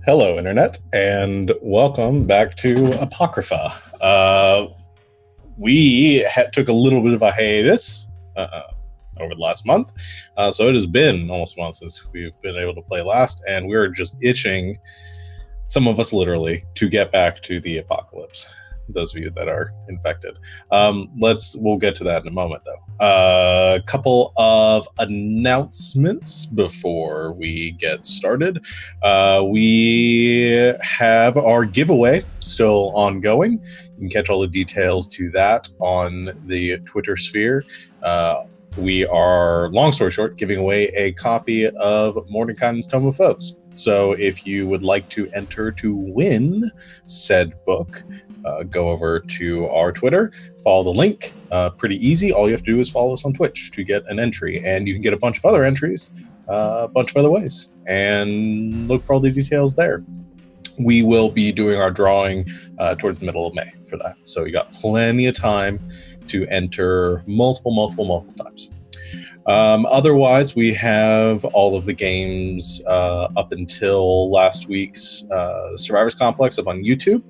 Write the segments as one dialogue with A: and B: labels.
A: Hello, Internet, and welcome back to Apocrypha. We took a little bit of a hiatus over the last month, so it has been almost a month since we've been able to play last, and we're just itching, some of us literally, to get back to the apocalypse. Those of you that are infected. We'll get to that in a moment, though. A couple of announcements before we get started. We have our giveaway still ongoing. You can catch all the details to that on the Twitter sphere. We are, long story short, giving away a copy of Mordenkainen's Tome of Foes. So if you would like to enter to win said book, go over to our Twitter, follow the link. Pretty easy. All you have to do is follow us on Twitch to get an entry, and you can get a bunch of other entries a bunch of other ways, and look for all the details there. We will be doing our drawing towards the middle of May for that, so you got plenty of time to enter multiple times. Otherwise, we have all of the games up until last week's Survivors Complex up on YouTube.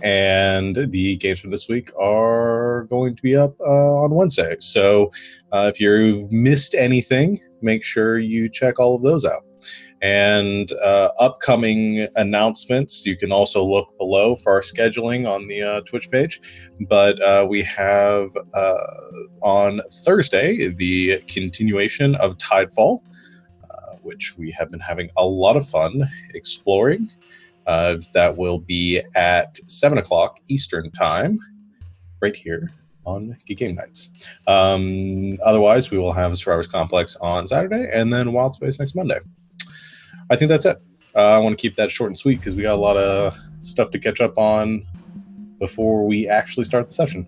A: And the games for this week are going to be up on Wednesday. So if you've missed anything, make sure you check all of those out. And upcoming announcements, you can also look below for our scheduling on the Twitch page. But we have on Thursday the continuation of Tidefall, which we have been having a lot of fun exploring. That will be at 7 o'clock Eastern Time, right here on GGameKnights. Otherwise, we will have a Survivors Complex on Saturday, and then Wild Space next Monday. I think that's it. I want to keep that short and sweet, because we got a lot of stuff to catch up on before we actually start the session.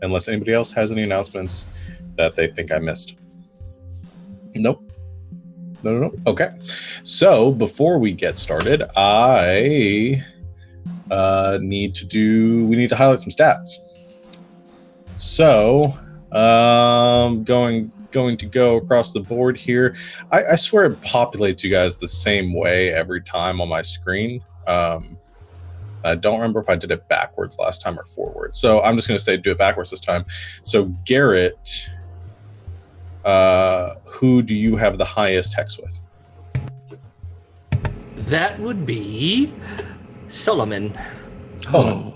A: Unless anybody else has any announcements that they think I missed. Nope. No. Okay. So before we get started, we need to highlight some stats. So going to go across the board here. I swear it populates you guys the same way every time on my screen. I don't remember if I did it backwards last time or forward. So I'm just going to say do it backwards this time. So Garrett, who do you have the highest hex with?
B: That would be Solomon.
A: Oh.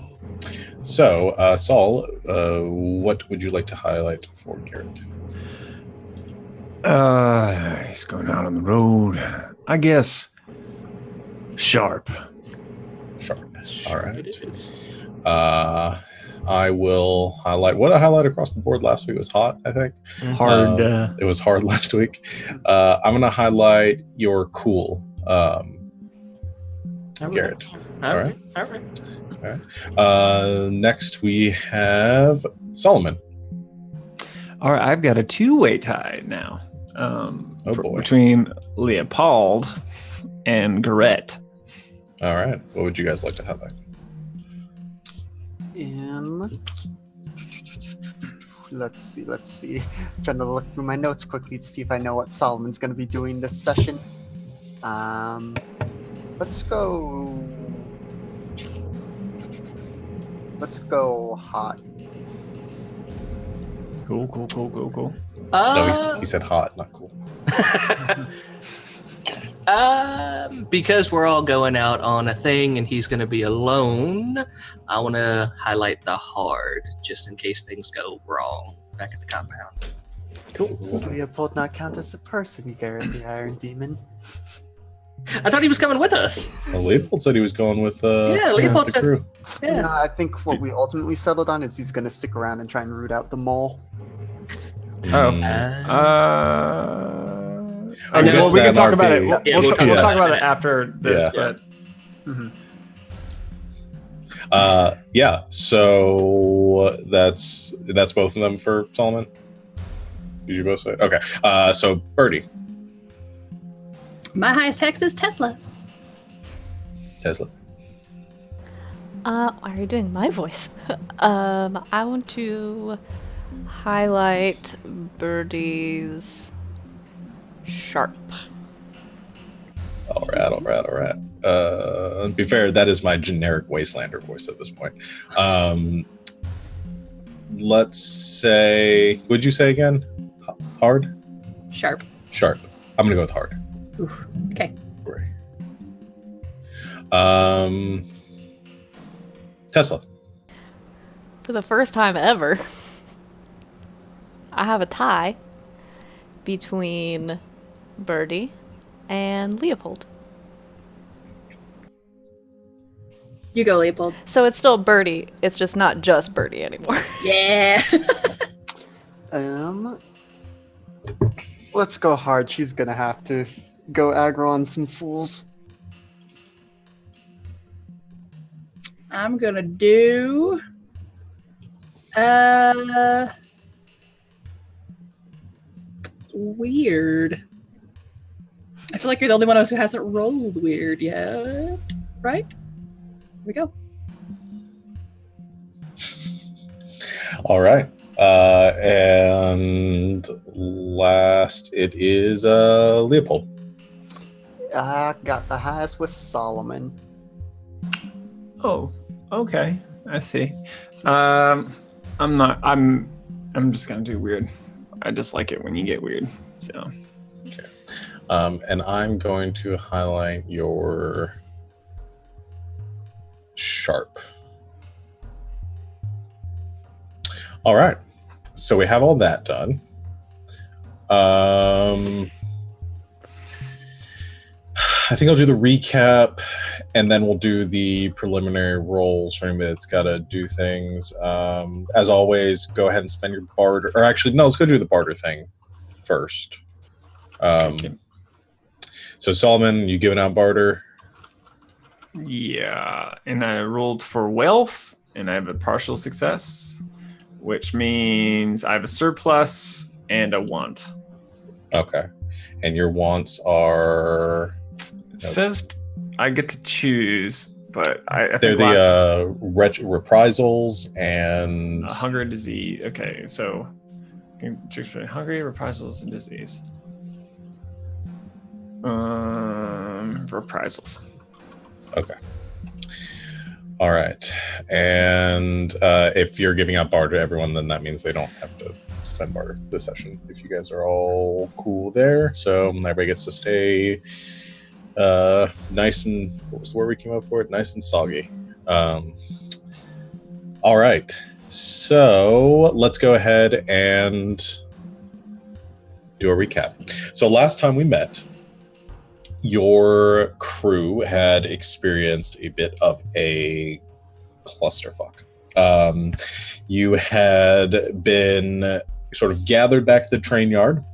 A: So, Saul, what would you like to highlight for Garrett?
C: He's going out on the road. I guess Sharp. All right.
B: It is.
A: I will highlight what I highlighted across the board last week was hot, I think.
C: Hard.
A: It was hard last week. I'm going to highlight your cool, Garrett.
B: All right.
A: Next we have Solomon.
C: All right, I've got a two-way tie now.
A: Boy.
C: Between Leopold and Garrett.
A: All right. What would you guys like to highlight?
D: Let's see. I'm trying to look through my notes quickly to see if I know what Solomon's going to be doing this session. Let's go hot.
C: Cool.
A: No, he said hot, not cool.
B: Because we're all going out on a thing and he's going to be alone, I want to highlight the hard, just in case things go wrong back at the compound.
D: Cool. Does Leopold not count as a person, Garrett the Iron Demon?
B: I thought he was coming with us.
A: Well, Leopold said he was going with
B: Leopold
A: the
B: said
A: crew.
D: Yeah, I think what we ultimately settled on is he's going to stick around and try and root out the mole.
C: Okay, well, we can talk about it. We'll talk about it after this.
A: Yeah.
C: But
A: So that's both of them for Solomon. Did you both say? Okay. So Birdie.
E: My highest hex is Tesla.
F: Why are you doing my voice? I want to highlight Birdie's Sharp.
A: All right. Be fair, that is my generic Wastelander voice at this point. Let's say, would you say again? Hard?
E: Sharp.
A: Sharp. I'm gonna go with hard.
E: Oof. Okay.
A: Great. Tesla.
F: For the first time ever, I have a tie between Birdie and Leopold.
E: You go, Leopold.
F: So it's still Birdie. It's just not just Birdie anymore.
E: Yeah.
D: Let's go hard. She's gonna have to go aggro on some fools.
E: I'm gonna do weird. I feel like you're the only one of us who hasn't rolled weird yet, right? Here we go.
A: All right. And last, it is Leopold.
D: I got the highest with Solomon.
C: Oh, okay. I see. I'm just gonna do weird. I just like it when you get weird. So.
A: Okay. And I'm going to highlight your sharp. All right. So we have all that done. I think I'll do the recap, and then we'll do the preliminary rolls for anybody that's got to do things. As always, go ahead and spend your barter. Or actually, no, let's go do the barter thing first.
C: Okay.
A: So Solomon, you giving out barter?
C: Yeah, and I rolled for wealth, and I have a partial success, which means I have a surplus and a want.
A: Okay. And your wants are...
C: It says I get to choose, but I
A: They're
C: think
A: the reprisals and...
C: hunger and disease. Okay, so can choose between hungry, reprisals, and disease. Reprisals.
A: Okay. All right. And if you're giving out barter to everyone, then that means they don't have to spend barter this session. If you guys are all cool there. So everybody gets to stay nice and... What was the word we came up for? Nice and soggy. All right. So let's go ahead and do a recap. So last time we met, your crew had experienced a bit of a clusterfuck. You had been sort of gathered back at the train yard,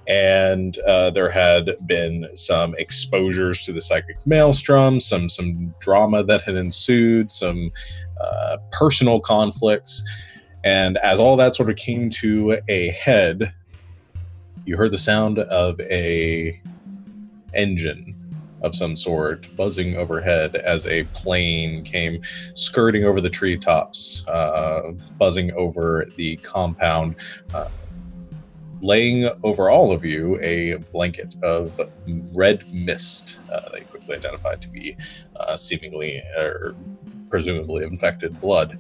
A: and there had been some exposures to the psychic maelstrom, some drama that had ensued, some personal conflicts, and as all that sort of came to a head, you heard the sound of a engine of some sort buzzing overhead as a plane came skirting over the treetops, buzzing over the compound, laying over all of you a blanket of red mist that you quickly identified to be seemingly or presumably infected blood.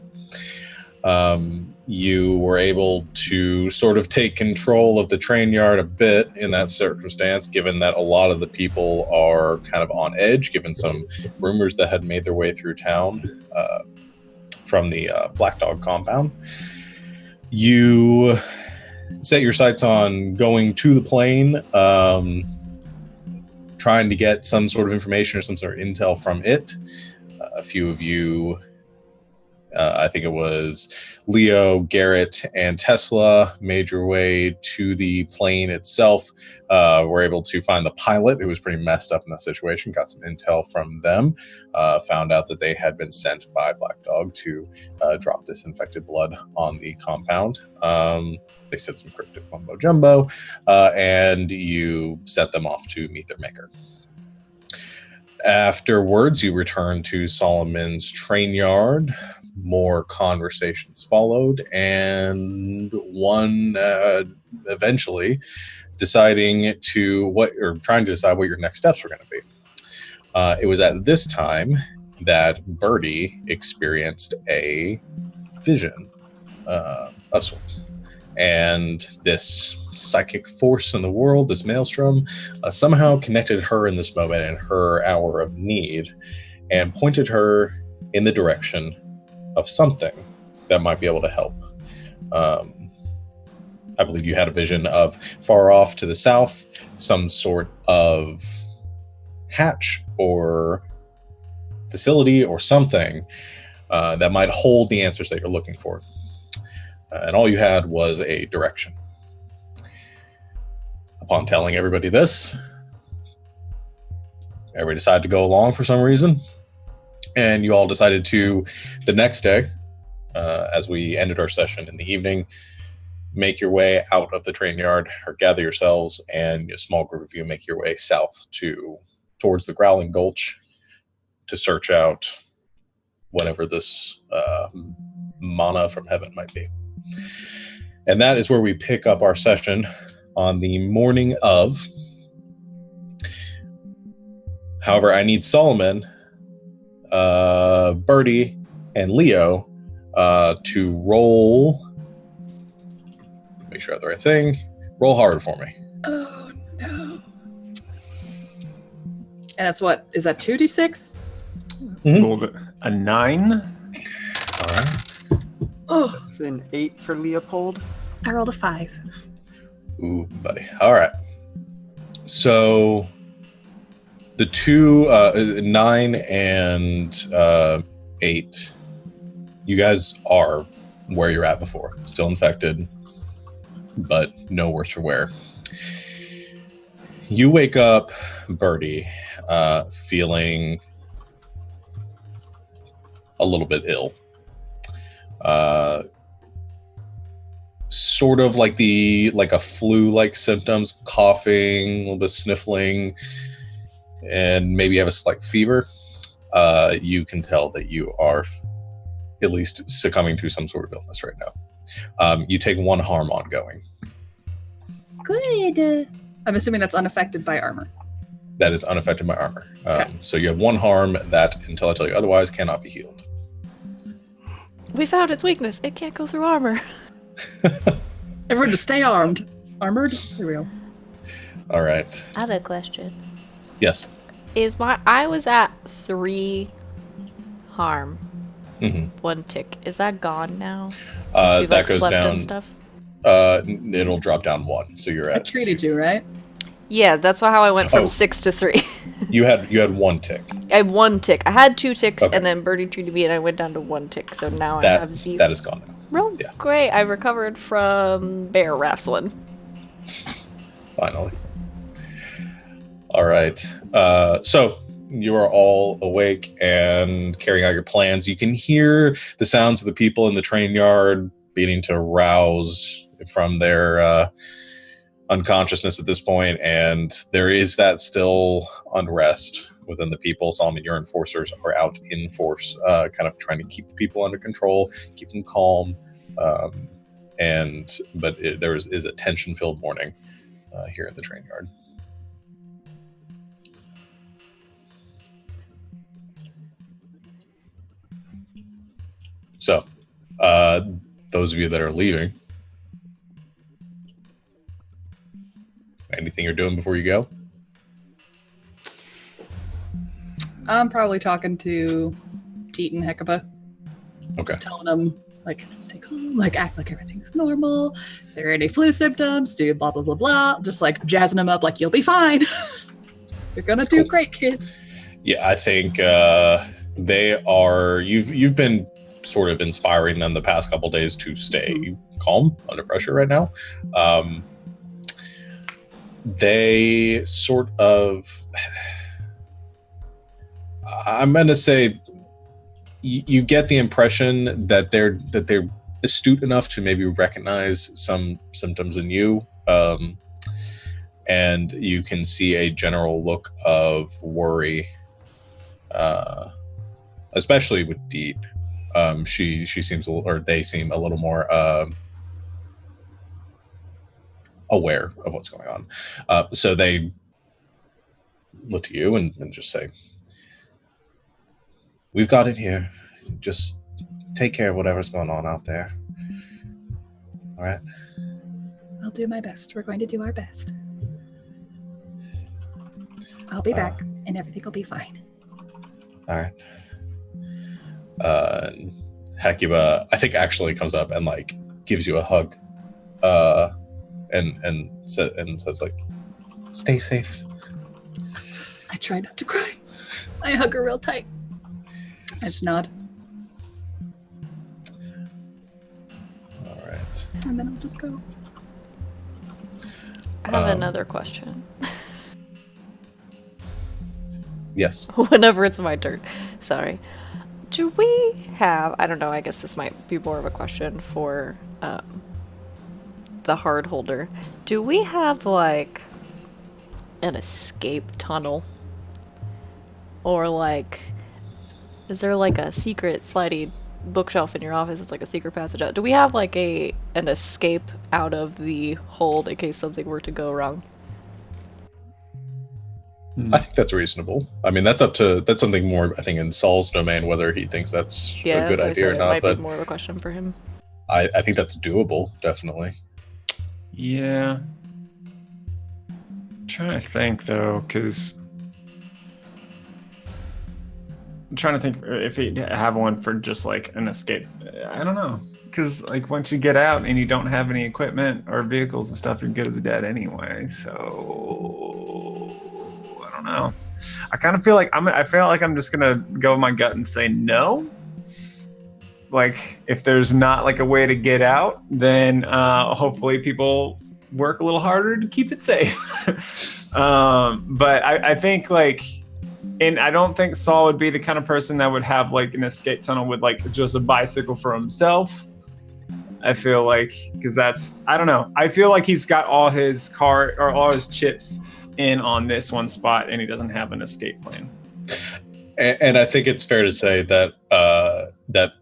A: You were able to sort of take control of the train yard a bit in that circumstance, given that a lot of the people are kind of on edge, given some rumors that had made their way through town from the Black Dog compound. You set your sights on going to the plane, trying to get some sort of information or some sort of intel from it. A few of you, I think it was Leo, Garrett, and Tesla, made your way to the plane itself. Were able to find the pilot, who was pretty messed up in that situation, got some intel from them, found out that they had been sent by Black Dog to drop disinfected blood on the compound. They said some cryptic mumbo jumbo, and you set them off to meet their maker. Afterwards, you return to Solomon's train yard. More conversations followed, and one eventually deciding to trying to decide what your next steps were going to be. It was at this time that Birdie experienced a vision of sorts. And this psychic force in the world, this maelstrom, somehow connected her in this moment in her hour of need and pointed her in the direction of something that might be able to help. I believe you had a vision of far off to the south, some sort of hatch or facility or something that might hold the answers that you're looking for. And all you had was a direction. Upon telling everybody this, everybody decided to go along for some reason. And you all decided to, the next day, as we ended our session in the evening, make your way out of the train yard, or gather yourselves, and a small group of you make your way south towards the Growling Gulch to search out whatever this mana from heaven might be. And that is where we pick up our session on the morning of. However, I need Solomon, Birdie, and Leo to roll. Make sure I have the right thing. Roll hard for me.
E: Oh no. And that's what? Is that 2d6?
A: Mm-hmm.
C: Rolled a 9.
A: All right.
E: Oh,
D: It's an 8 for Leopold.
E: I rolled a 5.
A: Ooh, buddy. All right. So the two, 9 and 8, you guys are where you're at before. Still infected, but no worse for wear. You wake up, Birdie, feeling a little bit ill. Sort of like a flu-like symptoms, coughing, a little bit sniffling, and maybe have a slight fever. You can tell that you are at least succumbing to some sort of illness right now. You take 1 harm ongoing.
E: Good. I'm assuming that's unaffected by armor.
A: That is unaffected by armor.
E: Okay.
A: So you have 1 harm that, until I tell you otherwise, cannot be healed.
F: We found its weakness. It can't go through armor.
E: Everyone just stay armed. Armored? Here we go.
A: All right.
F: I have a question.
A: Yes.
F: I was at 3 harm.
A: Mm-hmm.
F: 1 tick. Is that gone now?
A: That goes
F: slept
A: down.
F: and stuff?
A: It'll drop down 1, so you're
E: I
A: at
E: treated
A: 2.
E: you, right?
F: Yeah, that's how I went from
A: Oh.
F: 6 to 3.
A: You had 1 tick.
F: I had 1 tick. I had 2 ticks,
A: Okay.
F: and then Birdie treated me, and I went down to 1 tick. So now I
A: That
F: have 0.
A: that is gone now.
F: Oh,
A: yeah.
F: great. I recovered from bear wrestling.
A: Finally. All right. So you are all awake and carrying out your plans. You can hear the sounds of the people in the train yard beginning to rouse from their unconsciousness at this point, and there is that still unrest within the people. Solomon, your enforcers are out in force, kind of trying to keep the people under control, keep them calm. But there is a tension-filled morning here at the train yard. So, those of you that are leaving, anything you're doing before you go?
E: I'm probably talking to Teet and Hecuba.
A: Okay.
E: Just telling them, like, stay calm, like, act like everything's normal. If there are any flu symptoms, do blah, blah, blah, blah. Just, like, jazzing them up, like, you'll be fine. You're gonna do
A: Cool.
E: great, kids.
A: Yeah, I think they are. You've been sort of inspiring them the past couple days to stay calm under pressure right now. They sort of. I'm going to say you get the impression that they're astute enough to maybe recognize some symptoms in you, and you can see a general look of worry, especially with Deed. She seems they seem a little more aware of what's going on. So they look to you and just say, we've got it here. Just take care of whatever's going on out there. All right.
E: I'll do my best. We're going to do our best. I'll be back, and everything will be fine.
A: All right. Hecuba, I think, actually comes up and like gives you a hug, and says like, "Stay safe."
E: I try not to cry. I hug her real tight. I just nod,
A: All right.
E: and then I'll just go.
F: I have another question.
A: Yes.
F: Whenever it's my turn. Sorry. Do we have, I don't know, I guess this might be more of a question for the hard holder. Do we have like an escape tunnel? Or like, is there like a secret slidey bookshelf in your office that's like a secret passage out? Do we have like an escape out of the hold in case something were to go wrong?
A: I think that's reasonable. I mean, that's something more, I think, in Saul's domain, whether he thinks that's a good idea or not.
F: It might
A: But
F: be more of a question for him.
A: I think that's doable, definitely.
C: Yeah. I'm trying to think though, because I'm trying to think if he'd have one for just like an escape. I don't know, because like once you get out and you don't have any equipment or vehicles and stuff, you're good as dead anyway. So I don't know. I kind of feel like I feel like I'm just gonna go with my gut and say no. Like if there's not like a way to get out, then hopefully people work a little harder to keep it safe. But I think like, and I don't think Saul would be the kind of person that would have like an escape tunnel with like just a bicycle for himself. I feel like, because that's, I don't know. I feel like he's got all his all his chips in on this one spot and he doesn't have an escape plan.
A: And I think it's fair to say that that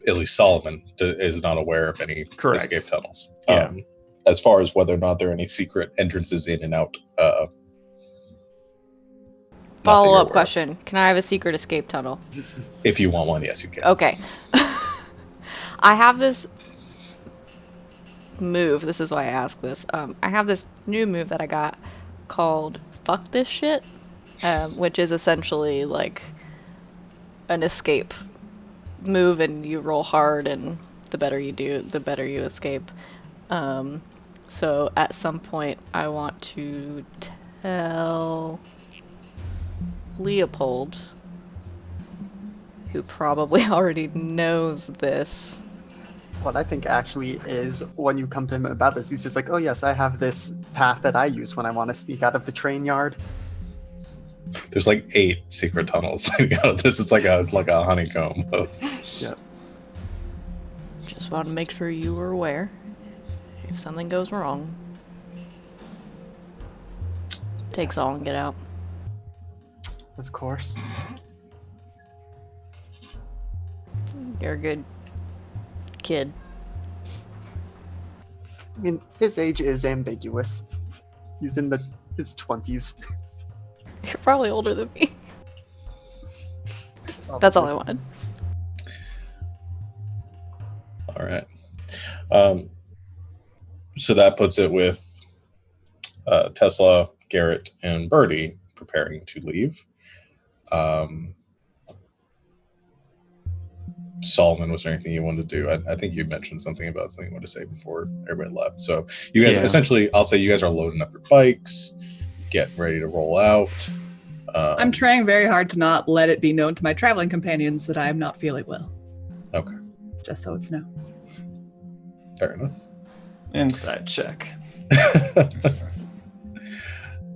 A: at least Solomon is not aware of any escape tunnels.
C: Yeah.
A: As far as whether or not there are any secret entrances in and out.
F: Follow-up question. Can I have a secret escape tunnel?
A: If you want one, yes, you can.
F: Okay. I have this move. This is why I ask this. I have this new move that I got called Fuck This Shit, which is essentially like an escape move, and you roll hard, and the better you do, the better you escape. So at some point, I want to tell Leopold, who probably already knows this.
D: What I think actually is when you come to him about this, he's just like, oh yes, I have this path that I use when I want to sneak out of the train yard.
A: There's like 8 secret tunnels. This is like a honeycomb.
D: Yeah.
F: Just want to make sure you were aware. If something goes wrong, takes all and get out.
D: Of course.
F: You're a good kid.
D: I mean, his age is ambiguous. He's in his 20s.
F: You're probably older than me. That's all I wanted.
A: All right. So that puts it with Tesla, Garrett, and Birdie preparing to leave. Solomon, was there anything you wanted to do? I think you mentioned something about something you wanted to say before everybody left. So you guys, essentially, I'll say you guys are loading up your bikes, getting ready to roll out.
E: I'm trying very hard to not let it be known to my traveling companions that I am not feeling well.
A: Okay.
E: Just so it's known.
A: Fair enough.
C: Inside check.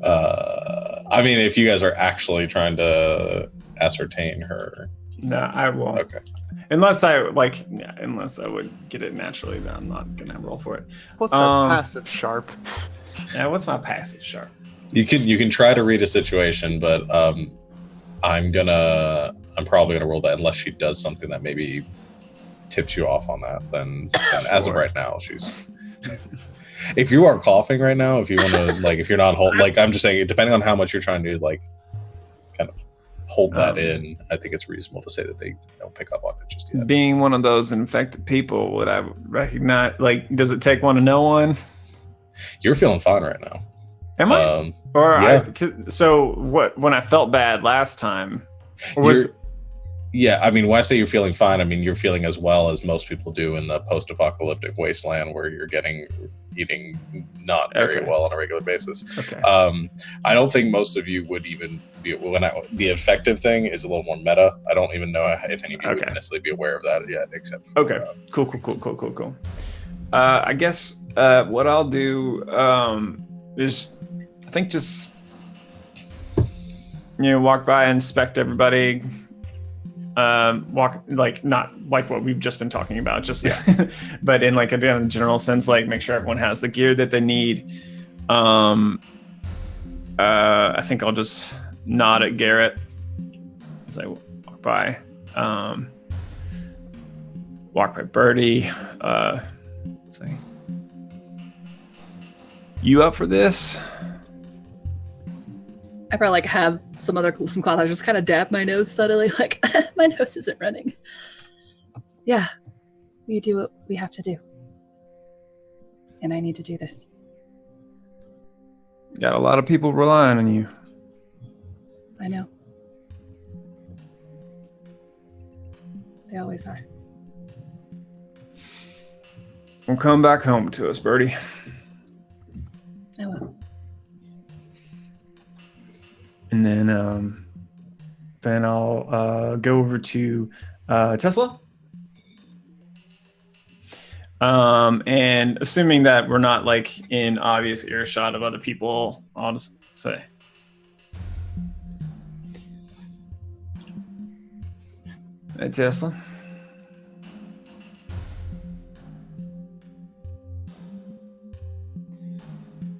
A: I mean, if you guys are actually trying to ascertain her.
C: No, I won't.
A: Okay.
C: Unless I would get it naturally, then I'm not gonna roll for it.
D: What's our passive sharp?
C: Yeah, what's my passive sharp?
A: You can try to read a situation, but I'm probably gonna roll that unless she does something that maybe tips you off on that. Then as of right now, she's. If you are coughing right now, if you want to, like, if you're not holding, like, I'm just saying, depending on how much you're trying to, like, kind of hold that in, I think it's reasonable to say that they don't pick up on it just yet.
C: Being one of those infected people, would I recognize? Like, does it take one to know one?
A: You're feeling fine right now.
C: Am I? So what? When I felt bad last time,
A: yeah, I mean, when I say you're feeling fine, I mean you're feeling as well as most people do in the post-apocalyptic wasteland where you're eating not very well on a regular basis.
C: Okay.
A: I don't think most of you would even be the effective thing is a little more meta. I don't even know if any of you would necessarily be aware of that yet, except for,
C: Cool. I guess what I'll do is I think just walk by, inspect everybody. Walk like not like what we've just been talking about, just but in like a general sense, like make sure everyone has the gear that they need. I think I'll just nod at Garrett as I walk by. Walk by Birdie. Say, you up for this?
E: I probably like have some cloth. I just kind of dab my nose subtly, like my nose isn't running. Yeah, we do what we have to do, and I need to do this.
C: Got a lot of people relying on you.
E: I know. They always are.
C: Well, come back home to us, Birdie.
E: I will.
C: And then I'll go over to Tesla. And assuming that we're not like in obvious earshot of other people, I'll just say, "Hey, Tesla.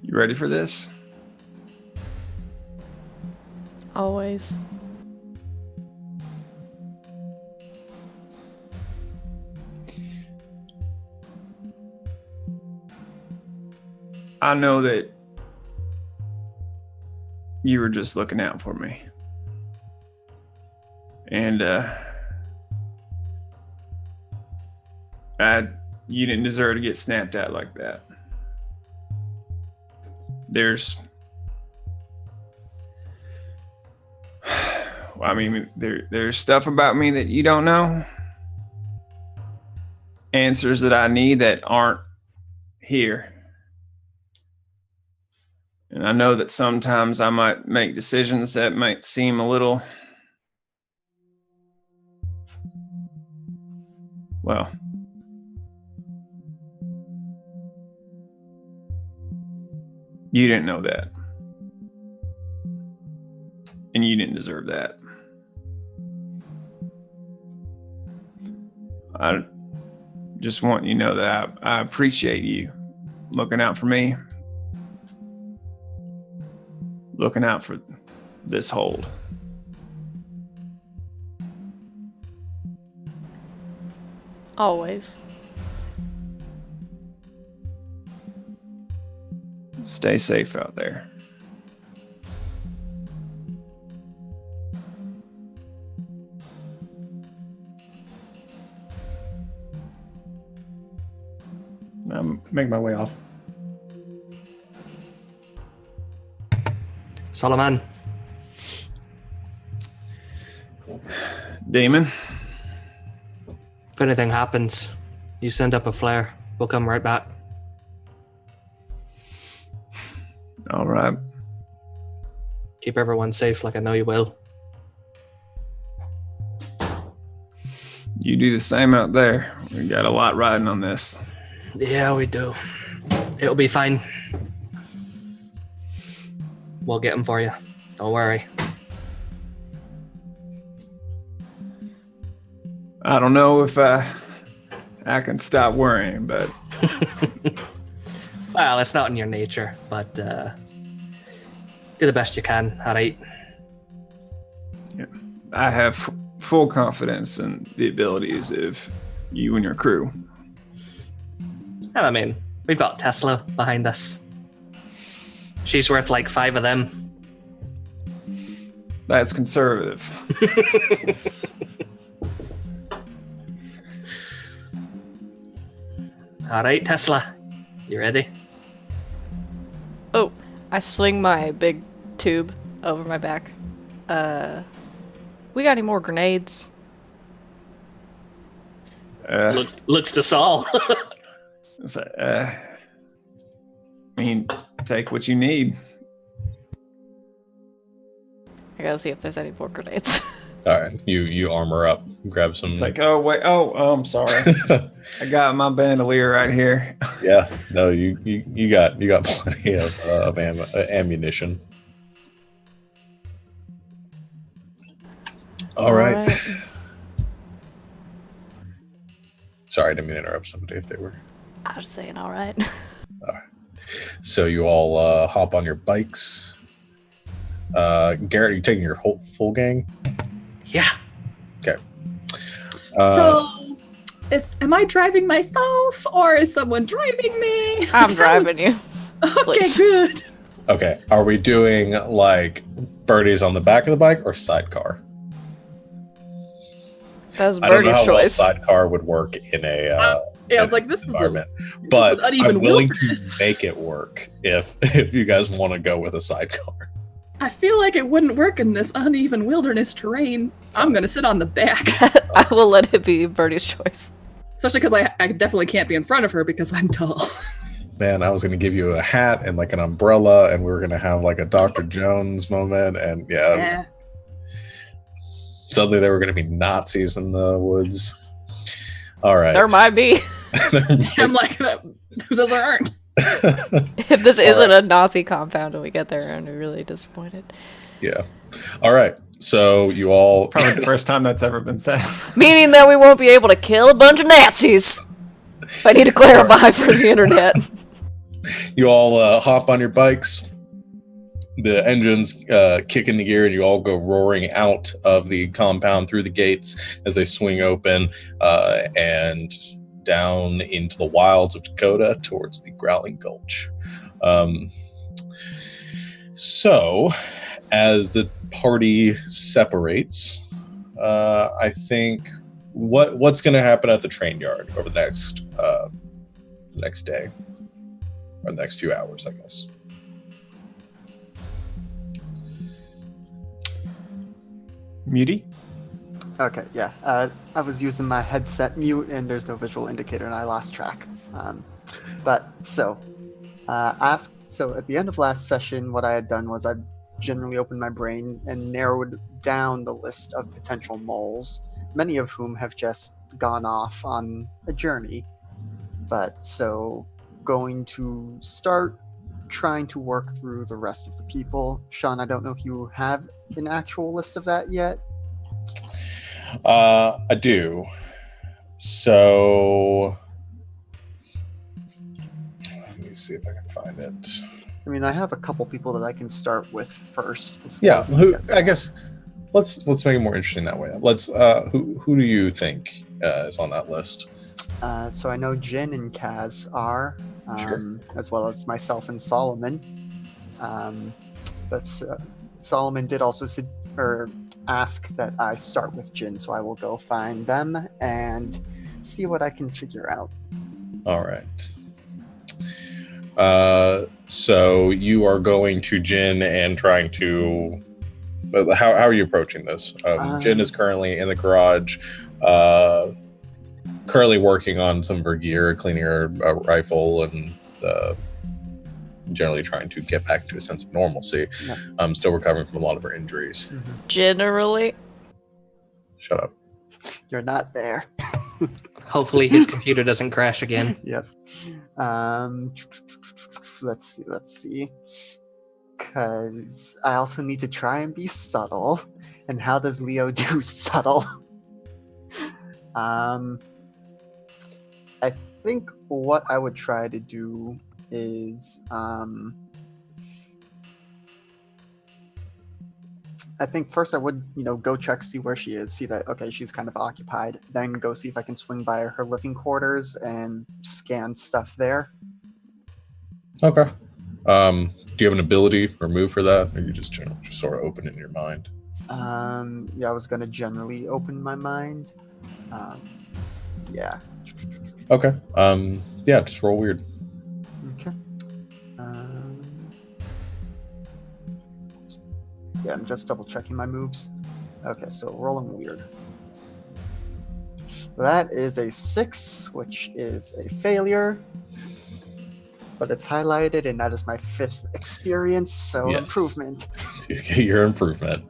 C: You ready for this?"
F: Always.
C: I know that you were just looking out for me. And you didn't deserve to get snapped at like that. There's stuff about me that you don't know. Answers that I need that aren't here. And I know that sometimes I might make decisions that might seem a little, well, you didn't know that. And you didn't deserve that. I just want you to know that I appreciate you looking out for me, looking out for this hold.
F: Always.
C: Stay safe out there. I'm making my way off.
B: Solomon.
C: Damon.
B: If anything happens, you send up a flare. We'll come right back.
C: All right.
B: Keep everyone safe like I know you will.
C: You do the same out there. We got a lot riding on this.
B: Yeah, we do. It'll be fine. We'll get them for you. Don't worry.
C: I don't know if I can stop worrying, but...
B: Well, it's not in your nature, but do the best you can, all right?
C: Yeah. I have full confidence in the abilities of you and your crew.
B: And I mean, we've got Tesla behind us. She's worth like 5 of them.
C: That's conservative.
B: All right, Tesla, you ready?
F: Oh, I swing my big tube over my back. We got any more grenades?
B: Looks to Saul.
C: I mean, take what you need.
F: I gotta see if there's any more grenades.
A: All right, you armor up, grab some.
C: It's like, oh wait, I'm sorry. I got my bandolier right here.
A: Yeah, no, you got plenty of ammunition. All right. Sorry, I didn't mean to interrupt somebody if they were.
F: I was saying, all right.
A: All right. So you all hop on your bikes. Garrett, are you taking your whole full gang?
B: Yeah.
A: Okay.
E: So, am I driving myself or is someone driving me?
F: I'm driving you.
E: Okay,
F: Please.
E: good.
A: Okay. Are we doing like Birdie's on the back of the bike or sidecar?
F: That was
A: I don't know
F: Birdie's
A: how well
F: choice.
A: sidecar would work in a
E: Yeah, I was like, this is
A: environment,
E: an
A: but
E: uneven
A: I'm willing
E: wilderness.
A: to make it work if you guys want to go with a sidecar.
E: I feel like it wouldn't work in this uneven wilderness terrain. I'm gonna sit on the back.
F: I will let it be Birdie's choice.
E: Especially because I definitely can't be in front of her because I'm tall.
A: Man, I was going to give you a hat and like an umbrella, and we were going to have like a Dr. Jones moment, and suddenly there were going to be Nazis in the woods. All right.
F: There might be.
E: I'm like, those aren't.
F: If this isn't a Nazi compound when we get there, I'm really disappointed.
A: Yeah. All right. So you all
C: Probably the first time that's ever been said.
F: Meaning that we won't be able to kill a bunch of Nazis. I need to clarify for the internet.
A: you all hop on your bikes. The engines kick into gear, and you all go roaring out of the compound through the gates as they swing open and down into the wilds of Dakota towards the Growling Gulch. So, as the party separates, I think what's going to happen at the train yard over the next day, or the next few hours, I guess.
C: Muty?
D: Okay, yeah. I was using my headset mute, and there's no visual indicator, and I lost track. So at the end of last session, what I had done was I generally opened my brain and narrowed down the list of potential moles, many of whom have just gone off on a journey. But so going to start trying to work through the rest of the people. Sean, I don't know if you have an actual list of that yet.
A: I do. So let me see if I can find it.
D: I mean, I have a couple people that I can start with first.
A: Yeah, I guess let's make it more interesting that way. Let's who do you think is on that list?
D: So I know Jin and Kaz are,
A: Sure.
D: as well as myself and Solomon. But Solomon did also ask that I start with Jin, so I will go find them and see what I can figure out.
A: All right. So you are going to Jin and trying to. How are you approaching this? Jin is currently in the garage, currently working on some of her gear, cleaning her rifle, and generally trying to get back to a sense of normalcy.
D: Yeah.
A: I'm still recovering from a lot of her injuries.
F: Generally.
A: Shut up.
D: You're not there.
B: Hopefully his computer doesn't crash again.
D: Yep. Let's see. Because I also need to try and be subtle. And how does Leo do subtle? I think what I would try to do is I think first I would, go check, see where she is, see that, okay, she's kind of occupied, then go see if I can swing by her living quarters and scan stuff there.
A: Okay. Do you have an ability or move for that, or you just sort of open in your mind?
D: Yeah, I was gonna generally open my mind. Yeah.
A: Okay. Yeah, just roll weird.
D: Okay. Yeah, I'm just double checking my moves. Okay, so rolling weird. That is a 6, which is a failure. But it's highlighted, and that is my 5th experience, so
A: Yes.
D: improvement.
A: To get your improvement.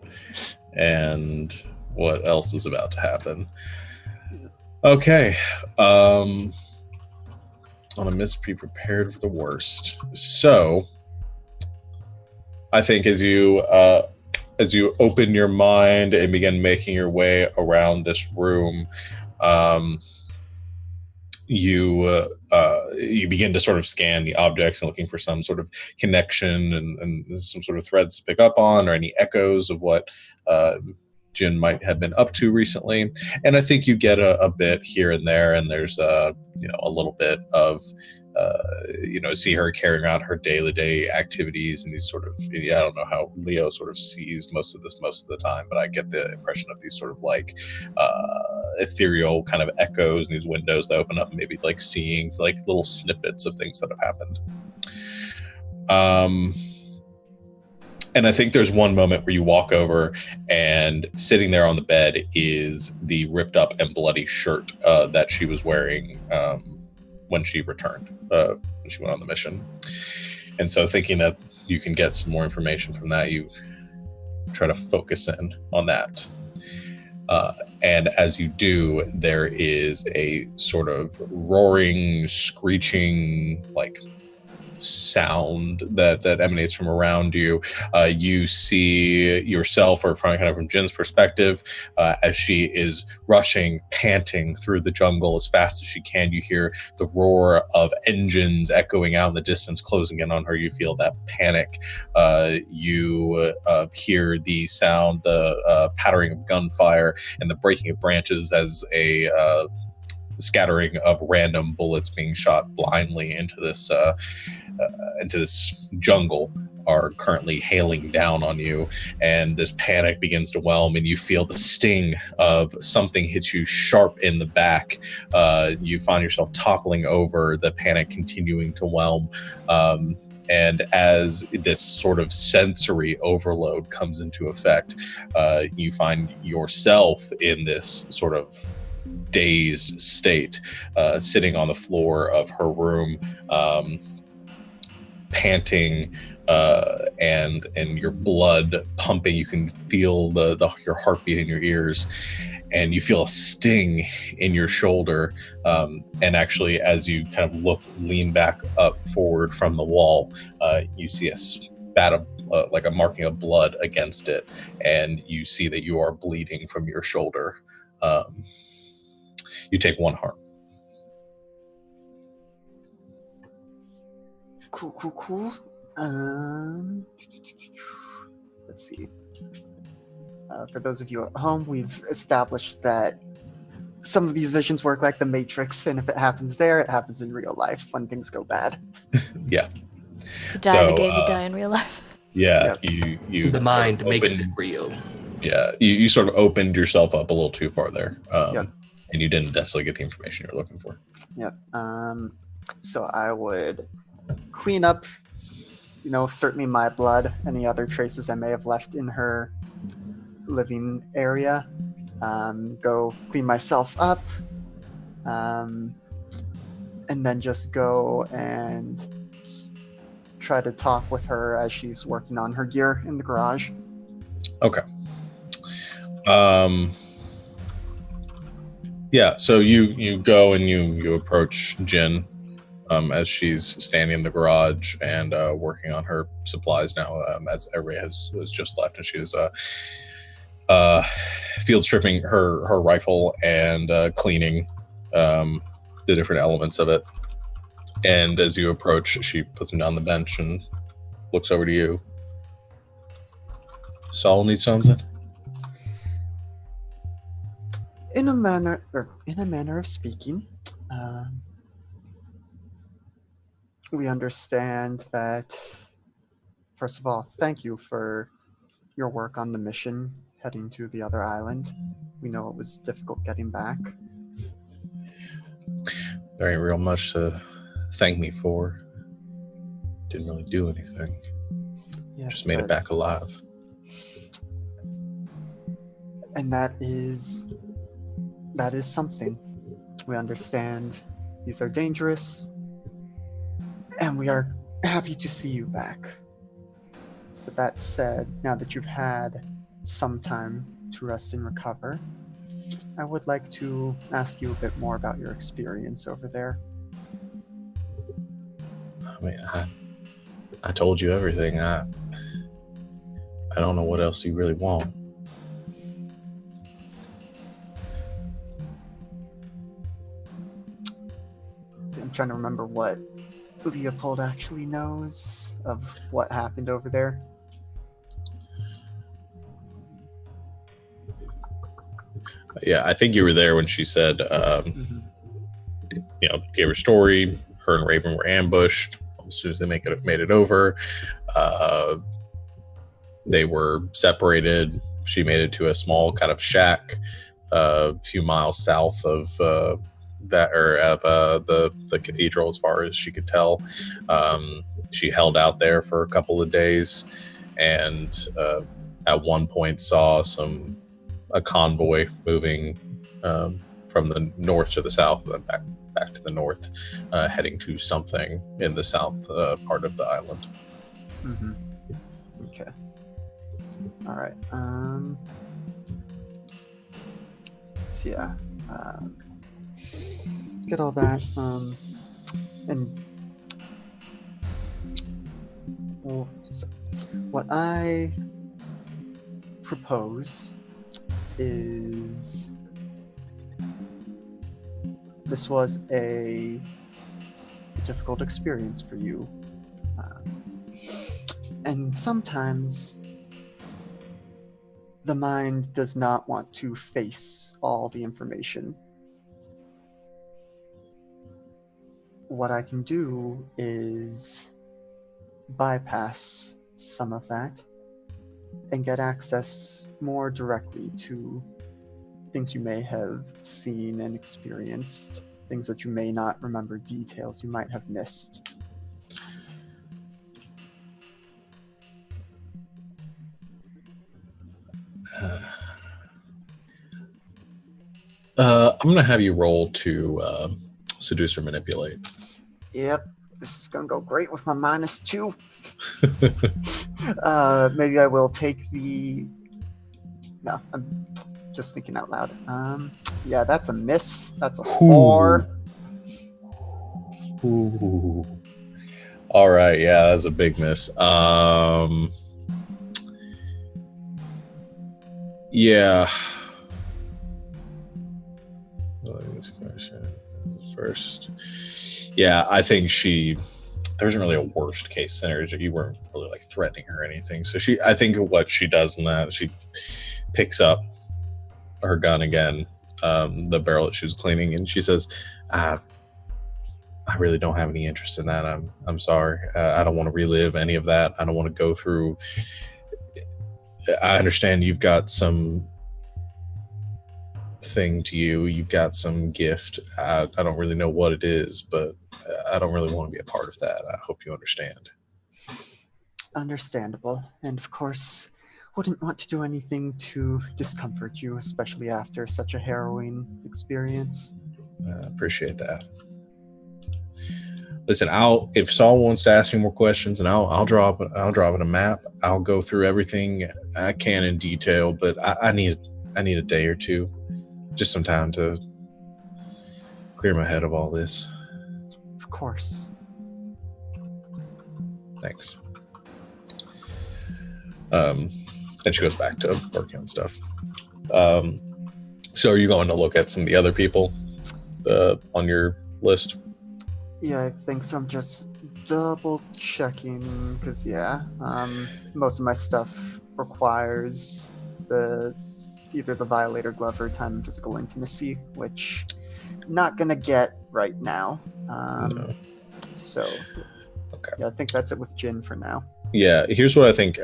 A: And what else is about to happen? Okay. On a miss, be prepared for the worst. So, I think as you open your mind and begin making your way around this room, you begin to sort of scan the objects and looking for some sort of connection and some sort of threads to pick up on, or any echoes of what Jin might have been up to recently. And I think you get a bit here and there, and there's a little bit of see her carrying out her day-to-day activities and these sort of, I don't know how Leo sort of sees most of this most of the time, but I get the impression of these sort of like ethereal kind of echoes and these windows that open up, and maybe like seeing like little snippets of things that have happened. And I think there's one moment where you walk over, and sitting there on the bed is the ripped up and bloody shirt that she was wearing when she returned, when she went on the mission. And so thinking that you can get some more information from that, you try to focus in on that. And as you do, there is a sort of roaring, screeching, like sound that emanates from around you. You see yourself, or from Jin's perspective, as she is rushing, panting through the jungle as fast as she can. You hear the roar of engines echoing out in the distance, closing in on her. You feel that panic. You hear the sound, the pattering of gunfire and the breaking of branches as a scattering of random bullets being shot blindly into this jungle are currently hailing down on you, and this panic begins to whelm, and you feel the sting of something hits you sharp in the back. You find yourself toppling over, the panic continuing to whelm, and as this sort of sensory overload comes into effect, you find yourself in this sort of dazed state, sitting on the floor of her room, panting, and your blood pumping. You can feel your heartbeat in your ears, and you feel a sting in your shoulder. And actually, as you kind of lean back up forward from the wall, you see a spat of like a marking of blood against it, and you see that you are bleeding from your shoulder. You take 1 harm.
D: Cool. Let's see. For those of you at home, we've established that some of these visions work like the Matrix, and if it happens there, it happens in real life when things go bad.
A: Yeah.
F: You die in the game, you die in real life.
A: Yeah,
D: Yep.
A: you
B: The mind makes it real.
A: Yeah, you sort of opened yourself up a little too far there.
D: Yep.
A: And you didn't necessarily get the information you're looking for.
D: Yep. So I would clean up, certainly my blood, any other traces I may have left in her living area. Go clean myself up, and then just go and try to talk with her as she's working on her gear in the garage.
A: Okay. Yeah, so you go and you approach Jin as she's standing in the garage and working on her supplies now, as everybody has just left, and she is field stripping her rifle and cleaning the different elements of it. And as you approach, she puts him down the bench and looks over to you. Saul needs something?
D: In a manner of speaking, we understand that. First of all, thank you for your work on the mission. heading to the other island. We know it was difficult getting back.
A: There ain't real much to thank me for. Didn't really do anything.
D: Yes,
A: Just made it back alive.
D: And that is something. We understand these are dangerous, and we are happy to see you back. But that said, now that you've had some time to rest and recover, I would like to ask you a bit more about your experience over there.
A: I mean, I told you everything. I don't know what else you really want.
D: I'm trying to remember what Leopold actually knows of what happened over there.
A: Yeah, I think you were there when she said, gave her story. Her and Raven were ambushed. As soon as they made it over, they were separated. She made it to a small kind of shack a few miles south of the cathedral, as far as she could tell. She held out there for a couple of days, and at one point saw a convoy moving from the north to the south, and then back to the north, heading to something in the south part of the island.
D: Mm-hmm. Okay. All right. So yeah. Get all that. And well, so what I propose is this was a difficult experience for you. And sometimes the mind does not want to face all the information. What I can do is bypass some of that and get access more directly to things you may have seen and experienced, things that you may not remember, details you might have missed.
A: I'm going to have you roll to seduce or manipulate.
D: Yep, this is going to go great with my -2. Maybe I will take the... No, I'm just thinking out loud. Yeah, that's a miss. That's a 4.
A: Ooh. All right, yeah, that's a big miss. Yeah. First, yeah, I think there wasn't really a worst case scenario. You weren't really like threatening her or anything. So I think what she does in that, she picks up her gun again, the barrel that she was cleaning, and she says, I really don't have any interest in that. I'm sorry. I don't want to relive any of that. I don't want to go through. I understand you've got some thing to you. You've got some gift. I don't really know what it is, but I don't really want to be a part of that. I hope you understand.
D: Understandable. And of course, wouldn't want to do anything to discomfort you, especially after such a harrowing experience.
A: I appreciate that. Listen, if Saul wants to ask me more questions, and I'll drop it a map. I'll go through everything I can in detail, but I need a day or two, just some time to clear my head of all this.
D: Of course.
A: Thanks. And she goes back to working on stuff. So are you going to look at some of the other people on your list?
D: Yeah, I think so. I'm just double checking because most of my stuff requires either the Violator Glove or Time and Physical Intimacy, which I'm not gonna get right now.
A: No.
D: So
A: Okay.
D: Yeah, I think that's it with Jin for now.
A: Yeah, here's what I think.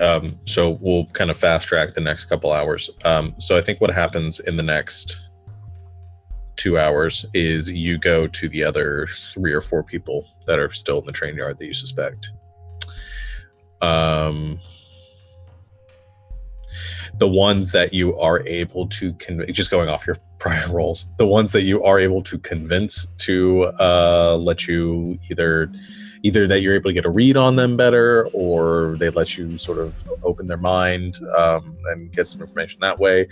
A: So we'll kind of fast track the next couple hours. So I think what happens in the next 2 hours is you go to the other 3 or 4 people that are still in the train yard that you suspect. The ones that you are able to just going off your prior roles, the ones that you are able to convince to let you either that you're able to get a read on them better, or they let you sort of open their mind and get some information that way.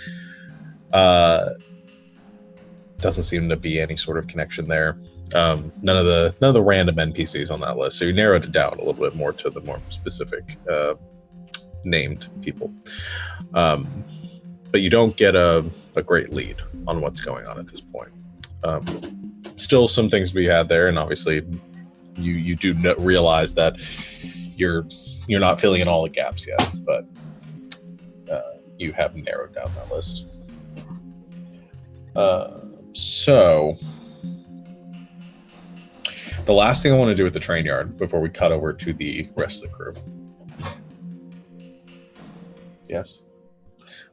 A: Doesn't seem to be any sort of connection there. None of the random NPCs on that list. So you narrowed it down a little bit more to the more specific named people. But you don't get a great lead on what's going on at this point. Still some things to be had there, and obviously you do realize that you're not filling in all the gaps yet, but you have narrowed down that list. So the last thing I want to do with the train yard before we cut over to the rest of the crew. Yes?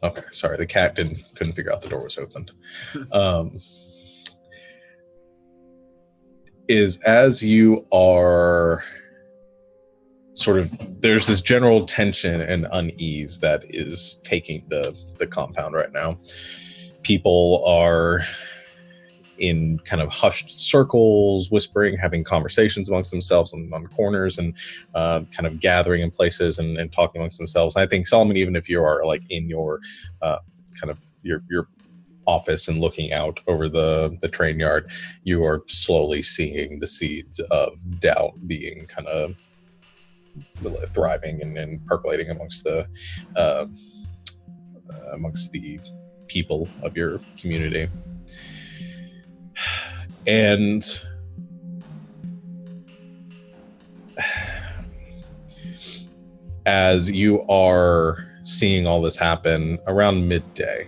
A: Okay, sorry. The cat couldn't figure out the door was opened. Is as you are sort of, there's this general tension and unease that is taking the compound right now. People are in kind of hushed circles, whispering, having conversations amongst themselves on corners, and kind of gathering in places and talking amongst themselves. And I think, Solomon, even if you are like in your kind of your office and looking out over the train yard, you are slowly seeing the seeds of doubt being kind of thriving and percolating amongst the people of your community. And as you are seeing all this happen around midday,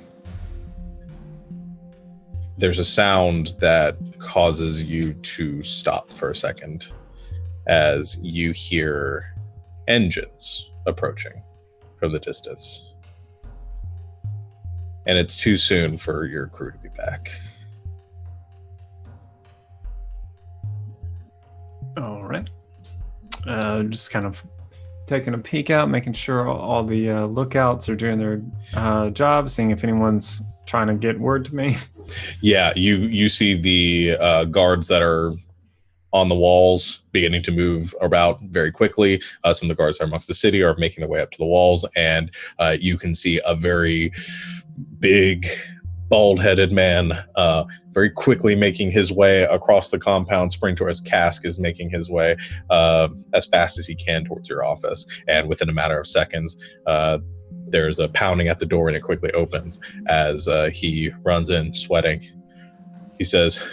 A: there's a sound that causes you to stop for a second as you hear engines approaching from the distance. And it's too soon for your crew to be back.
C: All right. Just kind of taking a peek out, making sure all the lookouts are doing their job, seeing if anyone's trying to get word to me.
A: Yeah, you see the guards that are on the walls beginning to move about very quickly. Some of the guards that are amongst the city are making their way up to the walls, and you can see a very big, bald-headed man very quickly making his way across the compound. Springtor's Cask is making his way as fast as he can towards your office, and within a matter of seconds, there's a pounding at the door, and it quickly opens as he runs in, sweating. He says,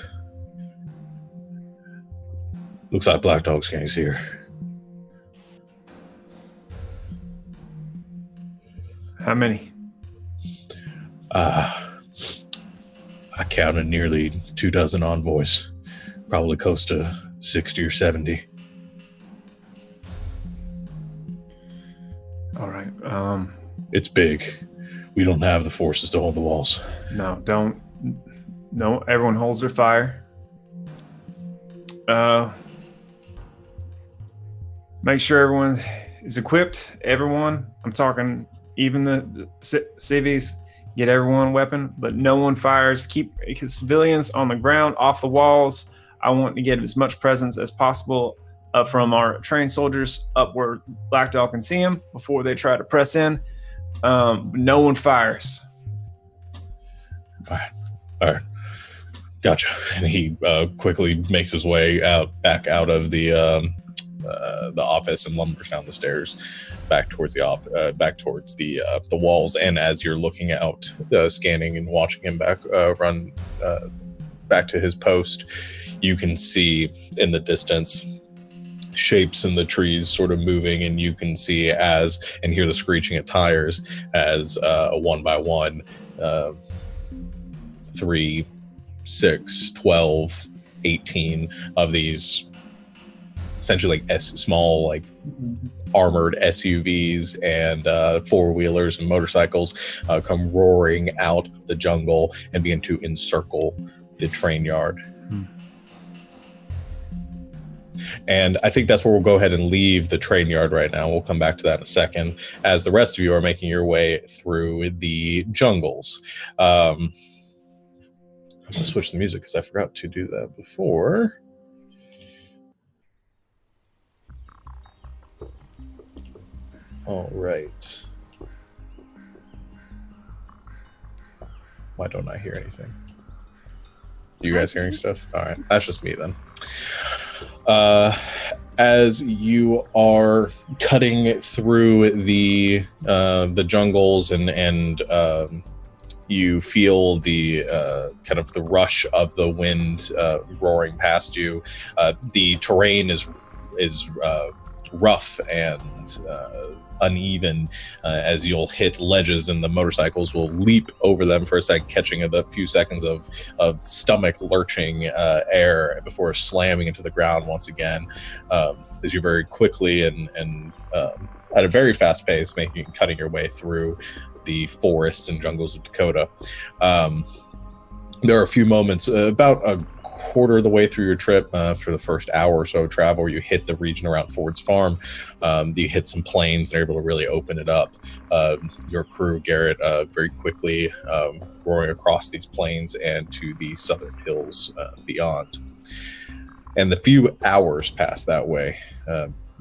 A: "Looks like Black Dog's gang's here."
C: How many?
A: I counted nearly 24 envoys, probably close to 60 or 70.
C: All right.
A: It's big. We don't have the forces to hold the walls.
C: No, everyone holds their fire. Make sure everyone is equipped. Everyone, I'm talking even the civies, get everyone a weapon, but no one fires. Keep civilians on the ground, off the walls. I want to get as much presence as possible from our trained soldiers up where Black Dog can see them before they try to press in. No one fires.
A: All right. Gotcha. And he quickly makes his way back out of the office and lumbers down the stairs back towards the walls. And as you're looking out, scanning and watching him run back to his post, you can see in the distance shapes in the trees sort of moving, and you can see and hear the screeching of tires as one by one 3, 6, 12, 18 of these essentially like small like armored SUVs and 4-wheelers and motorcycles come roaring out of the jungle and begin to encircle the train yard. And I think that's where we'll go ahead and leave the train yard right now. We'll come back to that in a second as the rest of you are making your way through the jungles. I'm going to switch the music because I forgot to do that before. All right. Why don't I hear anything? You guys hearing stuff? All right, that's just me then. As you are cutting through the jungles and you feel the kind of the rush of the wind roaring past you. The terrain is rough and uneven as you'll hit ledges and the motorcycles will leap over them for a second, catching a few seconds of stomach lurching air before slamming into the ground once again, as you're very quickly and at a very fast pace cutting your way through the forests and jungles of Dakota. There are a few moments, about a quarter of the way through your trip, for the first hour or so of travel, you hit the region around Ford's farm. You hit some plains and are able to really open it up. Your crew, Garrett, very quickly roaring across these plains and to the southern hills beyond. And the few hours pass that way.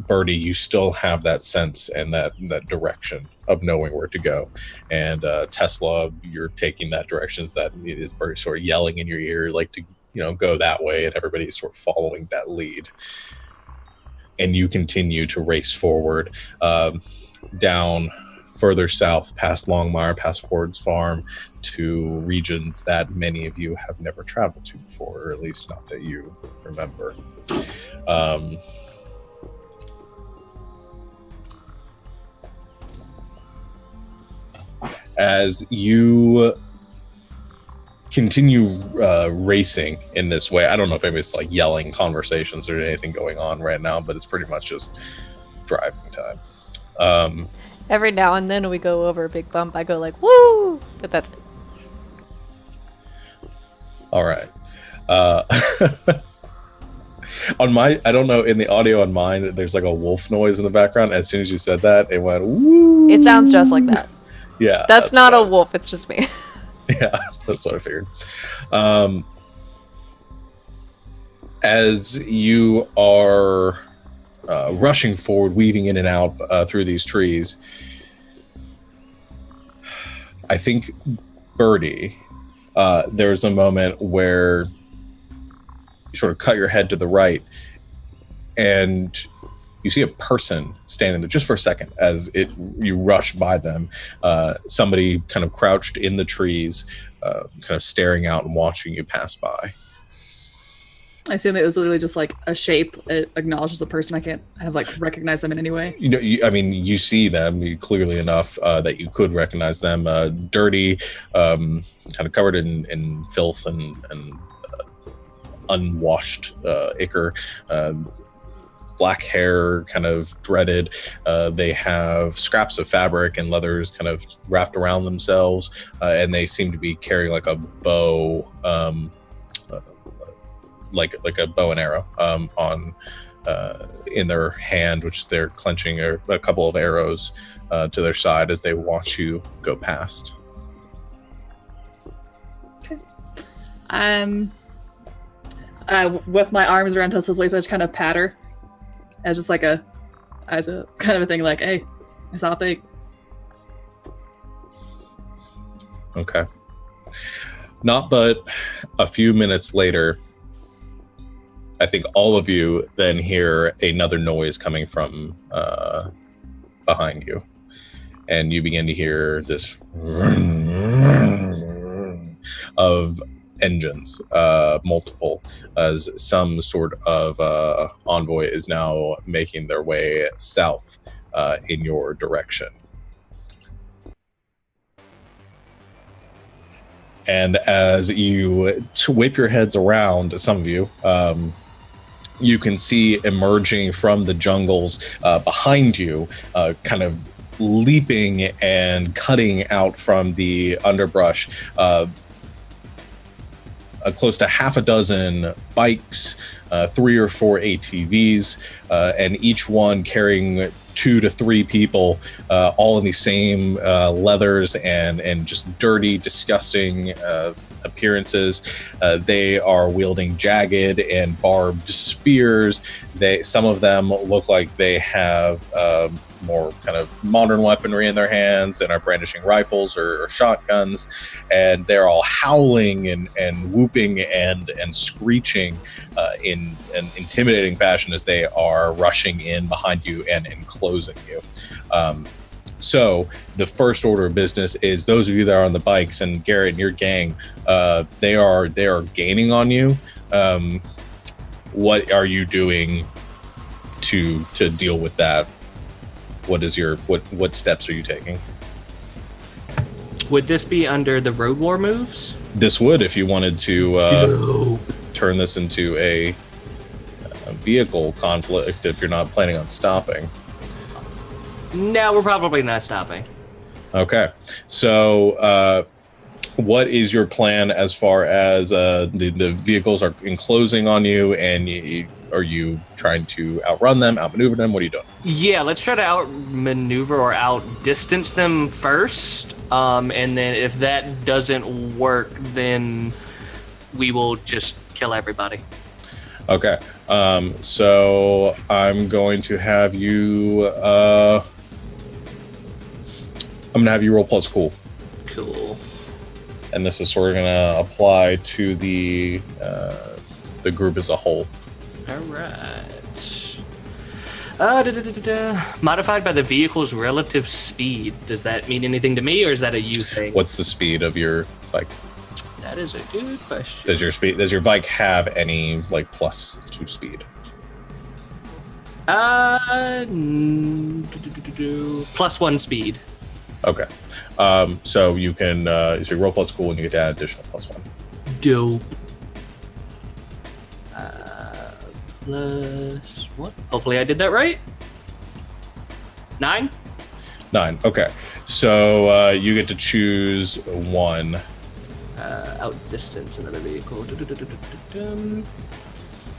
A: Birdie, you still have that sense and that direction of knowing where to go. And Tesla, you're taking that direction. That is Birdie sort of yelling in your ear, like to go that way, and everybody's sort of following that lead. And you continue to race forward down further south, past Longmire, past Ford's farm, to regions that many of you have never traveled to before, or at least not that you remember. As you continue racing in this way, I don't know if anybody's like yelling conversations or anything going on right now, but it's pretty much just driving time.
F: Every now and then we go over a big bump. I go like, woo! But that's it.
A: All right. On my, I don't know, in the audio on mine, there's like a wolf noise in the background. As soon as you said that, it went woo.
F: It sounds just like that.
A: Yeah.
F: That's not a wolf. It's just me.
A: Yeah, that's what I figured. As you are rushing forward, weaving in and out through these trees, I think, Birdie, there's a moment where you sort of cut your head to the right, and you see a person standing there just for a second as you rush by them. Somebody kind of crouched in the trees, kind of staring out and watching you pass by.
E: I assume it was literally just like a shape. It acknowledges a person. I can't recognize them in any way.
A: You see them clearly enough that you could recognize them. Dirty, kind of covered in filth and unwashed ichor. Black hair, kind of dreaded. They have scraps of fabric and leathers kind of wrapped around themselves, and they seem to be carrying like a bow, like a bow and arrow on in their hand, which they're clenching a couple of arrows to their side as they watch you go past.
E: Okay. With my arms around Tesla's waist, I just kind of pat her. As just like as a kind of a thing, like, hey, I saw a thing.
A: Okay. Not but a few minutes later, I think all of you then hear another noise coming from behind you. And you begin to hear this of engines, multiple, as some sort of envoy is now making their way south in your direction. And as you whip your heads around, some of you, you can see emerging from the jungles behind you, kind of leaping and cutting out from the underbrush, close to half a dozen bikes, 3 or 4 ATVs, and each one carrying 2 to 3 people, all in the same leathers and just dirty, disgusting appearances. They are wielding jagged and barbed spears. Some of them look like they have more kind of modern weaponry in their hands and are brandishing rifles or shotguns, and they're all howling and whooping and screeching in an intimidating fashion as they are rushing in behind you and enclosing you. So the first order of business is those of you that are on the bikes, and Garrett and your gang, they are gaining on you. What are you doing to deal with that? What steps are you taking?
B: Would this be under the Road War moves?
A: This would, if you wanted to turn this into a vehicle conflict, if you're not planning on stopping.
B: No, we're probably not stopping.
A: Okay. So what is your plan as far as the vehicles are enclosing on you, and are you trying to outrun them, outmaneuver them? What are you doing?
B: Yeah, let's try to outmaneuver or outdistance them first. And then if that doesn't work, then we will just kill everybody.
A: Okay. So I'm going to have you roll plus cool.
B: Cool.
A: And this is sort of going to apply to the group as a whole.
B: All right. Modified by the vehicle's relative speed. Does that mean anything to me, or is that a you thing?
A: What's the speed of your bike?
B: That is a good question.
A: Does your bike have any plus to speed?
B: +1 speed.
A: Okay. So you can so you roll plus cool and you get to add additional +1.
B: Dope. +1. Hopefully I did that right. 9?
A: 9. Okay. So you get to choose one.
B: Outdistance another vehicle.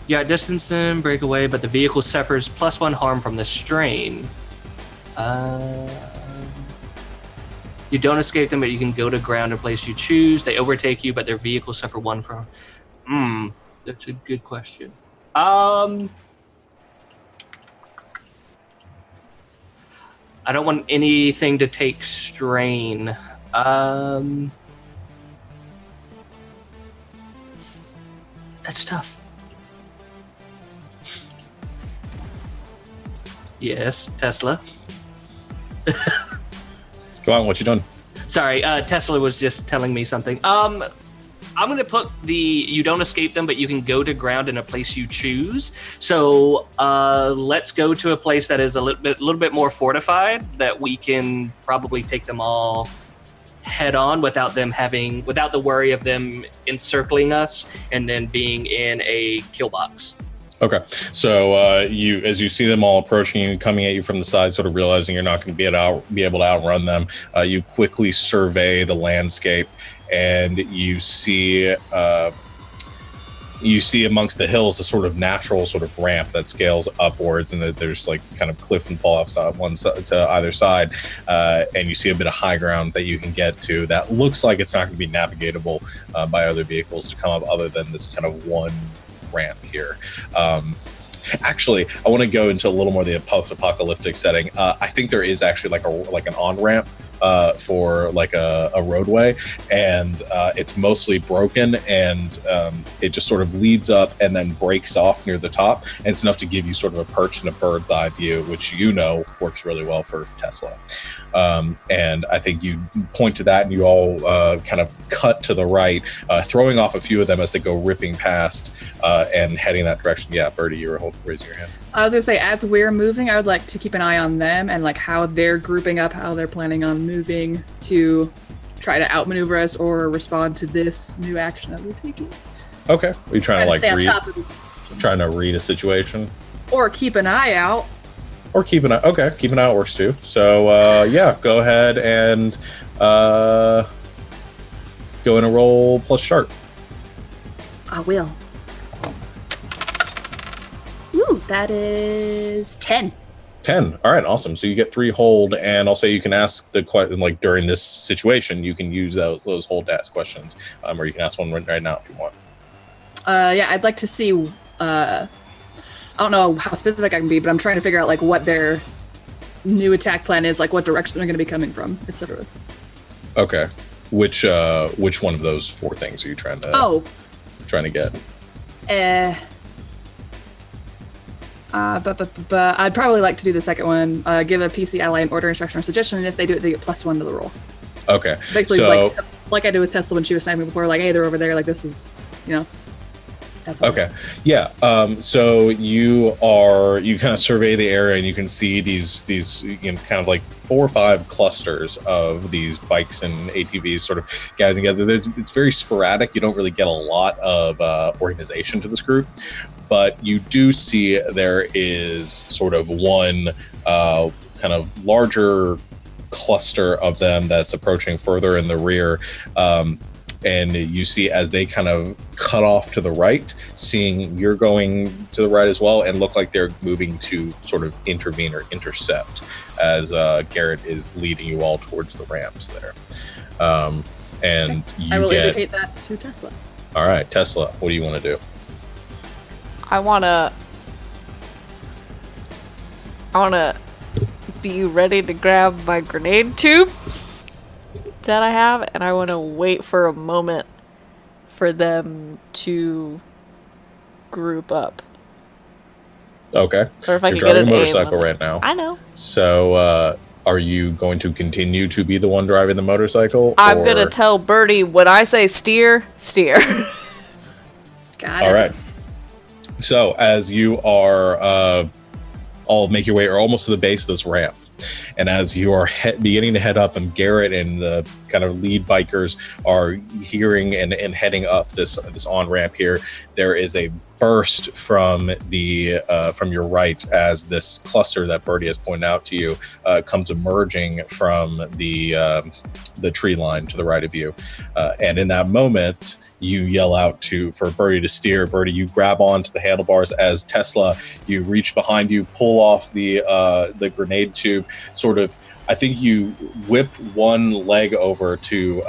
B: Yeah, outdistance them, break away, but the vehicle suffers +1 harm from the strain. You don't escape them, but you can go to ground in place you choose. They overtake you, but their vehicles suffer 1 from... That's a good question. I don't want anything to take strain. That's tough. Yes, Tesla.
A: Go on, what you doing?
B: Sorry, Tesla was just telling me something. I'm going to put you don't escape them, but you can go to ground in a place you choose. So let's go to a place that is a little bit more fortified, that we can probably take them all head on without the worry of them encircling us and then being in a kill box.
A: Okay, so as you see them all approaching you, coming at you from the side, sort of realizing you're not going to be able to outrun them, you quickly survey the landscape, and you see amongst the hills a sort of natural sort of ramp that scales upwards, and there's kind of cliff and fall off one side to either side, and you see a bit of high ground that you can get to that looks like it's not going to be navigatable by other vehicles to come up, other than this kind of one ramp here. Actually, I want to go into a little more of the post-apocalyptic setting. I think there is actually an on-ramp for a roadway, and it's mostly broken, and it just sort of leads up and then breaks off near the top, and it's enough to give you sort of a perch and a bird's eye view, which works really well for Tesla. And I think you point to that, and you all kind of cut to the right, throwing off a few of them as they go ripping past and heading that direction. Yeah, Birdie, you were raising your hand.
E: I was going to say, as we're moving, I would like to keep an eye on them and how they're grouping up, how they're planning on moving to try to outmaneuver us or respond to this new action that we're taking.
A: Okay. Are you trying to
E: stay on
A: read?
E: top of this
A: trying to read a situation.
E: Or keep an eye out.
A: Or keep an eye. Okay, keep an eye out works too. So yeah, go ahead and go in a roll plus sharp.
E: I will. Ooh, that is 10.
A: 10. All right, awesome. So you get 3 hold, and I'll say you can ask the question like during this situation. You can use those hold to ask questions, or you can ask one right now if you want.
E: Yeah, I'd like to see. I don't know how specific I can be, but I'm trying to figure out like what their new attack plan is, like what direction they're going to be coming from, etc.
A: Okay. Which one of those 4 things are you trying to get?
E: I'd probably like to do the second one. Give a PC ally an order, instruction, or suggestion, and if they do it, they get +1 to the roll.
A: Okay.
E: Basically,
A: so,
E: like I did with Tesla when she was sniping before, like, hey, they're over there, like, this is, that's
A: okay. Yeah. So you kind of survey the area, and you can see these kind of like 4 or 5 clusters of these bikes and ATVs sort of gathered together. It's very sporadic. You don't really get a lot of organization to this group, but you do see there is sort of one kind of larger cluster of them that's approaching further in the rear. And you see as they kind of cut off to the right, seeing you're going to the right as well, and look like they're moving to sort of intervene or intercept as Garrett is leading you all towards the ramps there. And
E: I will indicate that to Tesla.
A: All right, Tesla, what do you want to do?
F: I wanna be ready to grab my grenade tube that I have, and I want to wait for a moment for them to group up.
A: Okay.
F: Or if I
A: You're
F: can get an
A: driving a motorcycle
F: aim
A: right now.
F: I know.
A: So, are you going to continue to be the one driving the motorcycle?
F: I'm gonna tell Birdie when I say steer, steer.
E: Got it.
A: All right. So, as you are all make your way or almost to the base of this ramp, and as you are beginning to head up, and Garrett and the kind of lead bikers are hearing and heading up this on-ramp here, there is a burst from your right as this cluster that Birdie has pointed out to you comes emerging from the tree line to the right of you. And in that moment, you yell out for Birdie to steer. Birdie, you grab onto the handlebars as Tesla, you reach behind you, pull off the grenade tube, sort of, I think you whip one leg over to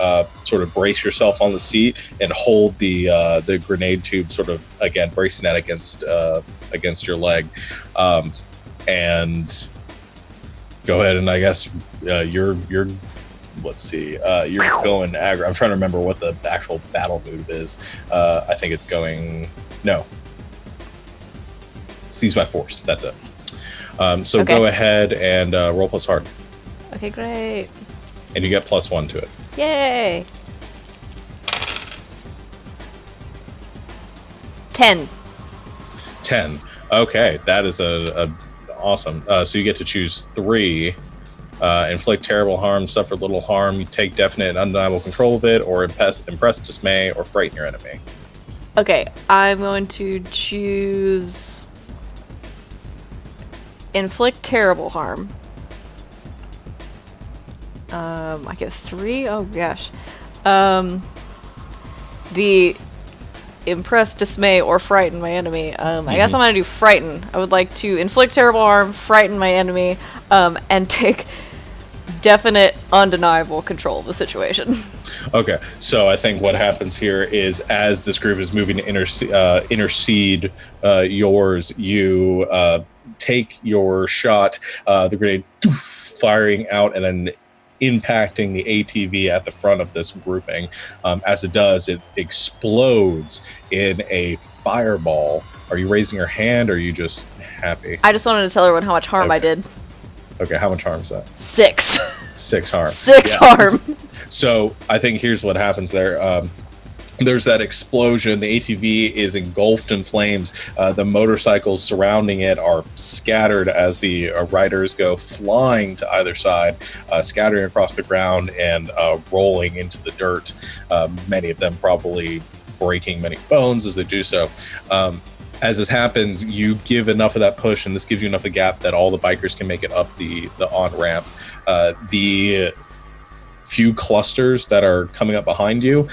A: sort of brace yourself on the seat and hold the grenade tube, sort of, again, bracing that against your leg. And go ahead, and I guess you're let's see, you're going aggro. I'm trying to remember what the actual battle move is. I think it's going, no. Seize by force, that's it. So
F: okay.
A: Go ahead and roll plus hard.
F: Okay, great.
A: And you get +1 to it.
F: Yay! 10.
A: 10. Okay, that is a awesome. So you get to choose 3. Inflict terrible harm, suffer little harm, you take definite and undeniable control of it, or impress, dismay, or frighten your enemy.
F: Okay, I'm going to choose inflict terrible harm. I get 3? Oh gosh. The impress, dismay, or frighten my enemy. I guess I'm gonna do frighten. I would like to inflict terrible harm, frighten my enemy, and take definite, undeniable control of the situation.
A: Okay, so I think what happens here is as this group is moving to intercede yours, you take your shot, the grenade firing out and then impacting the ATV at the front of this grouping. As it does, it explodes in a fireball. Are you raising your hand, or are you just happy?
F: I just wanted to tell everyone how much harm I did.
A: Okay, how much harm is that?
F: 6.
A: 6 harm.
F: 6 harm.
A: So I think here's what happens there. There's that explosion. The ATV is engulfed in flames. The motorcycles surrounding it are scattered as the riders go flying to either side, scattering across the ground and rolling into the dirt. Many of them probably breaking many bones as they do so. as this happens, you give enough of that push, and this gives you enough of a gap that all the bikers can make it up the on-ramp. The few clusters that are coming up behind you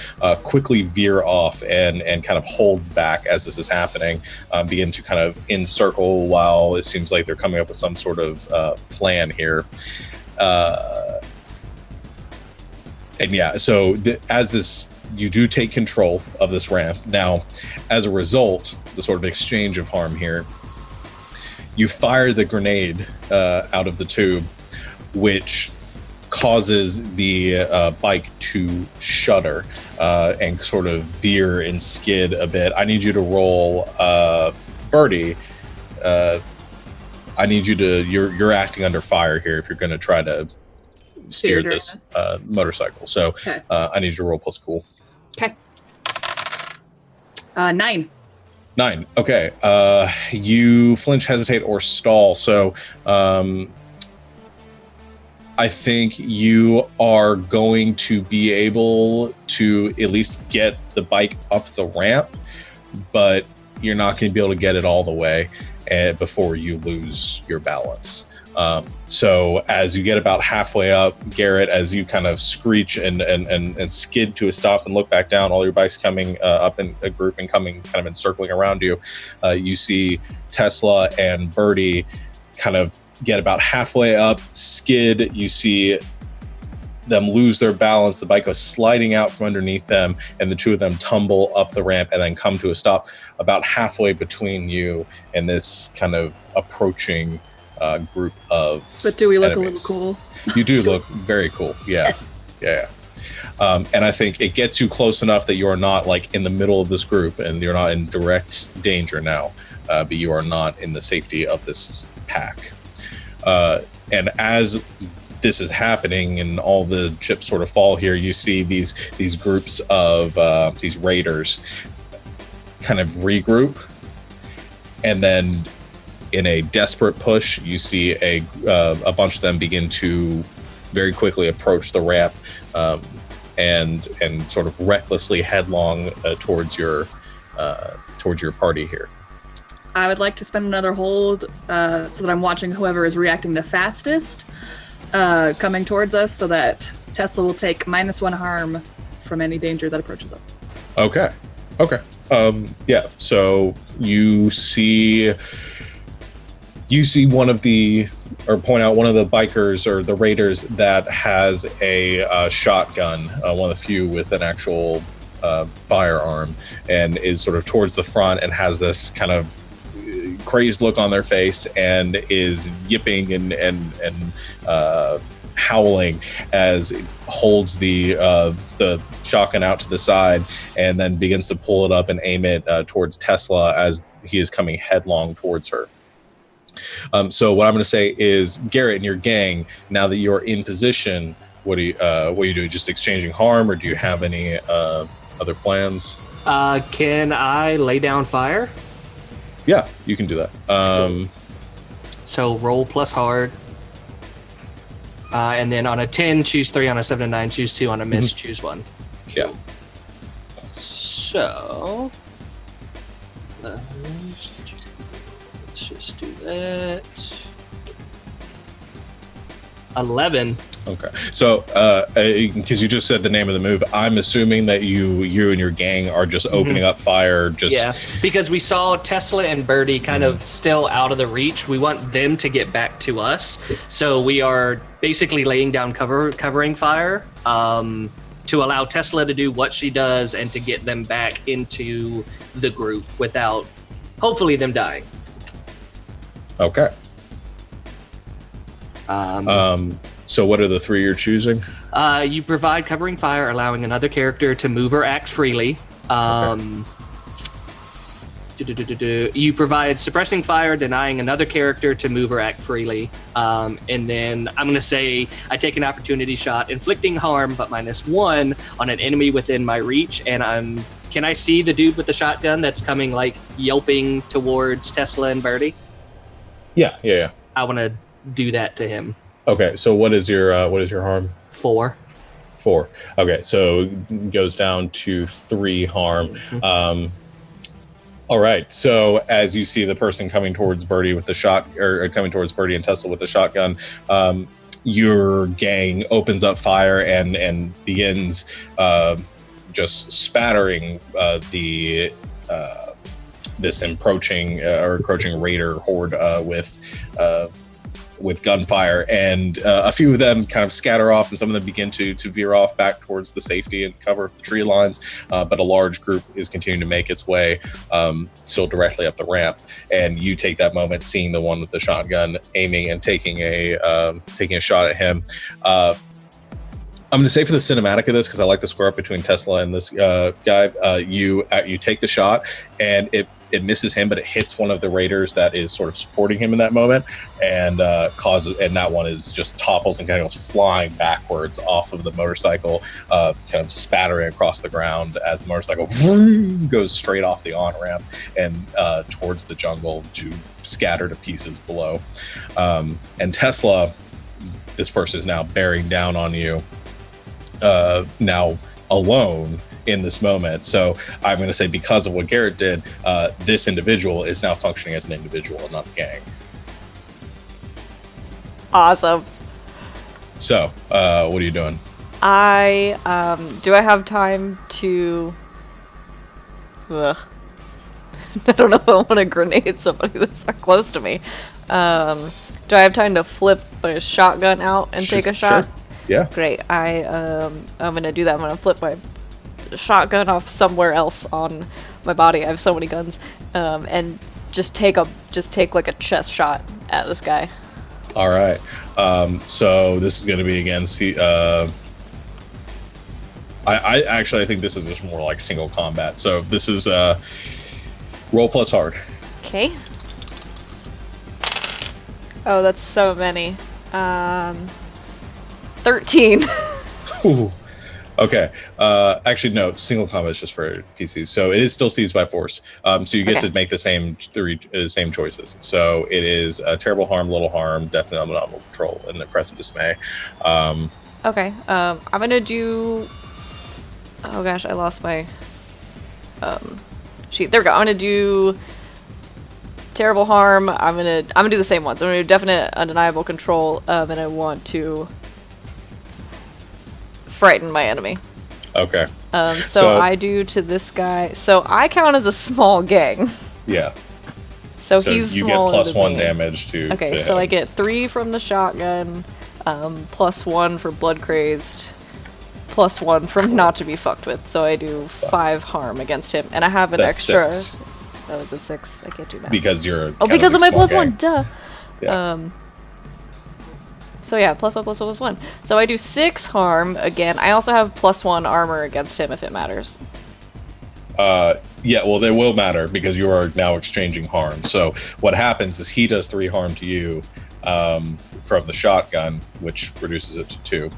A: quickly veer off and kind of hold back as this is happening, begin to kind of encircle while it seems like they're coming up with some sort of plan here. And yeah, so as this, you do take control of this ramp. Now, as a result, the sort of exchange of harm here, you fire the grenade out of the tube, which causes the bike to shudder and sort of veer and skid a bit. I need you to roll, Birdie. I need you to, you're acting under fire here if you're going to try to steer this motorcycle. So
E: Okay.
A: I need you to roll plus cool.
E: Okay. 9.
A: 9. Okay. You flinch, hesitate, or stall. So I think you are going to be able to at least get the bike up the ramp, but you're not going to be able to get it all the way before you lose your balance. So as you get about halfway up, Garrett, as you kind of screech and skid to a stop and look back down, all your bikes coming up in a group and coming kind of encircling around you, you see Tesla and Birdie kind of get about halfway up, skid. You see them lose their balance. The bike goes sliding out from underneath them, and the two of them tumble up the ramp and then come to a stop about halfway between you and this kind of approaching group of
E: But do we look
A: enemies.
E: a little cool?
A: You do look very cool. Yeah. Yeah. And I think it gets you close enough that you are not like in the middle of this group and you're not in direct danger now, but you are not in the safety of this pack. And as this is happening and all the chips sort of fall here, you see these groups of these raiders kind of regroup, and then in a desperate push, you see a bunch of them begin to very quickly approach the ramp and sort of recklessly headlong towards your party here.
E: I would like to spend another hold so that I'm watching whoever is reacting the fastest coming towards us, so that Tesla will take -1 harm from any danger that approaches us.
A: Okay. Yeah. So you see one of the, or point out one of the bikers or the raiders that has a shotgun, one of the few with an actual firearm, and is sort of towards the front and has this kind of crazed look on their face and is yipping and howling as it holds the shotgun out to the side and then begins to pull it up and aim it towards Tesla as he is coming headlong towards her. So what I'm going to say is, Garrett and your gang, now that you're in position, what are you doing? Just exchanging harm, or do you have any other plans?
B: Can I lay down fire?
A: Yeah, you can do that.
B: So roll plus hard. And then on a 10, choose 3. On a 7 and 9, choose 2. On a miss, choose 1.
A: Yeah.
B: So let's just do that. 11.
A: Okay. So, because you just said the name of the move, I'm assuming that you and your gang are just opening up fire.
B: Yeah, because we saw Tesla and Birdie kind of still out of the reach. We want them to get back to us, so we are basically laying down covering fire to allow Tesla to do what she does and to get them back into the group without, hopefully, them dying.
A: Okay. So what are the 3 you're choosing?
B: You provide covering fire, allowing another character to move or act freely. You provide suppressing fire, denying another character to move or act freely. And then I'm going to say I take an opportunity shot, inflicting harm, but -1 on an enemy within my reach. And can I see the dude with the shotgun that's coming, like, yelping towards Tesla and Birdie?
A: Yeah.
B: I want to do that to him.
A: Okay, so what is your harm?
B: 4.
A: 4. Okay, so it goes down to 3 harm. All right. So as you see the person coming towards Birdie with the shot, or coming towards Birdie and Tesla with the shotgun, your gang opens up fire and begins just spattering this encroaching raider horde with gunfire, and a few of them kind of scatter off, and some of them begin to veer off back towards the safety and cover of the tree lines, but a large group is continuing to make its way still directly up the ramp, and you take that moment seeing the one with the shotgun aiming and taking a shot at him. I'm going to say for the cinematic of this, because I like the square up between Tesla and this guy, you take the shot, and it misses him, but it hits one of the raiders that is sort of supporting him in that moment, and that one is just topples and kind of goes flying backwards off of the motorcycle, kind of spattering across the ground as the motorcycle goes straight off the on-ramp and towards the jungle to scatter to pieces below. And Tesla, this person is now bearing down on you, now alone in this moment. So I'm going to say, because of what Garrett did, this individual is now functioning as an individual and not a gang.
F: Awesome.
A: So what are you doing?
F: Do I have time to... Ugh. I don't know if I want to grenade somebody that's that close to me. Do I have time to flip a shotgun out and take a shot?
A: Sure. Yeah.
F: Great. I'm gonna do that. I'm gonna flip my shotgun off somewhere else on my body. I have so many guns, and just take like a chest shot at this guy.
A: All right. So this is going to be against. I think this is just more like single combat. So this is roll plus hard.
F: Okay. Oh, that's so many. 13.
A: Ooh. Okay. Actually, no. Single combat is just for PCs, so it is still seized by force. So you get to make the same same choices. So it is terrible harm, little harm, definite abnormal control, and impressive dismay.
F: Okay. I'm gonna do. Oh gosh, I lost my sheet. There we go. I'm gonna do terrible harm. I'm gonna do the same ones. I'm gonna do definite undeniable control, and I want to frighten my enemy.
A: Okay.
F: So I do to this guy. So I count as a small gang.
A: Yeah.
F: So he's
A: you
F: small.
A: get +1 damage to.
F: Okay,
A: to
F: so
A: him.
F: I get 3 from the shotgun, +1 for blood crazed, +1 from not to be fucked with. So I do 5 harm against him, and I have an extra.
A: 6.
F: That was at 6. I can't do that.
A: Because you're.
F: Because of my +1. Duh.
A: Yeah.
F: So yeah, +1. So I do 6 harm again. I also have +1 armor against him if it matters.
A: Yeah, well, they will matter because you are now exchanging harm. So what happens is he does 3 harm to you from the shotgun, which reduces it to 2.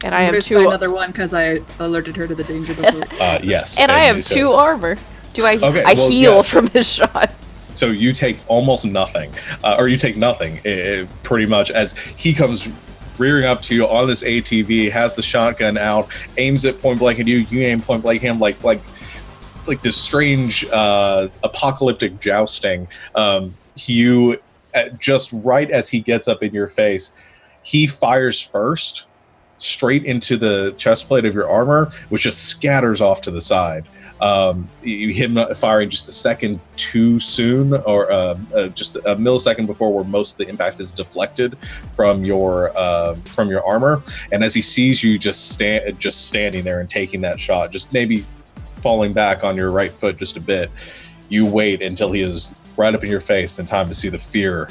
F: And I have 2.
E: Another one because I alerted her to the danger before.
A: Yes.
F: And I have 2 armor. Do I?
A: Okay,
F: I
A: well,
F: heal
A: yeah.
F: from his shot.
A: So you take almost nothing, or you take nothing, pretty much, as he comes rearing up to you on this ATV, has the shotgun out, aims it point blank at you. You aim point blank at him, like this strange apocalyptic jousting. You just right as he gets up in your face, he fires first, straight into the chest plate of your armor, which just scatters off to the side. You hit him firing just a second too soon, or just a millisecond before where most of the impact is deflected from your armor. And as he sees you just standing there and taking that shot, just maybe falling back on your right foot just a bit, you wait until he is right up in your face in time to see the fear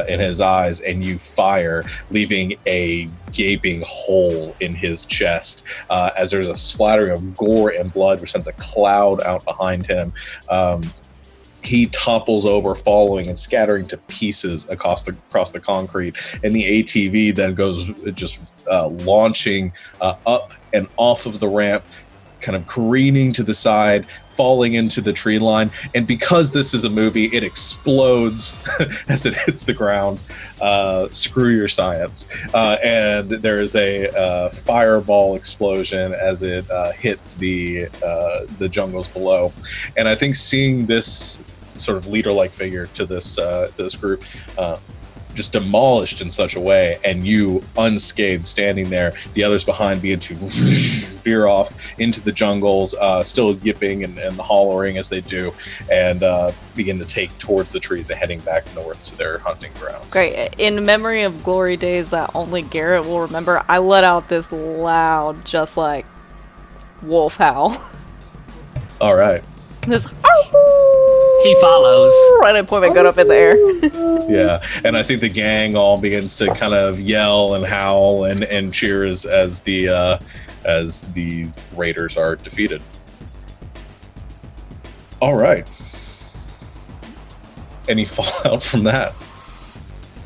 A: in his eyes, and you fire, leaving a gaping hole in his chest as there's a splattering of gore and blood, which sends a cloud out behind him. He topples over, falling and scattering to pieces across the concrete, and the ATV then goes just launching up and off of the ramp, kind of careening to the side, falling into the tree line. And because this is a movie, it explodes as it hits the ground. Screw your science. And there is a fireball explosion as it hits the jungles below. And I think seeing this sort of leader-like figure to this group just demolished in such a way, and you unscathed standing there, the others behind begin to veer off into the jungles, still yipping and hollering as they do, and begin to take towards the trees, heading back north to their hunting grounds.
F: Great. In memory of glory days that only Garrett will remember, I let out this loud, just like wolf howl.
A: All right.
F: This
B: He follows.
F: right, I point my gun up in the air.
A: Yeah, and I think the gang all begins to kind of yell and howl and cheer as the raiders are defeated. All right. Any fallout from that?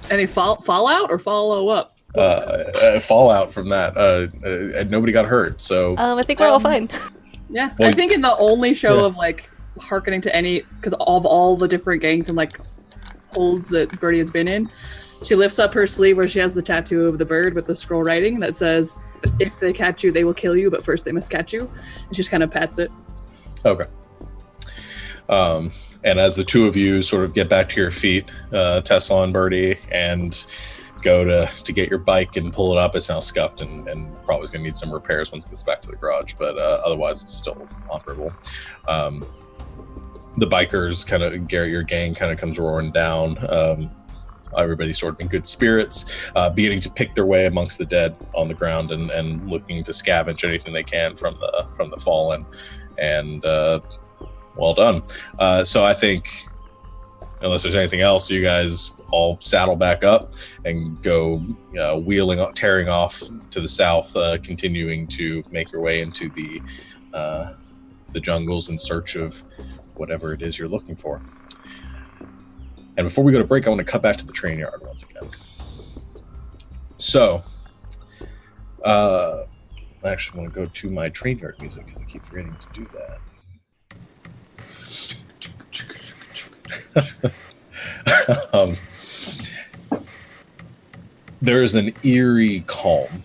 E: Any fallout or follow up?
A: Fallout from that. And nobody got hurt, so.
F: I think we're all fine.
E: Yeah,
A: Well,
E: I think in the only show
A: yeah.
E: of like hearkening to any, because of all the different gangs and like holds that Birdie has been in, she lifts up her sleeve where she has the tattoo of the bird with the scroll writing that says, "If they catch you, they will kill you, but first they must catch you." And she just kind of pats it.
A: Okay. And as the two of you sort of get back to your feet, Tessa and Birdie, and go to get your bike and pull it up, it's now scuffed and probably is going to need some repairs once it gets back to the garage, but otherwise it's still operable. The bikers kind of, Garrett, your gang kind of comes roaring down. Everybody's sort of in good spirits, beginning to pick their way amongst the dead on the ground and looking to scavenge anything they can from the fallen. And well done. So I think, unless there's anything else, you guys all saddle back up and go tearing off to the south, continuing to make your way into the jungles in search of whatever it is you're looking for. And before we go to break, I want to cut back to the train yard once again. So, I actually want to go to my train yard music because I keep forgetting to do that. There's an eerie calm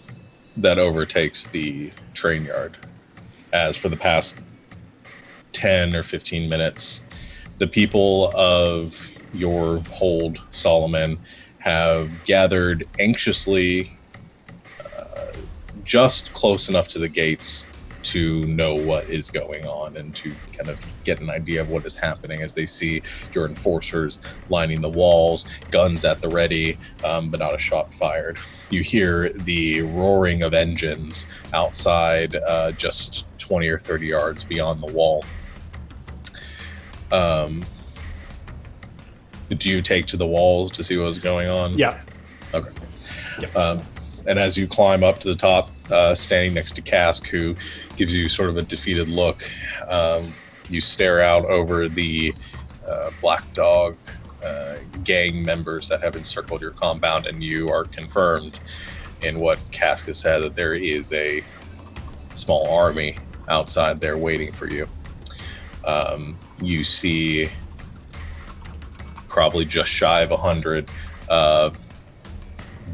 A: that overtakes the train yard, as for the past 10 or 15 minutes, the people of your hold, Solomon, have gathered anxiously just close enough to the gates to know what is going on and to kind of get an idea of what is happening as they see your enforcers lining the walls, guns at the ready, but not a shot fired. You hear the roaring of engines outside, just 20 or 30 yards beyond the wall. Do you take to the walls to see what's going on?
C: Yeah.
A: Okay.
C: Yep.
A: And as you climb up to the top, standing next to Cask, who gives you sort of a defeated look, you stare out over the Black Dog gang members that have encircled your compound, and you are confirmed in what Cask has said, that there is a small army outside there waiting for you. You see probably just shy of 100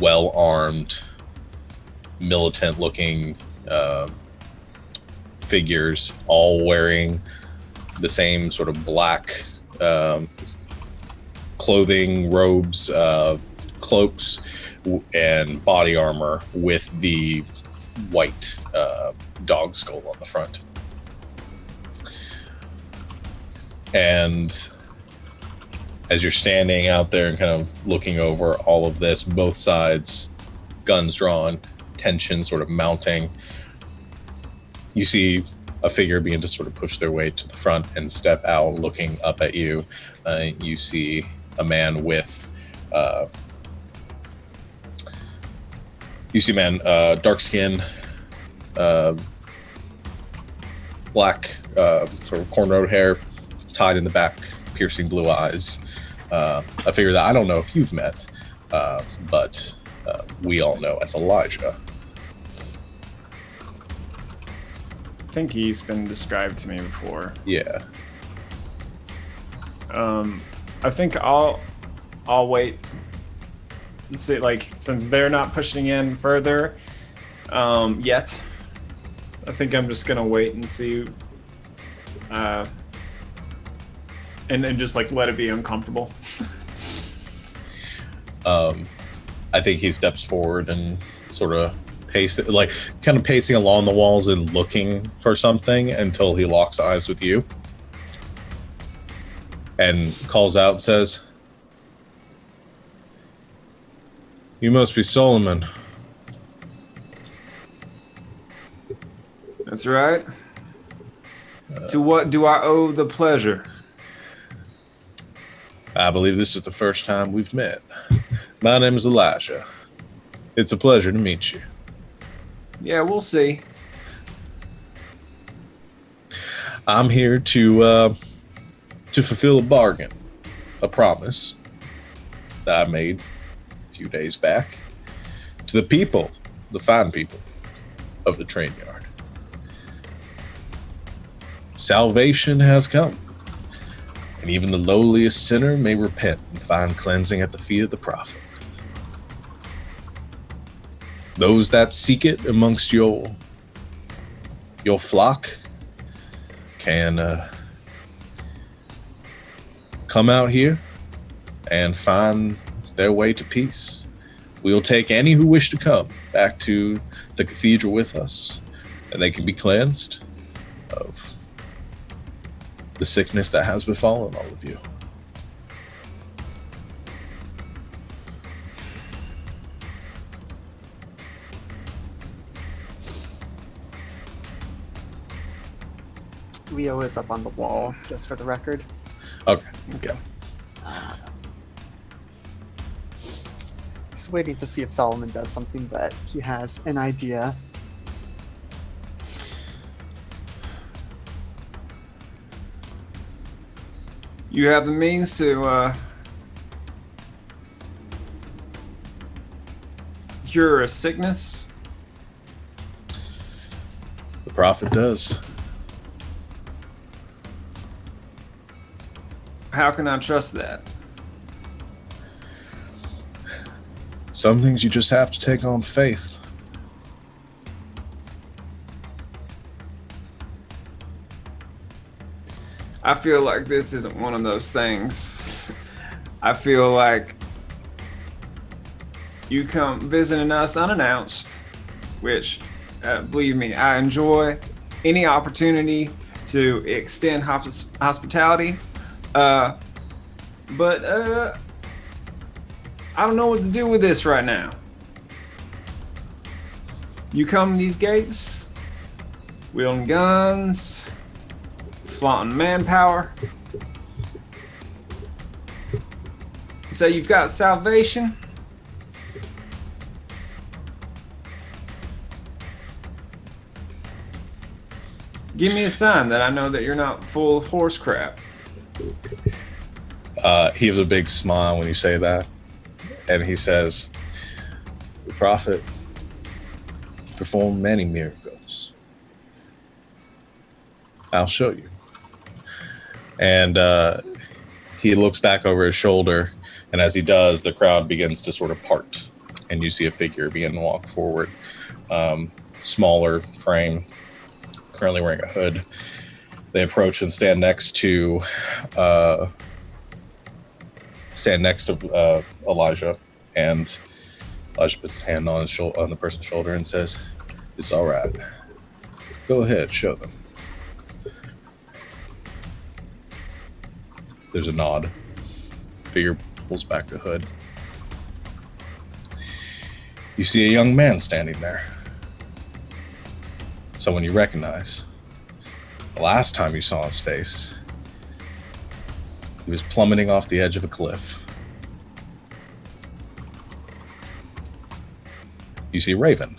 A: well-armed, militant-looking figures, all wearing the same sort of black clothing, robes, cloaks, and body armor with the white dog skull on the front. And as you're standing out there and kind of looking over all of this, both sides, guns drawn, tension sort of mounting, you see a figure begin to sort of push their way to the front and step out, looking up at you. You see a man with dark skin, black sort of cornrowed hair, tied in the back, piercing blue eyes. A figure that I don't know if you've met, but we all know as Elijah.
C: think he's been described to me before.
A: Yeah.
C: I think I'll wait. See, like, since they're not pushing in further yet, I think I'm just gonna wait and see, and just like let it be uncomfortable.
A: I think he steps forward and sort of kind of pacing along the walls and looking for something until he locks eyes with you and calls out and says, "You must be Solomon."
C: That's right. To what do I owe the pleasure?
A: I believe this is the first time we've met. My name is Elijah. It's a pleasure to meet you.
C: Yeah, we'll see.
A: I'm here to fulfill a bargain, a promise that I made a few days back to the people, the fine people of the train yard. Salvation has come, and even the lowliest sinner may repent and find cleansing at the feet of the prophet. Those that seek it amongst your flock can come out here and find their way to peace. We'll take any who wish to come back to the cathedral with us, and they can be cleansed of the sickness that has befallen all of you.
D: Leo is up on the wall, just for the record.
A: Okay.
D: He's waiting to see if Solomon does something, but he has an idea.
C: You have the means to cure a sickness?
A: The prophet does.
C: How can I trust that?
A: Some things you just have to take on faith.
C: I feel like this isn't one of those things. I feel like you come visiting us unannounced, which, believe me, I enjoy any opportunity to extend hospitality. But I don't know what to do with this right now. You come to these gates, wielding guns, flaunting manpower. You say you've got salvation. Give me a sign that I know that you're not full of horse crap.
A: He has a big smile when you say that, and he says, "The prophet performed many miracles. I'll show you." And he looks back over his shoulder, and as he does, the crowd begins to sort of part, and you see a figure begin to walk forward. Smaller frame, currently wearing a hood. They approach and stand next to Elijah, and Elijah puts his hand on the person's shoulder and says, "It's all right. Go ahead, show them." There's a nod. Figure pulls back the hood. You see a young man standing there. Someone you recognize. The last time you saw his face, he was plummeting off the edge of a cliff. You see Raven.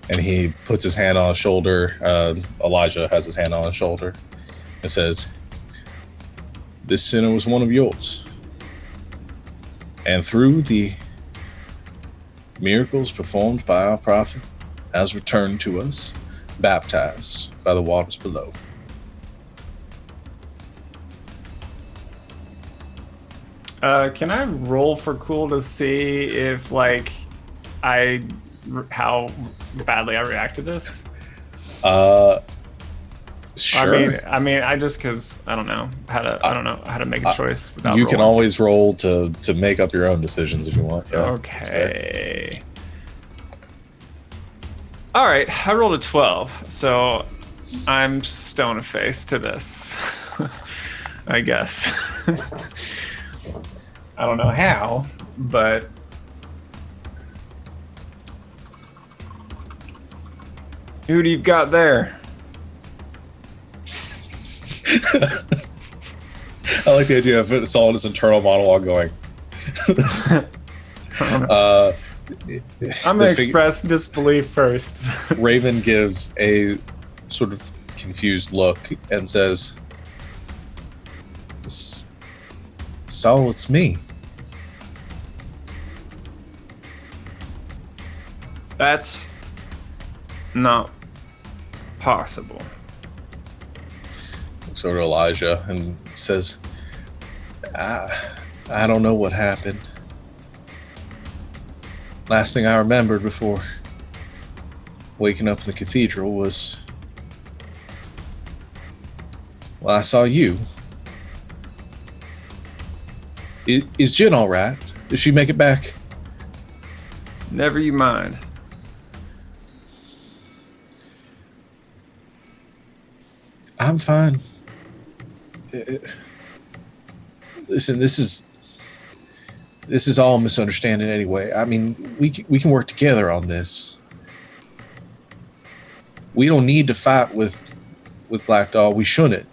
A: And he puts his hand on his shoulder. Elijah has his hand on his shoulder and says, "This sinner was one of yours. And through the miracles performed by our prophet, has returned to us, baptized by the waters below.
C: Can I roll for cool to see if, like, how badly I react to this?
A: Sure.
C: I mean, I just because I don't know how to make a choice without.
A: You can
C: rolling.
A: always roll to make up your own decisions if you want. Yeah,
C: Okay. All right, I rolled a 12, so I'm stone faced to this. I guess. I don't know how, but who do you got there?
A: I like the idea of it all in his internal monologue going.
C: I'm gonna express disbelief first.
A: Raven gives a sort of confused look and says, Saul, it's me.
C: That's not possible.
A: Looks over to Elijah and says, I don't know what happened. Last thing I remembered before waking up in the cathedral was, well, I saw you. Is Jen all right? Did she make it back?
C: Never you mind.
A: I'm fine. Listen, this is all a misunderstanding anyway. I mean, we can work together on this. We don't need to fight with Black Dog. We shouldn't.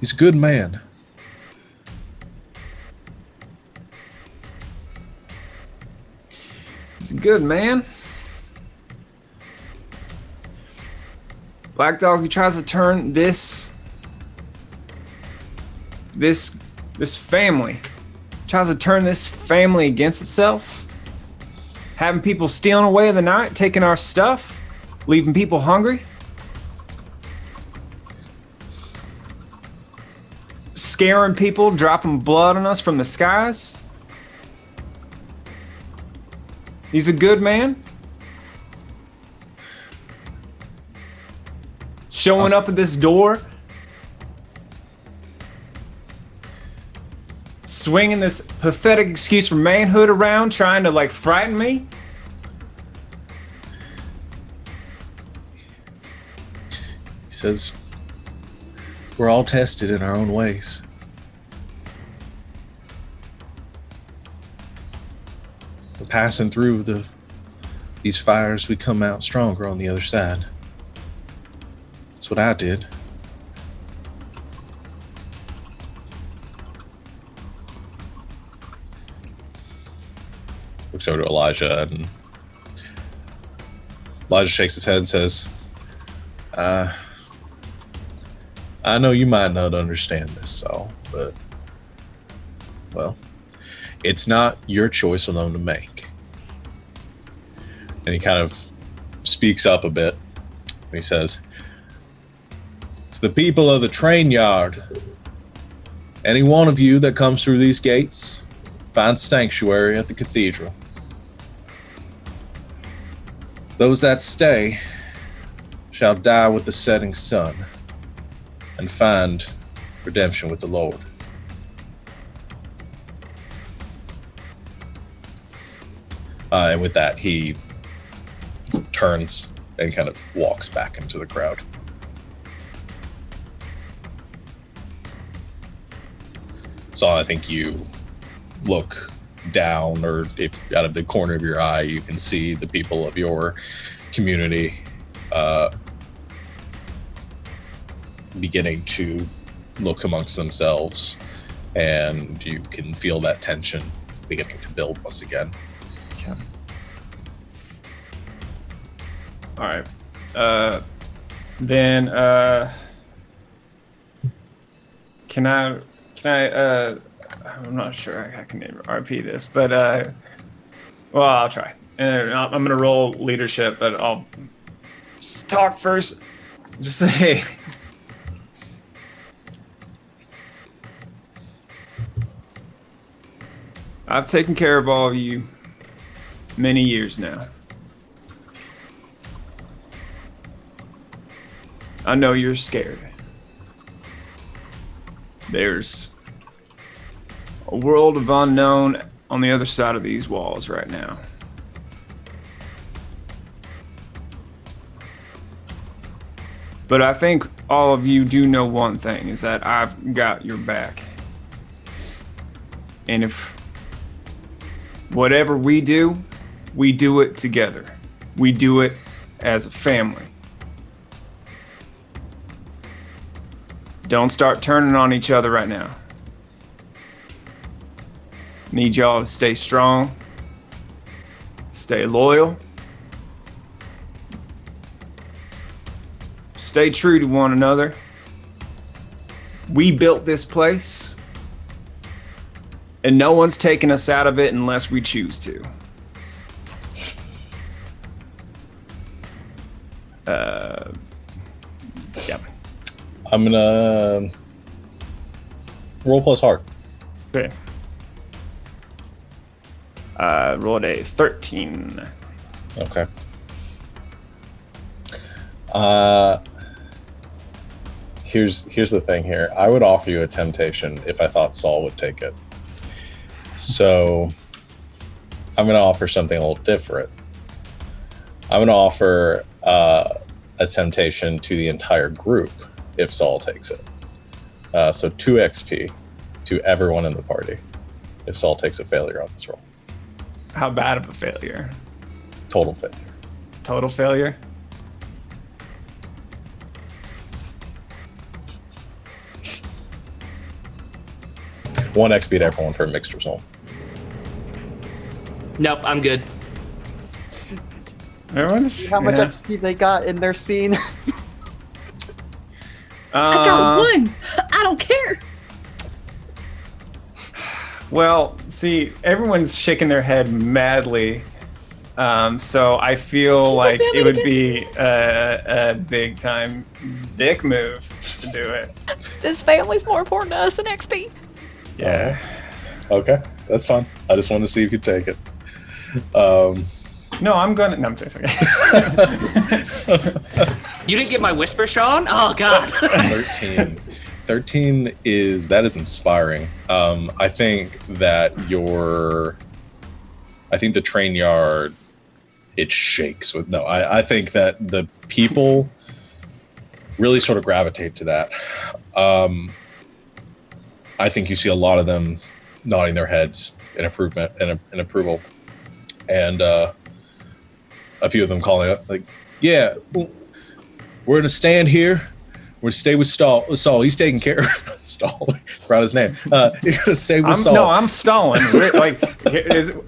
A: He's a good man.
C: He's a good man. Black Dog, he tries to turn this family, tries to turn this family against itself, having people stealing away in the night, taking our stuff, leaving people hungry, scaring people, dropping blood on us from the skies. He's a good man. Showing up at this door, swinging this pathetic excuse for manhood around, trying to like frighten me.
A: He says, we're all tested in our own ways. We're passing through these fires, we come out stronger on the other side. That's what I did. Looks over to Elijah, and Elijah shakes his head and says, I know you might not understand this, Saul, but, well, it's not your choice alone to make. And he kind of speaks up a bit, and he says, to the people of the train yard, any one of you that comes through these gates finds sanctuary at the cathedral. Those that stay shall die with the setting sun and find redemption with the Lord. And with that, he turns and kind of walks back into the crowd. So I think you look down, or if out of the corner of your eye, you can see the people of your community beginning to look amongst themselves, and you can feel that tension beginning to build once again.
C: Okay. All right. Then can I Can I? I'm not sure I can RP this, but well, I'll try. And I'm gonna roll leadership, but I'll talk first. Just say, I've taken care of all of you many years now. I know you're scared. There's a world of unknown on the other side of these walls right now. But I think all of you do know one thing, is that I've got your back. And if whatever we do it together. We do it as a family. Don't start turning on each other right now. Need y'all to stay strong, stay loyal, stay true to one another. We built this place, and no one's taking us out of it unless we choose to. Yeah.
A: I'm gonna roll plus hard.
C: Okay. Rolled a 13.
A: Okay. Here's the thing here. I would offer you a temptation if I thought Saul would take it. So I'm going to offer something a little different. I'm going to offer a temptation to the entire group if Saul takes it. So 2 XP to everyone in the party if Saul takes a failure on this roll.
C: How bad of a failure?
A: Total failure.
C: Total failure?
A: One XP to everyone for a mixed result.
B: Nope, I'm good.
C: Everyone's,
D: How much
C: yeah.
D: XP they got in their scene?
E: I got 1. I don't care.
C: Well, see, everyone's shaking their head madly. So I feel like it would be a big time dick move to do it.
F: This family's more important to us than XP.
C: Yeah.
A: Okay, that's fine. I just wanted to see if you could take it.
C: No, I'm gonna. No, I'm just okay.
B: You didn't get my whisper, Sean? Oh, God.
A: 13 is inspiring. I think that I think the train yard, it shakes with I think that the people really sort of gravitate to that. I think you see a lot of them nodding their heads in improvement and in approval, and a few of them calling up like, "Yeah, we're gonna stand here. We're gonna stay with Saul. He's taking care of Saul. Forgot his name. You're gonna stay with Saul."
C: No, I'm stalling.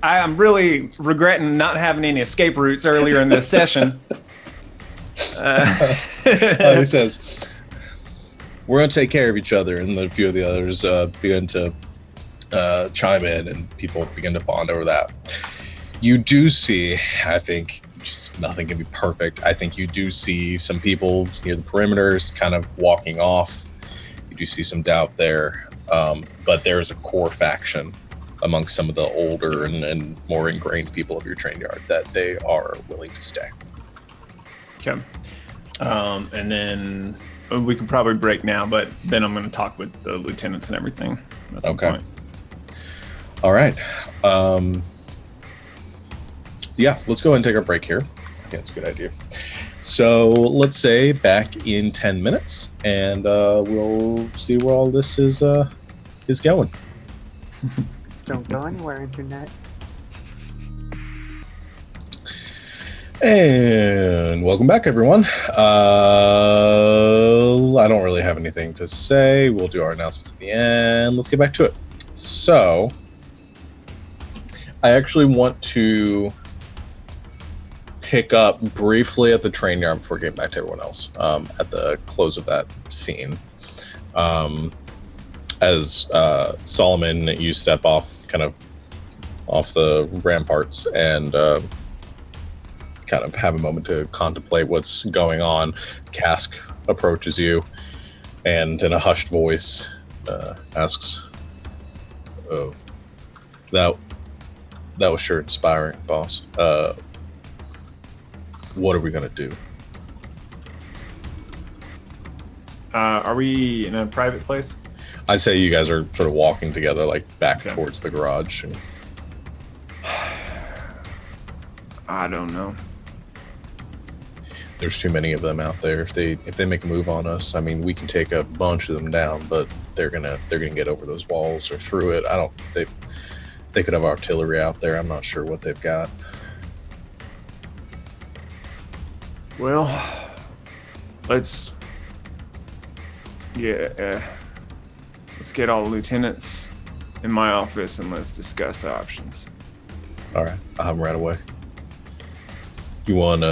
C: I'm really regretting not having any escape routes earlier in this session.
A: He says, "We're gonna take care of each other," and then a few of the others begin to chime in, and people begin to bond over that. You do see, I think, just nothing can be perfect. I think you do see some people near the perimeters kind of walking off. You do see some doubt there, but there's a core faction amongst some of the older and more ingrained people of your train yard that they are willing to stay.
C: Okay. And then we can probably break now, but then I'm going to talk with the lieutenants and everything. That's the point.
A: All right. Yeah, let's go ahead and take our break here. I think that's a good idea. So let's say back in 10 minutes, and we'll see where all this is going.
D: Don't go anywhere, Internet.
A: And welcome back, everyone. I don't really have anything to say. We'll do our announcements at the end. Let's get back to it. So I actually want to pick up briefly at the train yard before getting back to everyone else at the close of that scene. as Solomon, you step off the ramparts and kind of have a moment to contemplate what's going on. Cask approaches you and in a hushed voice asks, "Oh, that was sure inspiring, boss. What are we gonna do?"
C: Are we in a private place?
A: I'd say you guys are sort of walking together, like back
C: Okay.
A: towards the garage. And
C: I don't know.
A: there's too many of them out there. If they make a move on us, I mean, we can take a bunch of them down, but they're gonna get over those walls or through it. They could have artillery out there. I'm not sure what they've got.
C: Well, let's get all the lieutenants in my office and let's discuss options.
A: All right, I'll have them right away. You want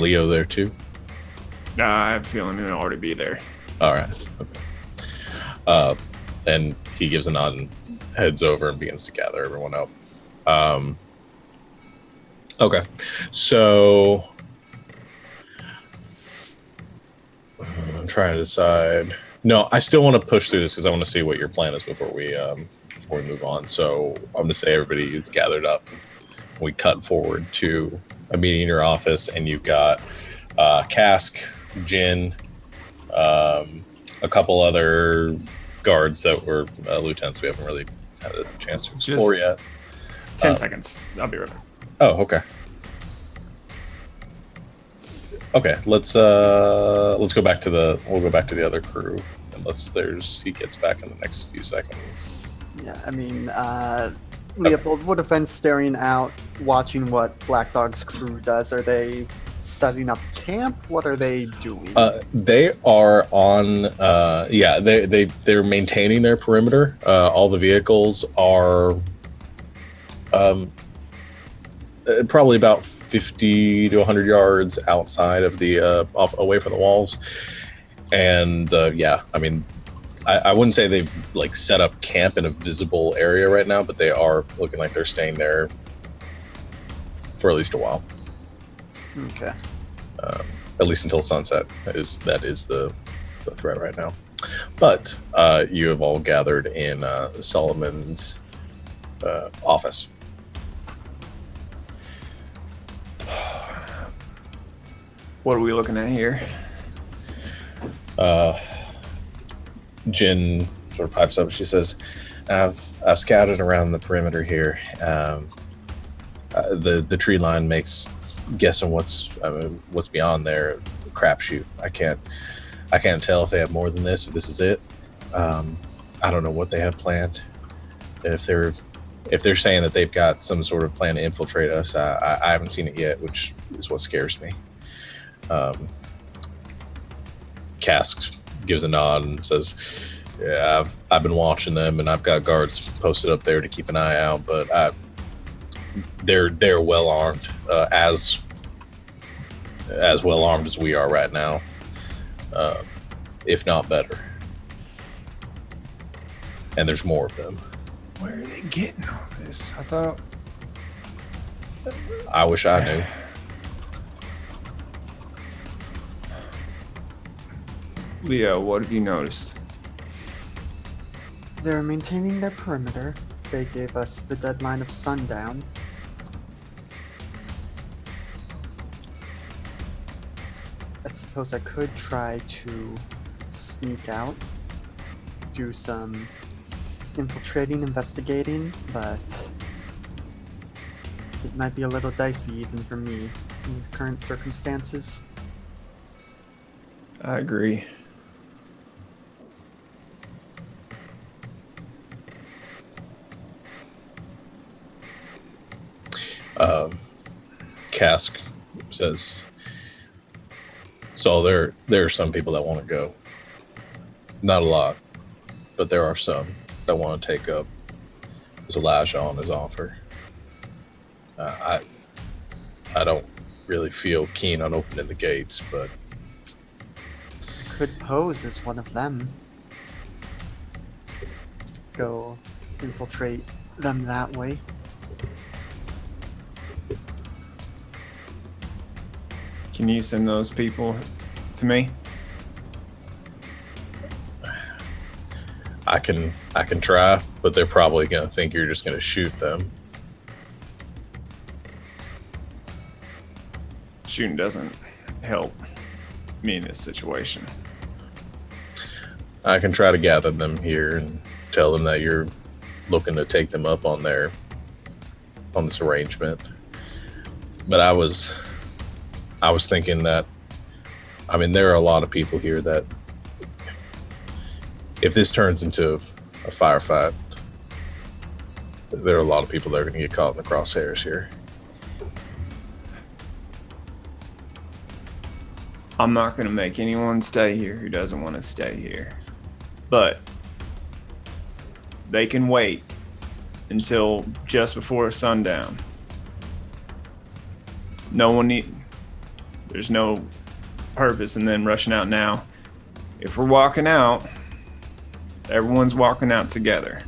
A: Leo there too?
C: I have a feeling he'll already be there.
A: All right. Okay. And he gives a nod and heads over and begins to gather everyone up. Okay. So I'm trying to decide. No, I still want to push through this because I want to see what your plan is before we move on. So I'm going to say everybody is gathered up. We cut forward to a meeting in your office, and you've got Cask, Jin, a couple other guards that were lieutenants we haven't really had a chance to explore yet.
C: 10 seconds. I'll be right back.
A: Oh, okay. Okay, let's go back to the other crew unless he gets back in the next few seconds.
D: Yeah, I mean, Leopold would have been staring out, watching what Black Dog's crew does. Are they setting up camp? What are they doing?
A: They are on. They're maintaining their perimeter. All the vehicles are probably about 50 to 100 yards outside of the away from the walls. And I mean, I wouldn't say they've like set up camp in a visible area right now, but they are looking like they're staying there for at least a while.
D: Okay.
A: At least until sunset. That is the threat right now. But you have all gathered in Solomon's office.
C: What are we looking at here?
A: Jin sort of pipes up. She says, I've scouted around the perimeter here. The tree line makes guessing what's beyond there a crapshoot. I can't tell if they have more than this, if this is it. I don't know what they have planned. If they're saying that they've got some sort of plan to infiltrate us, I haven't seen it yet, which is what scares me. Cask gives a nod and says, "Yeah, I've been watching them, and I've got guards posted up there to keep an eye out. But they're well armed, as well armed as we are right now, if not better. And there's more of them.
C: Where are they getting all this? I thought.
A: I wish I knew."
C: Leo, what have you noticed?
D: They're maintaining their perimeter. They gave us the deadline of sundown. I suppose I could try to sneak out, do some infiltrating, investigating, but it might be a little dicey even for me in the current circumstances.
C: I agree.
A: Cask says, "So there are some people that want to go. Not a lot, but there are some that want to take up this Elijah on his offer. I don't really feel keen on opening the gates, but
D: Could pose as one of them. go infiltrate them that way.
C: Can you send those people to me?
A: I can try, but they're probably gonna think you're just gonna shoot them.
C: Shooting doesn't help me in this situation.
A: I can try to gather them here and tell them that you're looking to take them up on this arrangement. But I was thinking that, I mean, there are a lot of people here that, if this turns into a firefight, there are a lot of people that are going to get caught in the crosshairs here.
C: I'm not going to make anyone stay here who doesn't want to stay here. But they can wait until just before sundown. There's no purpose in them rushing out now. If we're walking out, everyone's walking out together.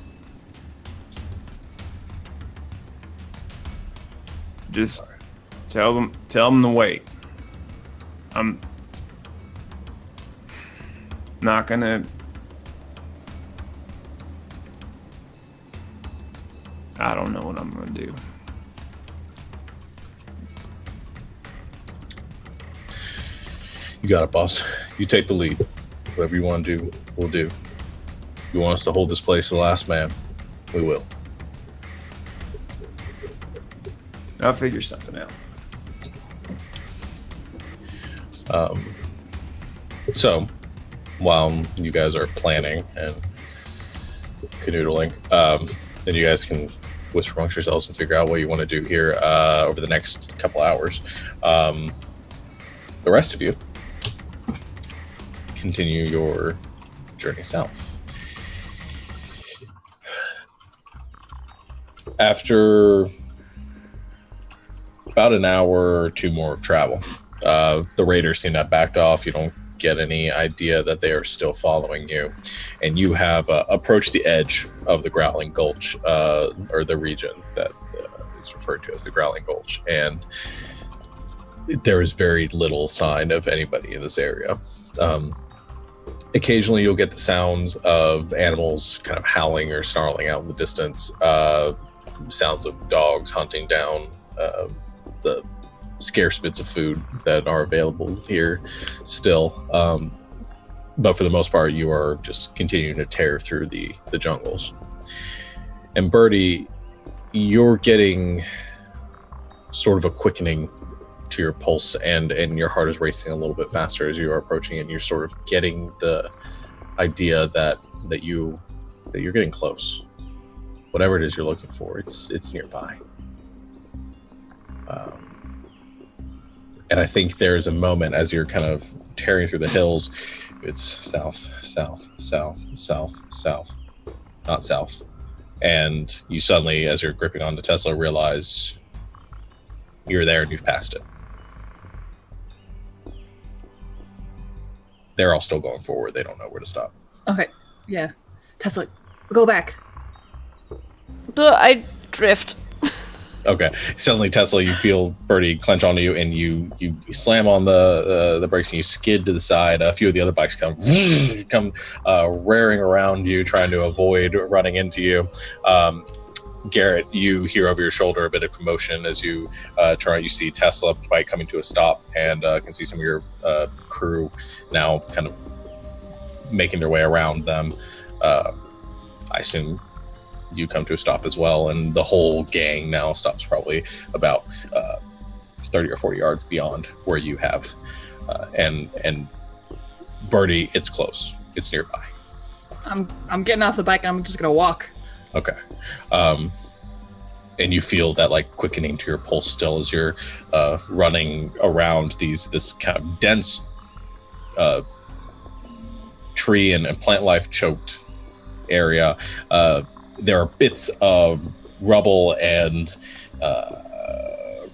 C: Just tell them to wait. I'm not gonna. I don't know what I'm gonna do.
A: You got it, boss. You take the lead. Whatever you want to do, we'll do. You want us to hold this place to the last man, we will.
C: I'll figure something out.
A: So, while you guys are planning and canoodling, then you guys can whisper amongst yourselves and figure out what you want to do here over the next couple hours. The rest of you continue your journey south. After about an hour or two more of travel, the raiders seem to have backed off. You don't get any idea that they are still following you, and you have approached the edge of the Growling Gulch, or the region that is referred to as the Growling Gulch, and there is very little sign of anybody in this area. Occasionally you'll get the sounds of animals kind of howling or snarling out in the distance, sounds of dogs hunting down the scarce bits of food that are available here still. But for the most part, you are just continuing to tear through the jungles. And Birdie, you're getting sort of a quickening to your pulse, and your heart is racing a little bit faster as you are approaching, and you're sort of getting the idea that you're getting close. Whatever it is you're looking for, it's nearby. And I think there's a moment as you're kind of tearing through the hills, it's south, south, south, south, south, not south. And you suddenly, as you're gripping onto Tesla, realize you're there and you've passed it. They're all still going forward. They don't know where to stop.
E: Okay. Yeah. Tesla, go back.
F: I drift.
A: Okay. Suddenly, Tesla, you feel Birdie clench onto you, and you slam on the brakes, and you skid to the side. A few of the other bikes come rearing around you, trying to avoid running into you. Garrett, you hear over your shoulder a bit of commotion as you you see Tesla bike coming to a stop, and can see some of your crew now kind of making their way around them. I assume you come to a stop as well, and the whole gang now stops probably about 30 or 40 yards beyond where you have. And Birdie, it's close. It's nearby.
E: I'm getting off the bike, and I'm just gonna walk.
A: Okay. And you feel that like quickening to your pulse still as you're running around this kind of dense tree and plant life choked area. There are bits of rubble and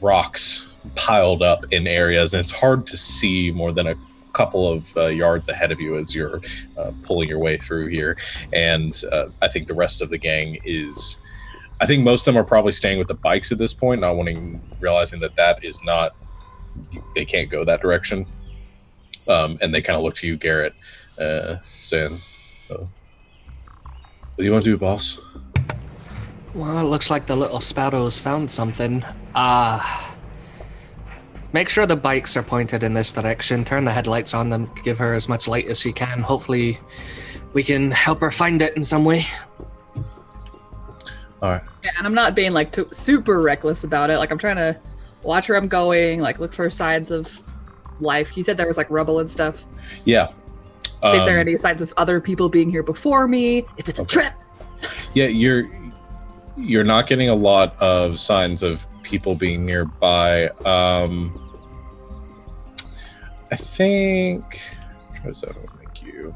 A: rocks piled up in areas, and it's hard to see more than a couple of yards ahead of you as you're pulling your way through here. And I think the rest of the gang is... I think most of them are probably staying with the bikes at this point, not realizing that is not... They can't go that direction. And they kind of look to you, Garrett, saying, what do you want to do, boss?
B: Well, it looks like the little sparrows found something. Make sure the bikes are pointed in this direction. Turn the headlights on them. Give her as much light as you can. Hopefully, we can help her find it in some way.
A: All right.
E: Yeah, and I'm not being like super reckless about it. Like I'm trying to watch where I'm going. Like look for signs of life. You said there was like rubble and stuff.
A: Yeah.
E: See if there are any signs of other people being here before me. If it's a trip.
A: Yeah, you're not getting a lot of signs of people being nearby. I think... Tries that will make you...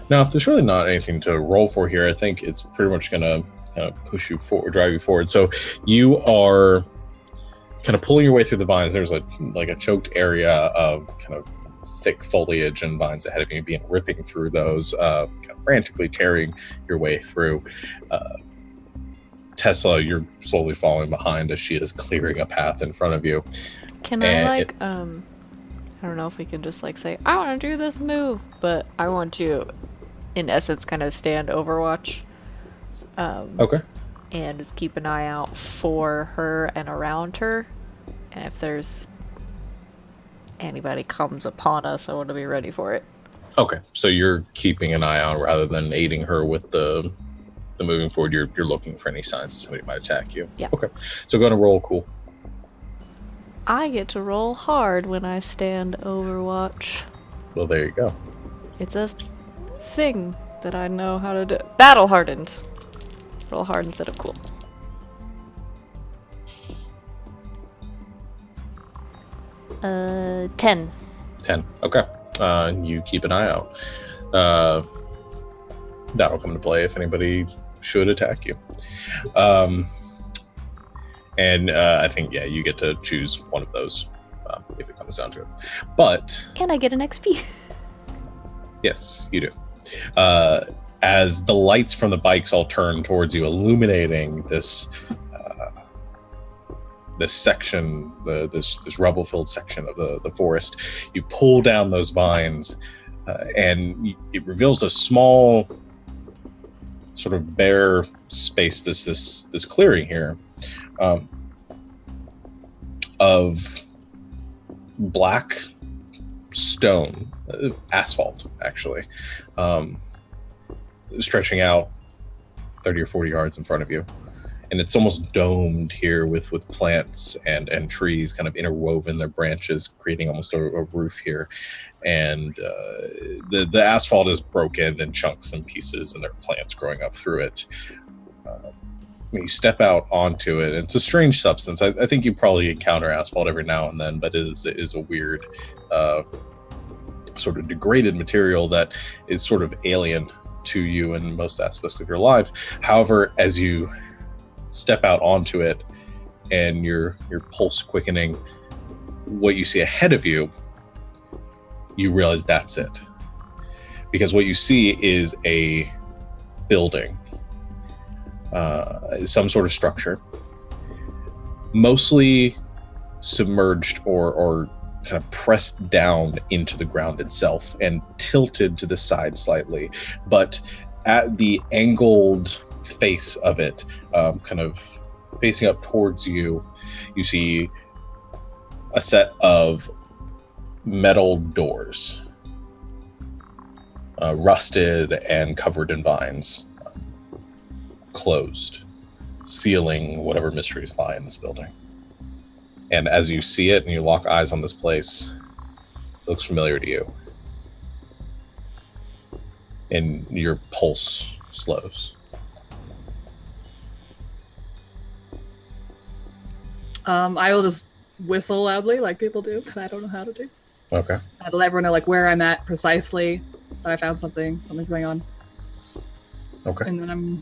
A: Now, if there's really not anything to roll for here, I think it's pretty much going to kind of push you forward, drive you forward. So you are kind of pulling your way through the vines. There's a choked area of kind of thick foliage and vines ahead of you, being ripping through those, kind of frantically tearing your way through. Tesla, you're slowly falling behind as she is clearing a path in front of you.
F: Can I I don't know if we can just say, I want to do this move, but I want to, in essence, kind of stand overwatch.
A: Okay.
F: And keep an eye out for her and around her. And if there's anybody comes upon us, I want to be ready for it.
A: Okay, so you're keeping an eye out rather than aiding her with the moving forward. You're looking for any signs that somebody might attack you.
F: Yeah.
A: Okay, so go to roll cool.
F: I get to roll hard when I stand overwatch.
A: Well, there you go.
F: It's a thing that I know how to do. Battle hardened. Roll hard instead of cool. Uh, 10.
A: 10. Okay. You keep an eye out. That'll come into play if anybody should attack you. And I think, you get to choose one of those if it comes down to it. But...
F: And I get an XP.
A: Yes, you do. As the lights from the bikes all turn towards you, illuminating this this section, this rubble-filled section of the forest, you pull down those vines, and it reveals a small, sort of bare space. This clearing here, of black stone, asphalt, actually, stretching out 30 or 40 yards in front of you. And it's almost domed here with plants and trees kind of interwoven their branches, creating almost a roof here. And the asphalt is broken in chunks and pieces, and there are plants growing up through it. You step out onto it. It's a strange substance. I think you probably encounter asphalt every now and then, but it is a weird, sort of degraded material that is sort of alien to you in most aspects of your life. However, as you step out onto it and your pulse quickening, what you see ahead of you, you realize that's it. Because what you see is a building, some sort of structure, mostly submerged or kind of pressed down into the ground itself and tilted to the side slightly. But at the angled face of it, kind of facing up towards you, you see a set of metal doors, rusted and covered in vines, closed, sealing whatever mysteries lie in this building. And as you see it and you lock eyes on this place, it looks familiar to you. And your pulse slows.
E: I will just whistle loudly like people do, but I don't know how to do.
A: Okay.
E: I'd let everyone know where I'm at precisely, that I found something's going on.
A: Okay.
E: And then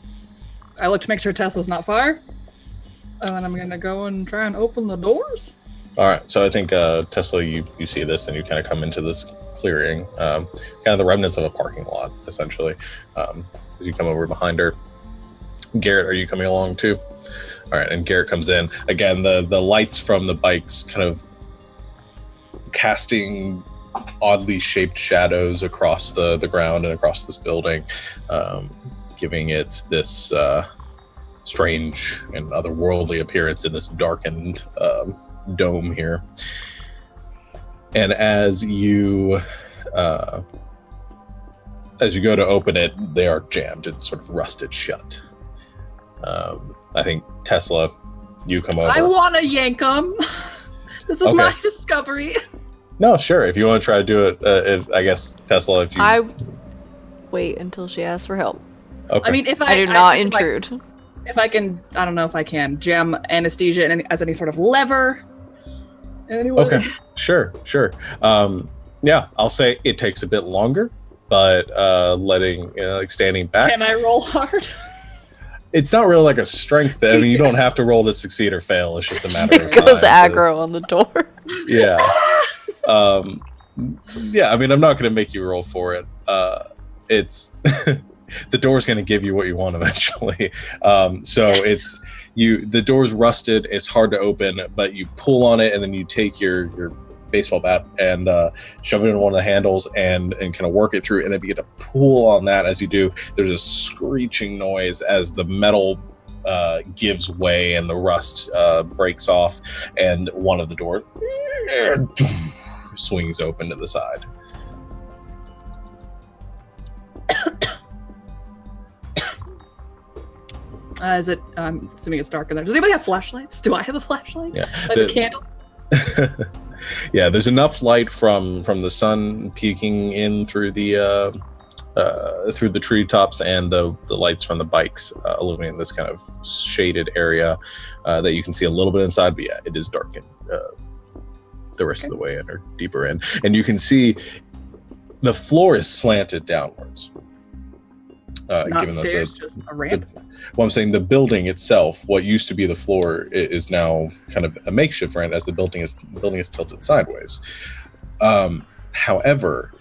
E: I look to make sure Tesla's not far. And then I'm gonna go and try and open the doors.
A: All right, so I think Tesla, you see this, and you kind of come into this clearing, kind of the remnants of a parking lot, essentially. As you come over behind her, Garrett, are you coming along too? All right, and Garrett comes in again. The lights from the bikes kind of casting oddly shaped shadows across the ground and across this building, giving it this strange and otherworldly appearance in this darkened dome here. And as you go to open it, they are jammed and sort of rusted shut. I think Tesla, you come over.
E: I want to yank them. This is my discovery.
A: No, sure. If you want to try to do it, I guess Tesla. If you,
F: I wait until she asks for help.
A: Okay.
E: I mean, if
F: I do not intrude.
E: If I can, I don't know if I can jam anesthesia as any sort of lever. Anyway.
A: Okay, sure. Yeah, I'll say it takes a bit longer, but standing back.
E: Can I roll hard?
A: It's not really like a strength thing. I mean, you don't have to roll to succeed or fail. It's just a matter of
F: She goes
A: time.
F: aggro on the door.
A: Yeah. Yeah, I mean, I'm not going to make you roll for it. It's the door's going to give you what you want eventually. It's the door's rusted. It's hard to open, but you pull on it and then you take your baseball bat and shove it in one of the handles and kind of work it through, and then begin to pull on that. As you do, there's a screeching noise as the metal gives way and the rust breaks off, and one of the doors swings open to the side.
E: Is it? I'm assuming it's dark in there. Does anybody have flashlights? Do I have a flashlight?
A: Yeah,
E: Like a candle.
A: Yeah, there's enough light from the sun peeking in through the treetops and the lights from the bikes illuminating this kind of shaded area that you can see a little bit inside. But yeah, it is dark and the rest of the way in or deeper in, and you can see the floor is slanted downwards.
E: Not stairs, just a ramp.
A: Well, I'm saying the building itself, what used to be the floor, is now kind of a makeshift ramp as the building is tilted sideways. However,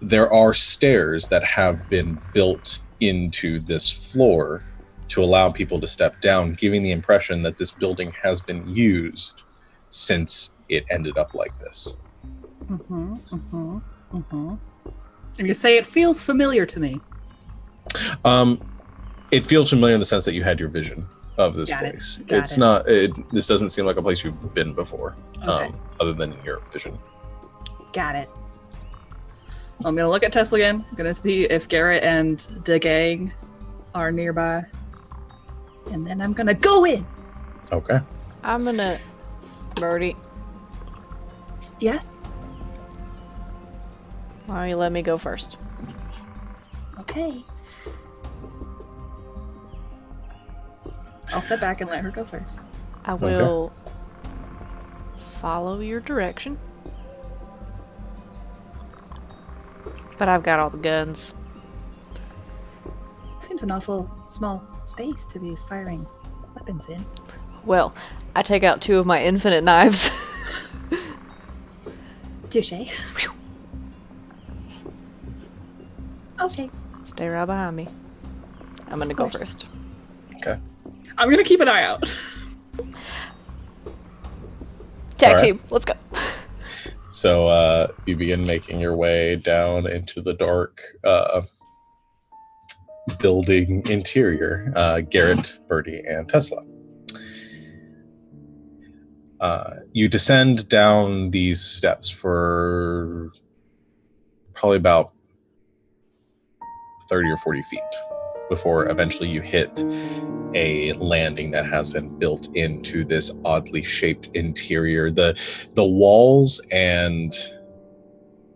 A: there are stairs that have been built into this floor to allow people to step down, giving the impression that this building has been used since it ended up like this.
E: And you say it feels familiar to me.
A: It feels familiar in the sense that you had your vision of this place. It's not. This doesn't seem like a place you've been before, other than in your vision.
E: Got it. I'm gonna look at Tesla again. I'm gonna see if Garrett and the gang are nearby, and then I'm gonna go in.
A: Okay.
F: I'm gonna, Birdie.
E: Yes.
F: Why don't you let me go first?
E: Okay. I'll step back and let her go first.
F: I will follow your direction. But I've got all the guns.
E: Seems an awful small space to be firing weapons in.
F: Well, I take out 2 of my infinite knives.
E: Touche. Okay.
F: Stay right behind me. I'm gonna go first.
A: Okay.
E: I'm gonna keep an eye out.
F: Tag team, let's go.
A: So you begin making your way down into the dark building interior. Garrett, Birdie, and Tesla. You descend down these steps for probably about 30 or 40 feet before eventually you hit a landing that has been built into this oddly shaped interior. The walls and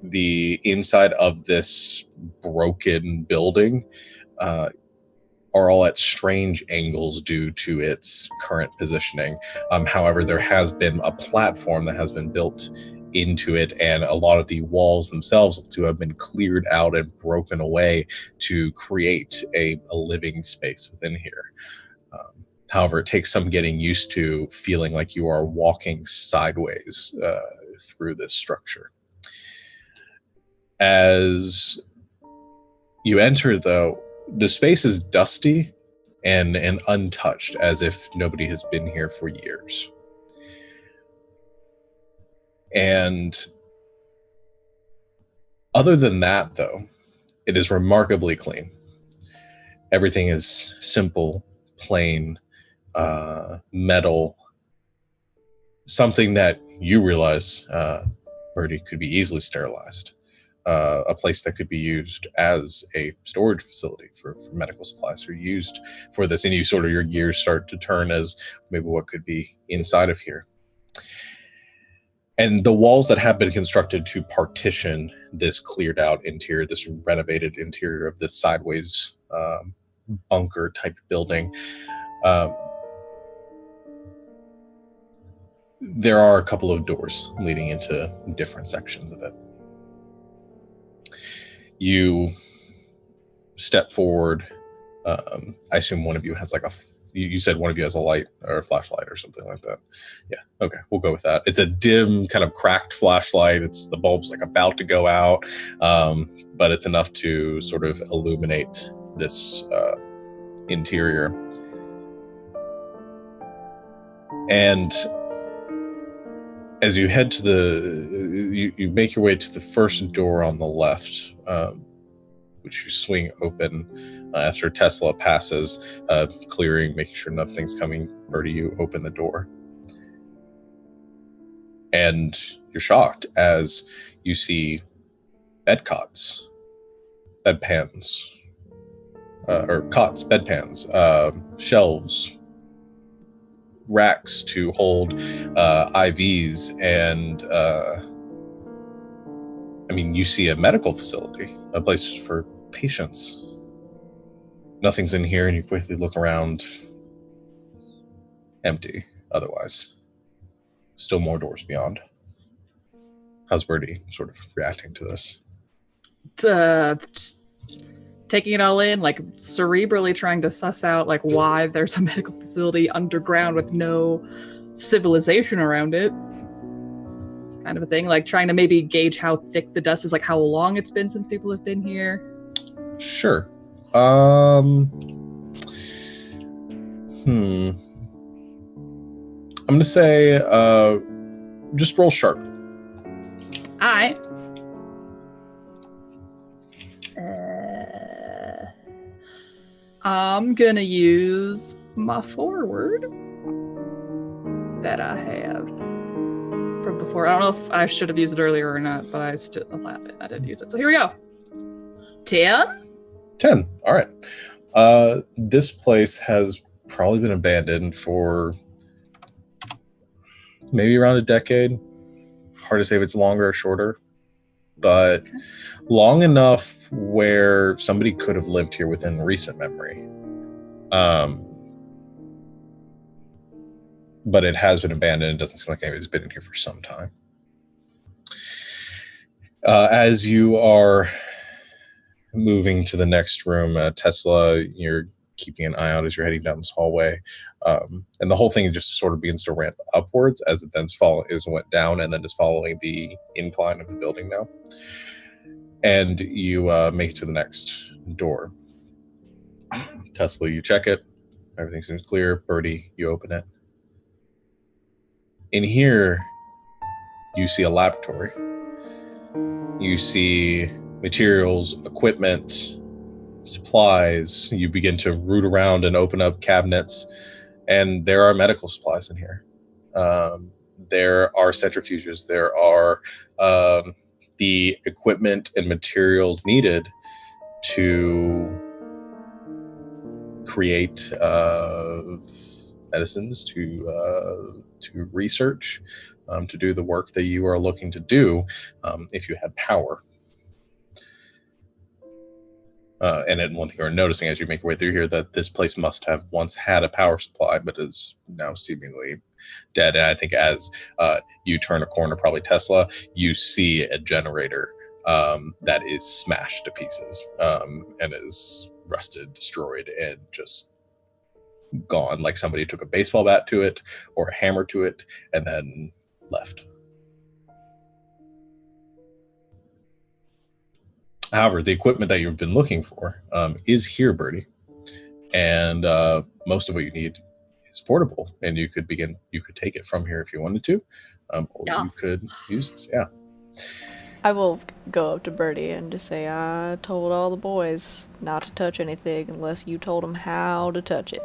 A: the inside of this broken building are all at strange angles due to its current positioning. However, there has been a platform that has been built into it, and a lot of the walls themselves to have been cleared out and broken away to create a living space within here. However, it takes some getting used to feeling like you are walking sideways through this structure. As you enter, though, the space is dusty and untouched, as if nobody has been here for years. And other than that, though, it is remarkably clean. Everything is simple, plain, metal, something that you realize, Birdie, could be easily sterilized. A place that could be used as a storage facility for medical supplies, or used for this, and you sort of, your gears start to turn as maybe what could be inside of here. And the walls that have been constructed to partition this cleared out interior, this renovated interior of this sideways bunker type building, there are a couple of doors leading into different sections of it. You step forward. I assume one of you has like you said one of you has a light or a flashlight or something like that. Yeah, okay, we'll go with that. It's a dim, kind of cracked flashlight. The bulb's like about to go out, but it's enough to sort of illuminate this interior. And as you head to you make your way to the first door on the left, which you swing open after Tesla passes, clearing, making sure nothing's coming. Birdie, you open the door. And you're shocked as you see bed cots, bedpans, or cots, bedpans, shelves, racks to hold IVs, and you see a medical facility, a place for patients. Nothing's in here, and you quickly look around. Empty, otherwise. Still more doors beyond. How's Birdie sort of reacting to this?
E: Taking it all in, like cerebrally trying to suss out like why there's a medical facility underground with no civilization around it, kind of a thing. Like trying to maybe gauge how thick the dust is, like how long it's been since people have been here.
A: Sure. I'm gonna say just roll sharp.
E: Alright. I'm gonna use my forward that I have from before. I don't know if I should have used it earlier or not, but I still have it. I didn't use it. So here we go. 10?
A: 10. All right. This place has probably been abandoned for maybe around a decade. Hard to say if it's longer or shorter, but long enough where somebody could have lived here within recent memory. But it has been abandoned. It doesn't seem like anybody's been in here for some time. As you are moving to the next room, Tesla, you're keeping an eye out as you're heading down this hallway. And the whole thing just sort of begins to ramp upwards as it then went down and then is following the incline of the building now. And you make it to the next door. Tesla, you check it. Everything seems clear. Birdie, you open it. In here, you see a laboratory. You see materials, equipment, supplies. You begin to root around and open up cabinets, and there are medical supplies in here. There are centrifuges. There are the equipment and materials needed to create medicines, to research, to do the work that you are looking to do if you had power. And then one thing you're noticing as you make your way through here, that this place must have once had a power supply, but is now seemingly dead. And I think as you turn a corner, probably Tesla, you see a generator that is smashed to pieces and is rusted, destroyed, and just gone, like somebody took a baseball bat to it or a hammer to it and then left. However, the equipment that you've been looking for is here, Birdie, and most of what you need is portable, and you could take it from here if you wanted to, or you
E: Yes.
A: could use this. Yeah.
F: I will go up to Birdie and just say, I told all the boys not to touch anything unless you told them how to touch it.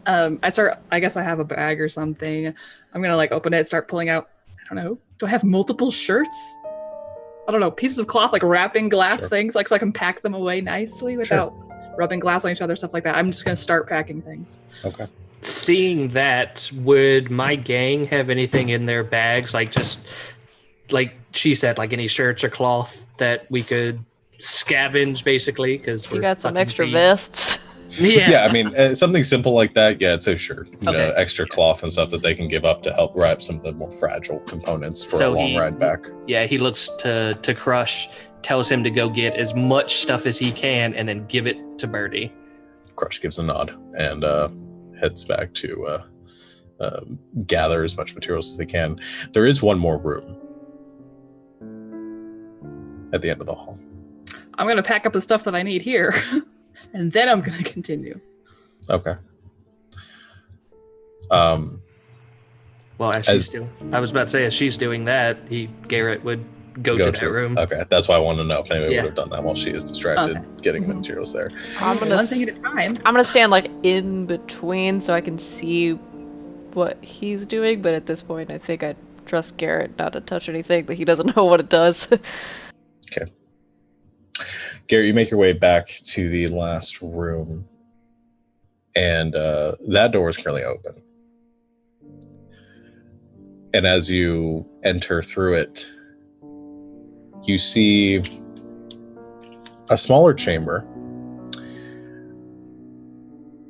E: I guess I have a bag or something. I'm gonna like open it, start pulling out, I don't know. Do I have multiple shirts? I don't know, pieces of cloth, like wrapping glass
A: Sure.
E: things, like so I can pack them away nicely without rubbing glass on each other, stuff like that. I'm just gonna start packing things.
A: Okay.
B: Seeing that, would my gang have anything in their bags, like just like she said, like any shirts or cloth that we could scavenge, basically? Because
F: You got some extra vests.
A: Yeah, I mean, something simple like that. Yeah, it's sure. You know,
B: Okay.
A: extra cloth and stuff that they can give up to help wrap some of the more fragile components for a
B: So
A: long ride back.
B: Yeah, he looks to Crush, tells him to go get as much stuff as he can, and then give it to Birdie.
A: Crush gives a nod and heads back to gather as much materials as they can. There is one more room at the end of the hall.
E: I'm gonna pack up the stuff that I need here, and then I'm gonna continue.
A: Okay.
B: Well, I was about to say, as she's doing that, Garrett would go to that room.
A: Okay, that's why I want to know if anybody
B: Yeah.
A: would have done that while she is distracted getting the materials there.
F: I'm gonna
E: One thing at a time.
F: I'm gonna stand like in between so I can see what he's doing, but at this point I think I trust Garrett not to touch anything that he doesn't know what it does.
A: Okay. Garrett, you make your way back to the last room, and that door is currently open. And as you enter through it, you see a smaller chamber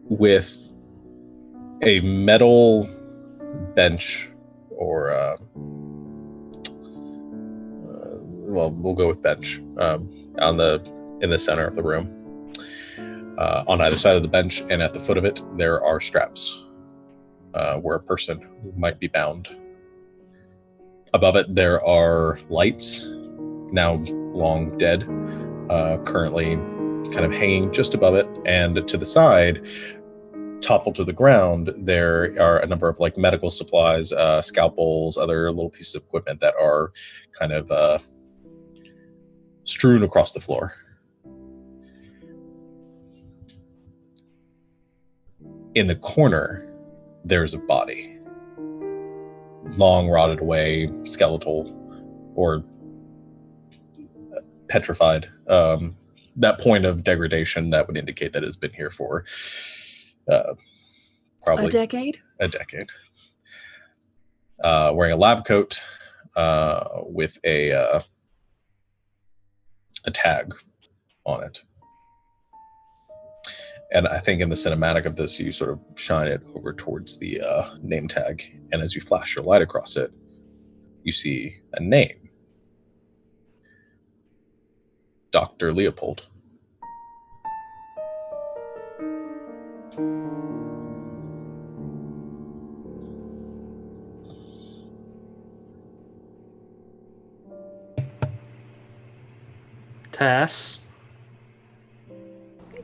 A: with a metal bench, or well, we'll go with bench in the center of the room. On either side of the bench and at the foot of it, there are straps where a person might be bound. Above it, there are lights, now long dead, currently kind of hanging just above it. And to the side, toppled to the ground, there are a number of like medical supplies, scalpels, other little pieces of equipment that are kind of strewn across the floor. In the corner, there's a body. Long rotted away, skeletal, or petrified. That point of degradation that would indicate that it's been here for probably
E: A decade?
A: A decade. Wearing a lab coat with a tag on it. And I think in the cinematic of this, you sort of shine it over towards the name tag. And as you flash your light across it, you see a name. Dr. Leopold.
B: Tess,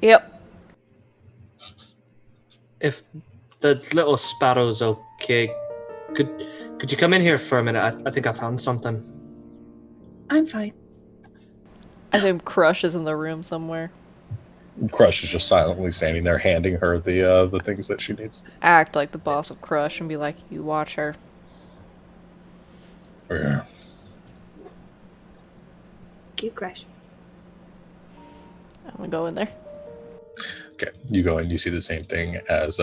F: Yep.
B: if the little sparrow's okay, could you come in here for a minute? I think I found something.
E: I'm fine.
F: I think Crush is in the room somewhere.
A: Crush is just silently standing there, handing her the things that she needs.
F: Act like the boss of Crush and be like, you watch her.
A: Yeah.
E: Cute crush.
F: I'm gonna go in there.
A: Okay, you go in, you see the same thing as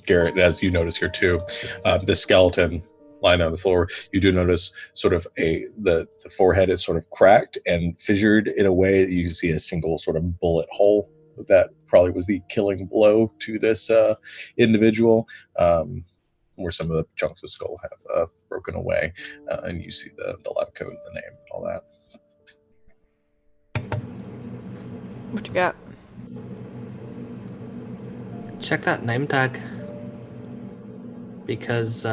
A: Garrett, as you notice here too. The skeleton lying on the floor, you do notice sort of the forehead is sort of cracked and fissured in a way that you can see a single sort of bullet hole that probably was the killing blow to this individual, where some of the chunks of skull have broken away, and you see the lab coat and the name and all that.
F: What you got?
B: check that name tag. Because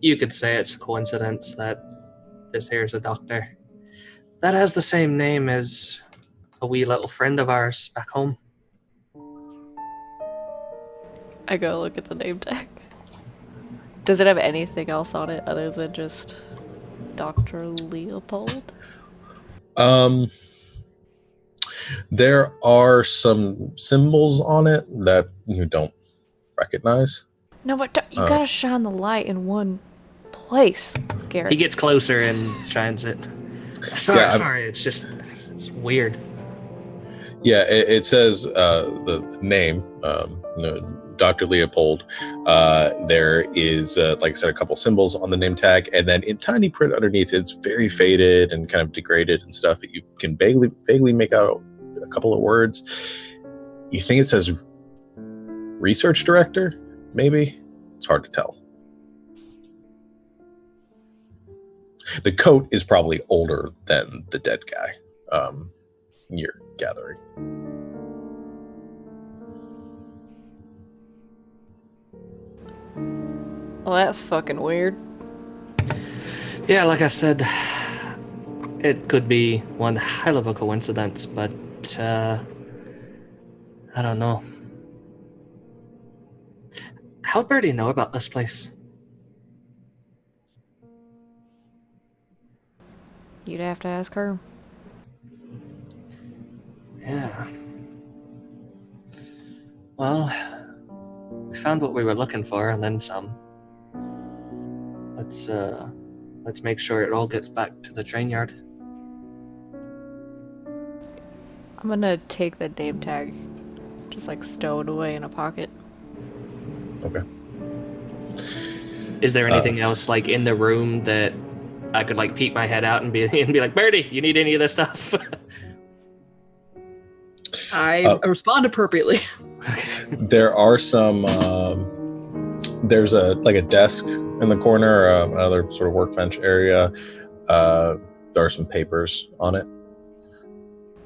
B: you could say it's a coincidence that this here's a doctor that has the same name as a wee little friend of ours back home.
F: I go look at the name tag. Does it have anything else on it other than just Dr. Leopold?
A: There are some symbols on it that you don't recognize.
F: No, but you gotta shine the light in one place, Garrett.
B: He gets closer and shines it. Sorry, it's weird.
A: Yeah, it says the name, Dr. Leopold. There is, like I said, a couple symbols on the name tag, and then in tiny print underneath, it's very faded and kind of degraded and stuff. But you can vaguely make out a couple of words. You think it says research director? Maybe. It's hard to tell. The coat is probably older than the dead guy. You're gathering.
F: Well, that's fucking weird.
B: Yeah, like I said, it could be one hell of a coincidence, but I don't know. How'd Birdie know about this place?
F: You'd have to ask her.
B: Yeah. Well, we found what we were looking for and then some. Let's make sure it all gets back to the train yard.
F: I'm gonna take the name tag, just like stow it away in a pocket.
A: Okay.
B: Is there anything else like in the room that I could like peek my head out and be like, Birdie, you need any of this stuff?
E: I respond appropriately.
A: There are some. There's a desk in the corner, another sort of workbench area. There are some papers on it.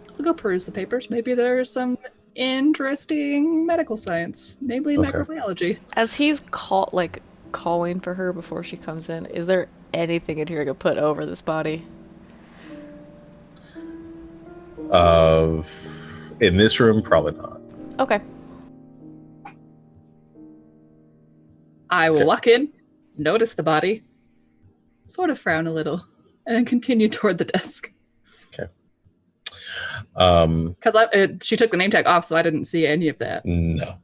E: We'll go peruse the papers. Maybe there's some interesting medical science, namely microbiology.
F: As he's calling for her before she comes in, is there anything in here I could put over this body?
A: In this room, probably not.
F: Okay.
E: I will walk in, notice the body, sort of frown a little, and then continue toward the desk.
A: Okay.
E: Because she took the name tag off, so I didn't see any of that.
A: No.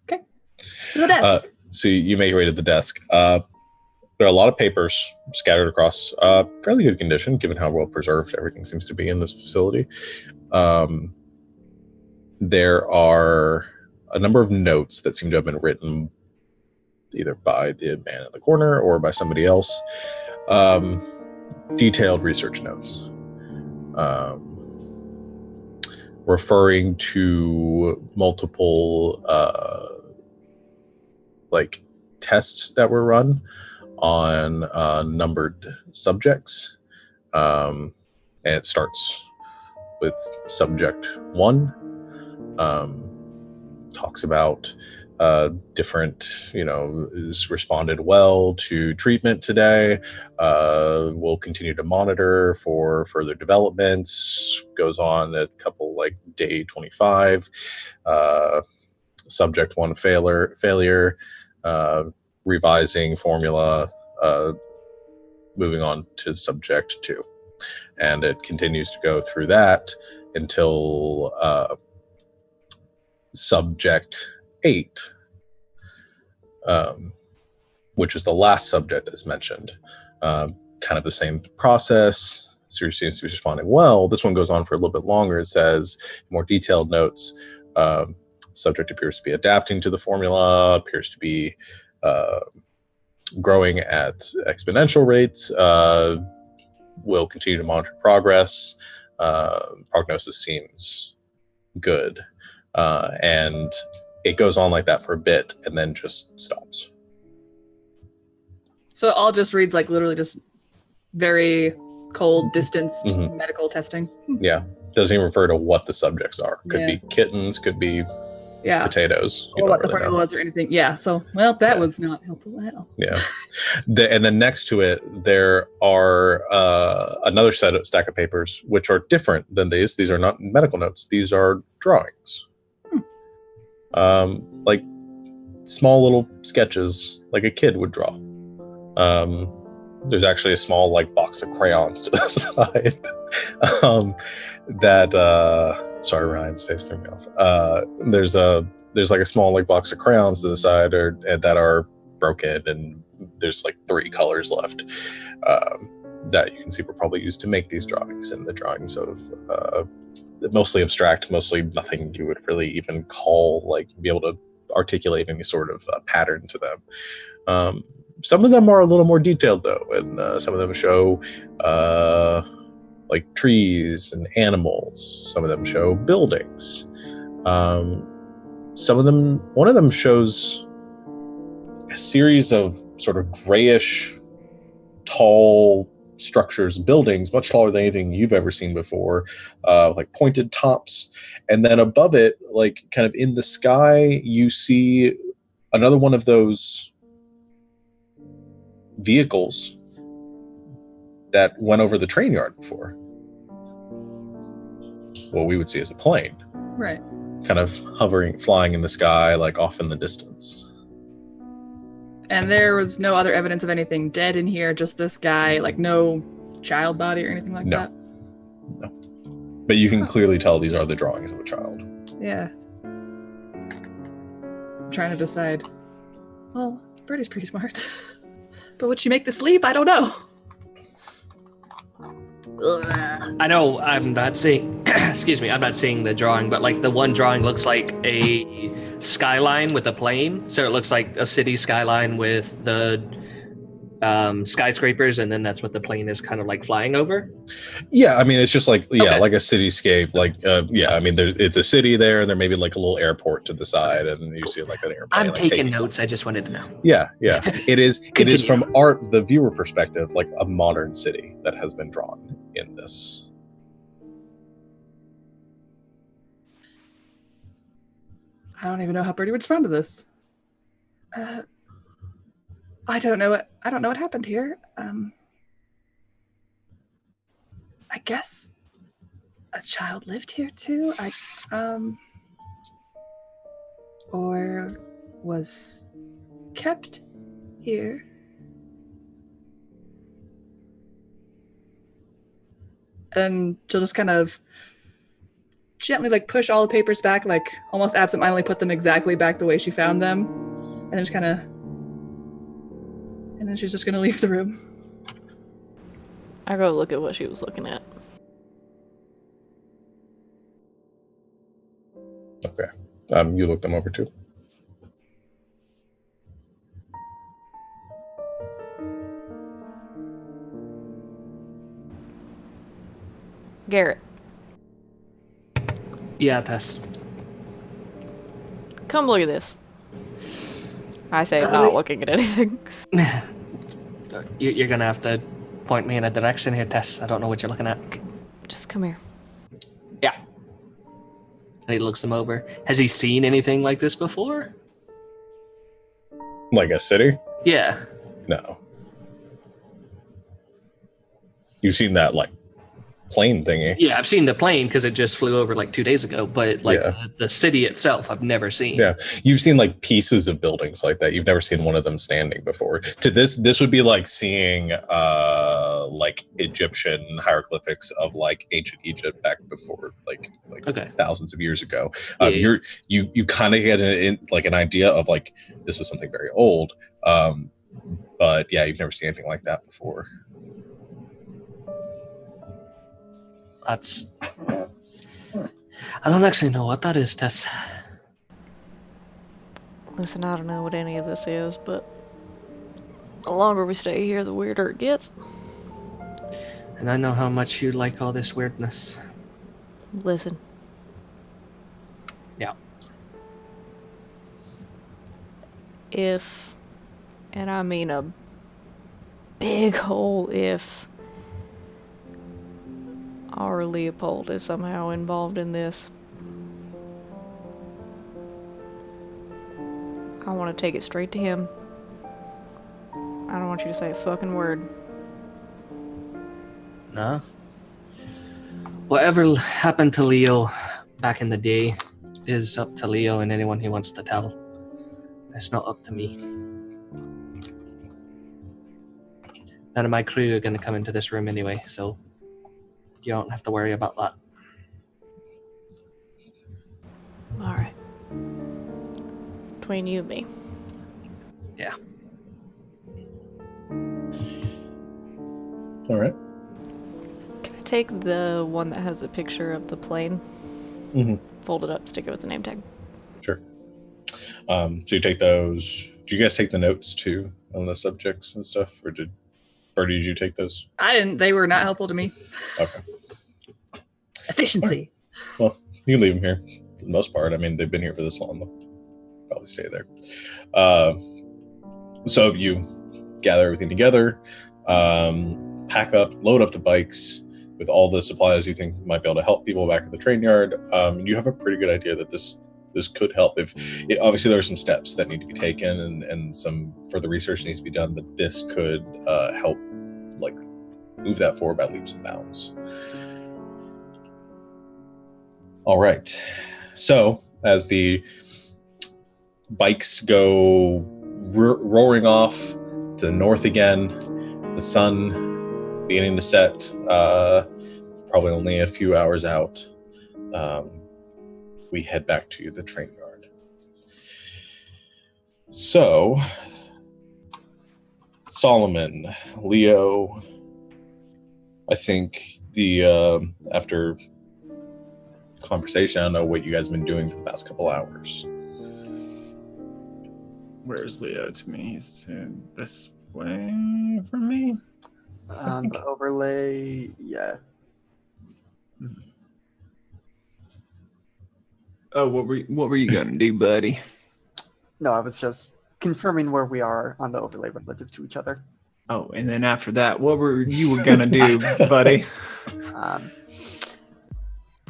E: Okay. To the desk.
A: So you make your way to the desk. There are a lot of papers scattered across fairly good condition, given how well preserved everything seems to be in this facility. There are a number of notes that seem to have been written either by the man in the corner or by somebody else. Detailed research notes. Referring to multiple tests that were run on numbered subjects. And it starts with subject 1. Talks about different, has responded well to treatment today. We'll continue to monitor for further developments. Goes on a couple day 25. Subject 1 failure. Revising formula. Moving on to subject 2. And it continues to go through that until subject 8, which is the last subject that's mentioned. Kind of the same process. Seems to be responding well. This one goes on for a little bit longer. It says more detailed notes. Subject appears to be adapting to the formula, appears to be growing at exponential rates. We'll continue to monitor progress. Prognosis seems good. And it goes on like that for a bit and then just stops.
E: So it all just reads literally just very cold, distanced medical testing.
A: Yeah. Doesn't even refer to what the subjects are. Could
E: Yeah.
A: be kittens, could be
E: Yeah.
A: potatoes. You
E: Or
A: don't
E: what the
A: really
E: photo
A: know.
E: was or anything. Yeah. So, well, that
A: Yeah.
E: was not helpful at all.
A: Yeah. And then next to it, there are another stack of papers, which are different than these. These are not medical notes. These are drawings. Like small little sketches, like a kid would draw. There's actually a small like box of crayons to the side. Sorry, Ryan's face threw me off. There's like a small like box of crayons to the side that are broken, and there's like 3 colors left that you can see were probably used to make these drawings. And the drawings of mostly abstract, mostly nothing you would really even call like be able to articulate any sort of pattern to them. Some of them are a little more detailed though, and some of them show like trees and animals. Some of them show buildings. One of them shows a series of sort of grayish, tall structures, buildings, much taller than anything you've ever seen before, like pointed tops. And then above it, like kind of in the sky, you see another one of those vehicles that went over the train yard before. What we would see as a plane.
E: Right.
A: Kind of hovering, flying in the sky, like off in the distance.
E: And there was no other evidence of anything dead in here, just this guy, like no child body or anything like that?
A: No. But you can clearly tell these are the drawings of a child.
E: Yeah. I'm trying to decide. Well, Birdie's pretty smart. But would she make this leap? I don't know.
B: I know I'm not seeing, excuse me, I'm not seeing the drawing, but like the one drawing looks like a skyline with a plane. So it looks like a city skyline with the skyscrapers, and then that's what the plane is kind of like flying over.
A: Yeah, I mean, it's just like,
B: Okay.
A: like a cityscape. Like, I mean, it's a city there, and there may be like a little airport to the side, and you see like an airplane.
B: I'm
A: like,
B: taking notes. I just wanted to know.
A: Yeah. It is
B: Continue.
A: from the viewer perspective, like a modern city that has been drawn in this.
E: I don't even know how Birdie would respond to this. I don't know what happened here. I guess a child lived here too. Or was kept here. And she'll just kind of gently like push all the papers back, like almost absentmindedly put them exactly back the way she found them, and then just kind of, and then she's just gonna leave the room.
F: I go look at what she was looking at.
A: Okay. You look them over too.
F: Garrett,
B: Yeah, Tess.
F: come look at this. I say, not looking at anything.
B: You're gonna have to point me in a direction here, Tess. I don't know what you're looking at.
F: Just come here.
B: Yeah. And he looks them over. Has he seen anything like this before?
A: Like a city?
B: Yeah.
A: No. You've seen that like plane thingy.
B: Yeah, I've seen the plane because it just flew over like 2 days ago, but like
A: Yeah.
B: the city itself, I've never seen.
A: Yeah, you've seen like pieces of buildings like that. You've never seen one of them standing before. To this would be like seeing like Egyptian hieroglyphics of like ancient Egypt back before like
B: Okay.
A: thousands of years ago.
B: Yeah.
A: You kind of get an idea of like this is something very old. But yeah, you've never seen anything like that before.
B: That's. I don't actually know what that is, Tess.
F: Listen, I don't know what any of this is, but the longer we stay here, the weirder it gets.
B: And I know how much you like all this weirdness.
F: Listen.
B: Yeah.
F: If, and I mean a big hole if, our Leopold is somehow involved in this. I want to take it straight to him. I don't want you to say a fucking word.
B: No. Whatever happened to Leo back in the day is up to Leo and anyone he wants to tell. It's not up to me. None of my crew are going to come into this room anyway, so you don't have to worry about that.
F: All right. Between you and me.
B: Yeah.
A: All right.
F: Can I take the one that has the picture of the plane?
A: Mm-hmm.
F: Fold it up, stick it with the name tag.
A: Sure. So you take those. Did you guys take the notes too on the subjects and stuff, or did you take those?
E: I didn't. They were not helpful to me.
A: Okay.
E: Efficiency.
A: Right. Well, you can leave them here for the most part. I mean, they've been here for this long. They'll probably stay there. So you gather everything together, pack up, load up the bikes with all the supplies you think might be able to help people back at the train yard. You have a pretty good idea that this could help. Obviously there are some steps that need to be taken and some further research needs to be done, but this could help like move that forward by leaps and bounds. All right. So as the bikes go roaring off to the north again, the sun beginning to set, probably only a few hours out, we head back to the train yard. So, Solomon, Leo, I think after conversation, I don't know what you guys have been doing for the past couple hours.
C: Where's Leo to me? He's this way from me.
D: The overlay, yeah.
C: Oh, what were you gonna do, buddy?
D: No, I was just confirming where we are on the overlay relative to each other.
C: Oh, and then after that, what were you gonna do, buddy?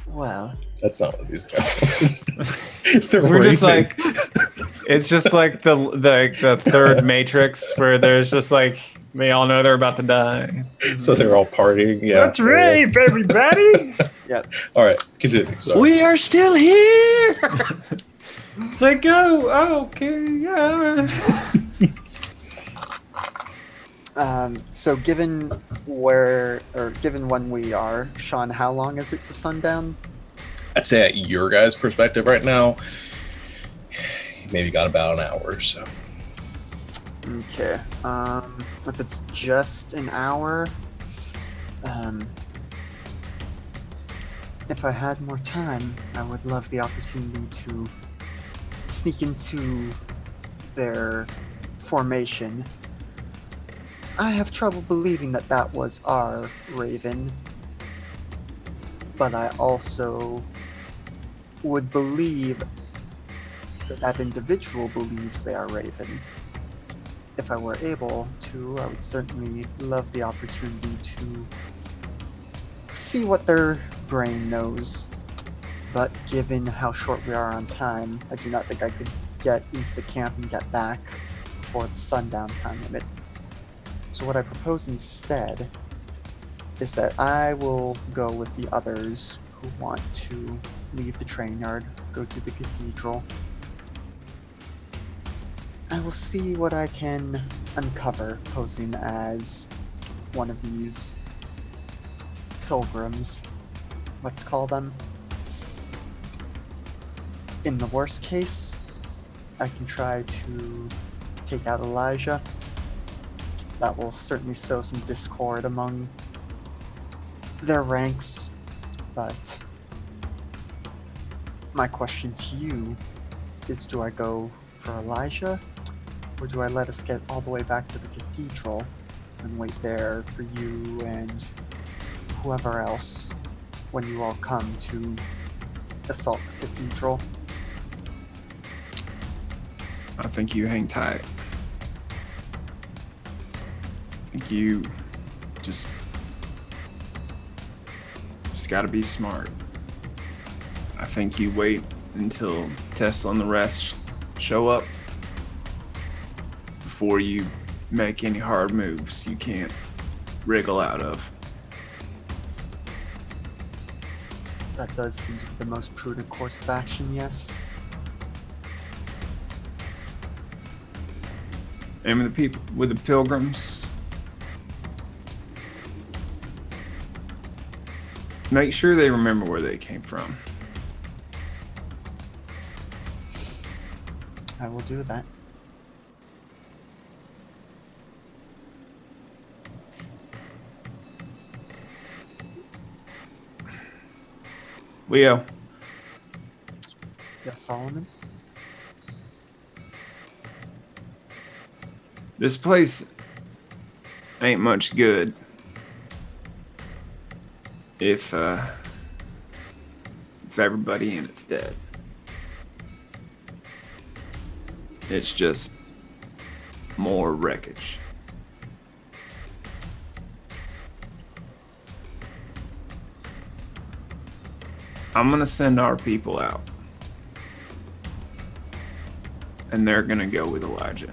D: Well,
A: that's not what these guys.
C: We're just like, it's just like the third Matrix where there's just like they all know they're about to die.
A: So they're all partying. Yeah,
C: let's rave, everybody.
D: yeah.
A: All right, continue. Sorry.
B: We are still here.
C: It's like, oh, okay, yeah.
D: So given when we are, Sean, how long is it to sundown?
A: I'd say at your guys' perspective right now, maybe got about an hour or so.
D: Okay. If it's just an hour, if I had more time, I would love the opportunity to sneak into their formation. I have trouble believing that was our Raven, but I also would believe that individual believes they are Raven. If I were able to, I would certainly love the opportunity to see what their brain knows. But given how short we are on time, I do not think I could get into the camp and get back before the sundown time limit. So what I propose instead is that I will go with the others who want to leave the train yard, go to the cathedral. I will see what I can uncover posing as one of these pilgrims. Let's call them. In the worst case, I can try to take out Elijah. That will certainly sow some discord among their ranks, but my question to you is, do I go for Elijah, or do I let us get all the way back to the cathedral and wait there for you and whoever else when you all come to assault the cathedral?
C: I think you hang tight. I think you just got to be smart. I think you wait until Tesla and the rest show up before you make any hard moves you can't wriggle out of.
D: That does seem to be the most prudent course of action, yes.
C: And with the people, with the pilgrims, make sure they remember where they came from.
D: I will do that.
C: Leo,
D: Yes, Solomon?
C: this place ain't much good if everybody in it's dead. It's just more wreckage. I'm gonna send our people out. And they're gonna go with Elijah.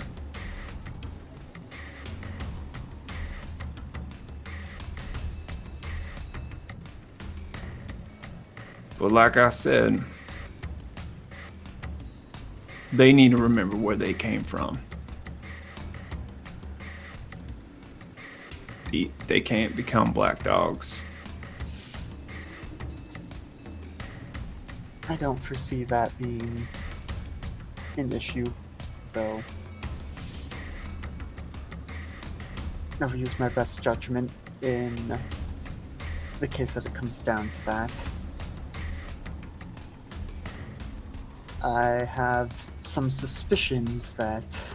C: But like I said, they need to remember where they came from. They can't become black dogs.
D: I don't foresee that being an issue, though. I've used my best judgment in the case that it comes down to that. I have some suspicions that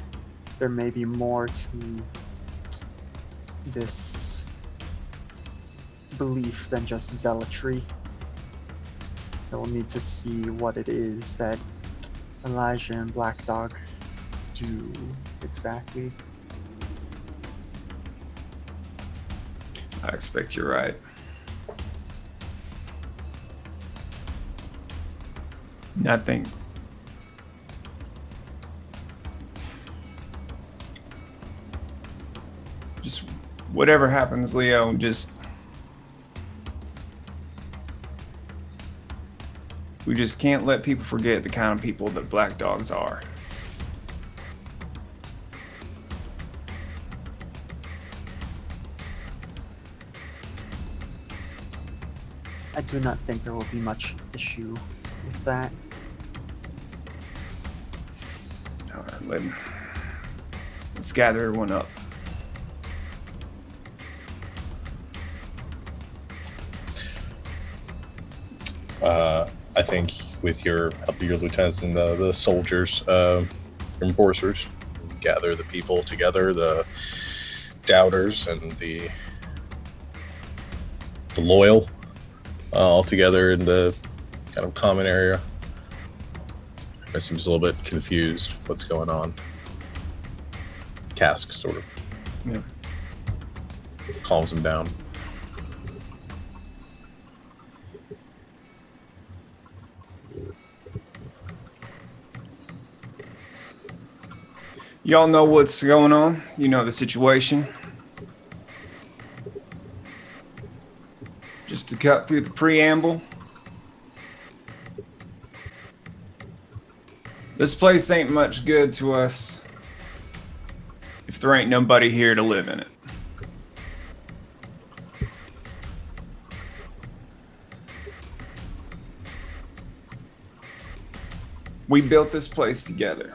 D: there may be more to this belief than just zealotry. I will need to see what it is that Elijah and Black Dog do exactly.
C: I expect you're right. Nothing. Just whatever happens, Leo, we just can't let people forget the kind of people that black dogs are.
D: I do not think there will be much issue with that.
C: All right, let's gather everyone up.
A: I think with your help of your lieutenants and the soldiers, enforcers, gather the people together, the doubters and the loyal, all together in the kind of common area. I seems a little bit confused what's going on. Cask sort of calms him down.
C: Y'all know what's going on. You know the situation. Just to cut through the preamble. This place ain't much good to us if there ain't nobody here to live in it. We built this place together.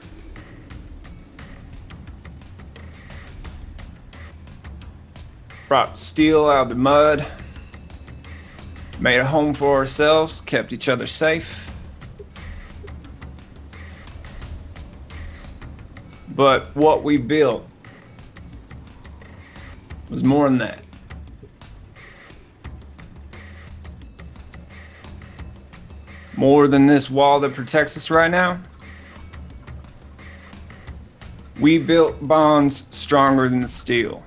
C: Brought steel out of the mud, made a home for ourselves, kept each other safe. But what we built was more than that. More than this wall that protects us right now. We built bonds stronger than the steel.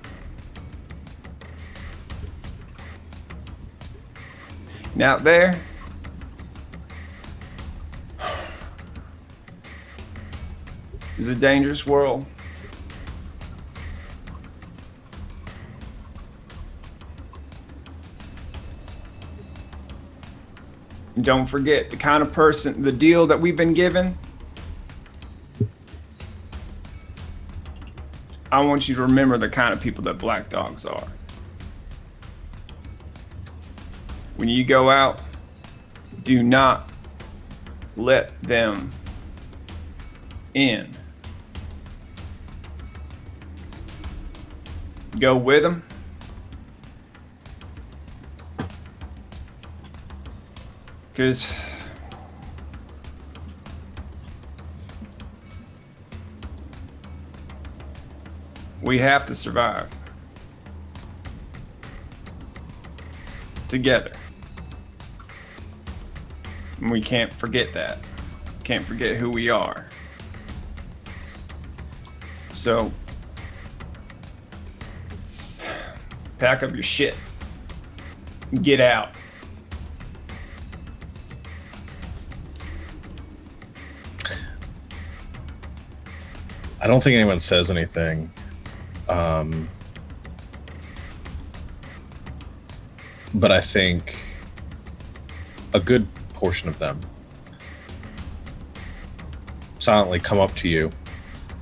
C: And out there, is a dangerous world. And don't forget the kind of person, the deal that we've been given. I want you to remember the kind of people that black dogs are. When you go out, do not let them in. Go with them. Because we have to survive together. And we can't forget that. Can't forget who we are. So, pack up your shit. Get out.
A: I don't think anyone says anything. But I think a good portion of them silently come up to you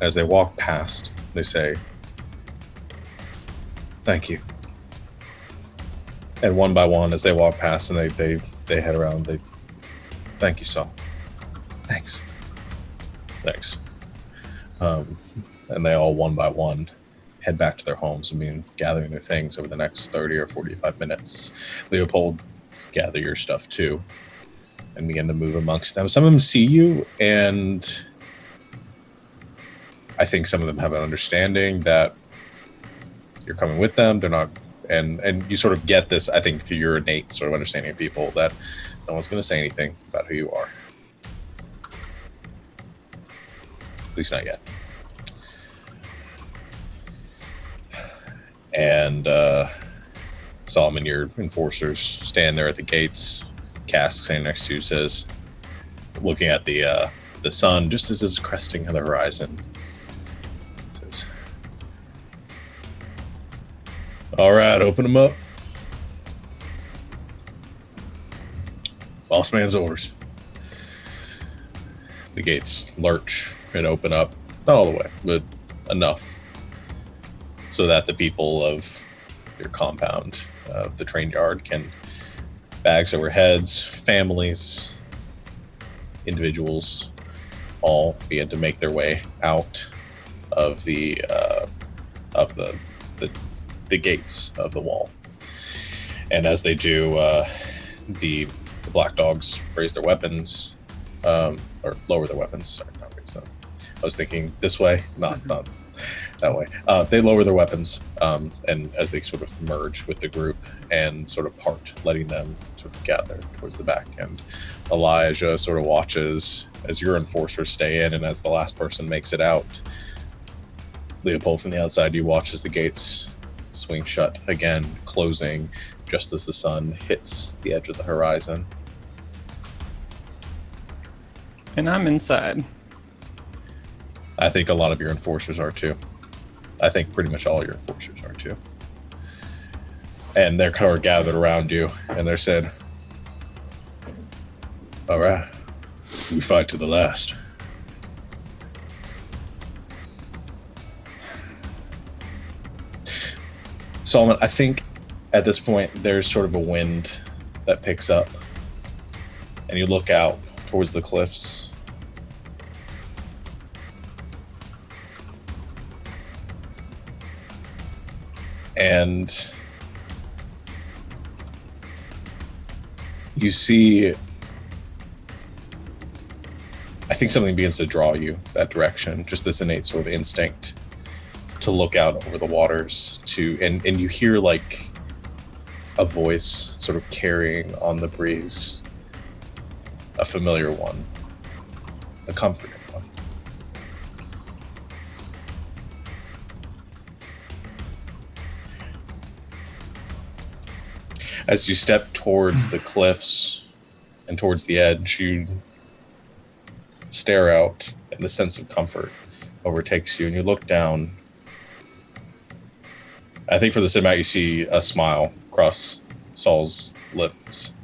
A: as they walk past. They say, "Thank you." And one by one, as they walk past and they head around, they, "Thank you, Saul. Thanks. Thanks." And they all, one by one, head back to their homes and begin gathering their things over the next 30 or 45 minutes. Leopold, gather your stuff too, and begin to move amongst them. Some of them see you, and I think some of them have an understanding that you're coming with them. They're not, and you sort of get this, I think, through your innate sort of understanding of people, that no one's going to say anything about who you are. At least not yet. And Solomon, your enforcers, stand there at the gates. Cask, standing next to you, says, looking at the sun just as it's cresting the horizon, says, "All right, open them up. Boss man's orders." The gates lurch and open up, not all the way, but enough so that the people of your compound, of the train yard, can, bags over heads, families, individuals, all begin to make their way out of the gates of the wall. And as they do, the black dogs raise their weapons, or lower their weapons. Sorry, not raise them. I was thinking this way, not that way. They lower their weapons, and as they sort of merge with the group and sort of part, letting them sort of gather towards the back. And Elijah sort of watches as your enforcers stay in, and as the last person makes it out. Leopold, from the outside, you watch as the gates swing shut again, closing just as the sun hits the edge of the horizon.
C: And I'm inside.
A: I think a lot of your enforcers are too. I think pretty much all your enforcers are too. And they're kind of gathered around you, and they're said, "All right, we fight to the last." Solomon, I think at this point there's sort of a wind that picks up, and you look out towards the cliffs. And you see, I think something begins to draw you that direction, just this innate sort of instinct to look out over the waters, and you hear like a voice sort of carrying on the breeze, a familiar one, a comforting one. As you step towards the cliffs and towards the edge, you stare out, and the sense of comfort overtakes you, and you look down. I think for the cinematic, you see a smile cross Saul's lips.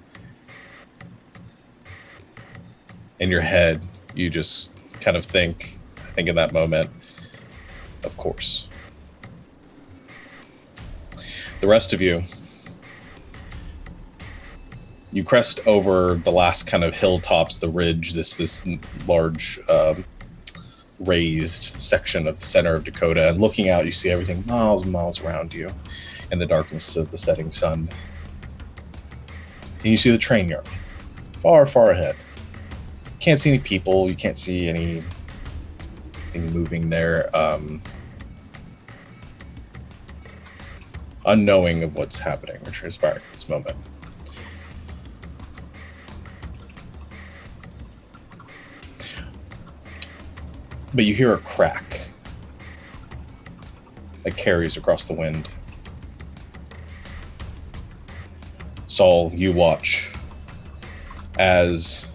A: In your head, you just kind of think in that moment, of course. The rest of you, you crest over the last kind of hilltops, the ridge, this large raised section of the center of Dakota, and looking out, you see everything miles and miles around you in the darkness of the setting sun. And you see the train yard, far, far ahead. Can't see any people, you can't see anything moving there. Unknowing of what's happening or transpiring at this moment. But you hear a crack that carries across the wind. Saul, you watch as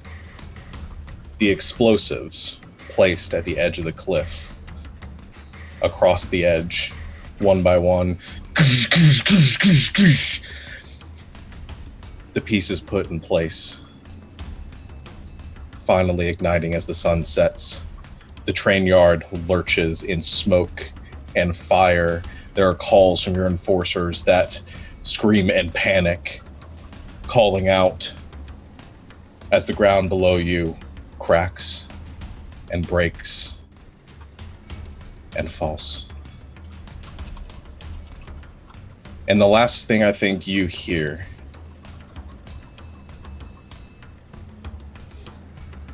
A: the explosives placed at the edge of the cliff, across the edge, one by one, the pieces put in place, finally igniting as the sun sets. The train yard lurches in smoke and fire. There are calls from your enforcers that scream and panic, calling out as the ground below you cracks and breaks and falls. And the last thing I think you hear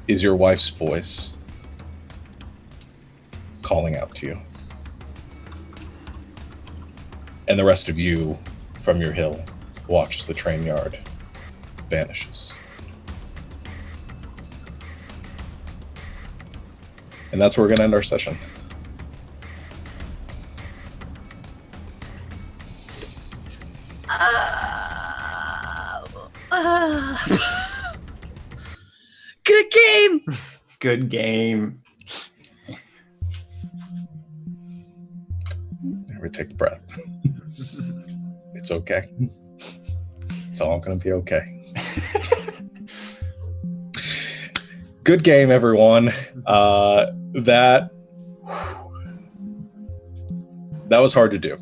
A: is your wife's voice calling out to you. And the rest of you from your hill watch as the train yard vanishes. And that's where we're going to end our session.
E: Good game.
C: Good game.
A: Never take a breath. It's okay. It's all going to be okay. Good game, everyone. That was hard to do.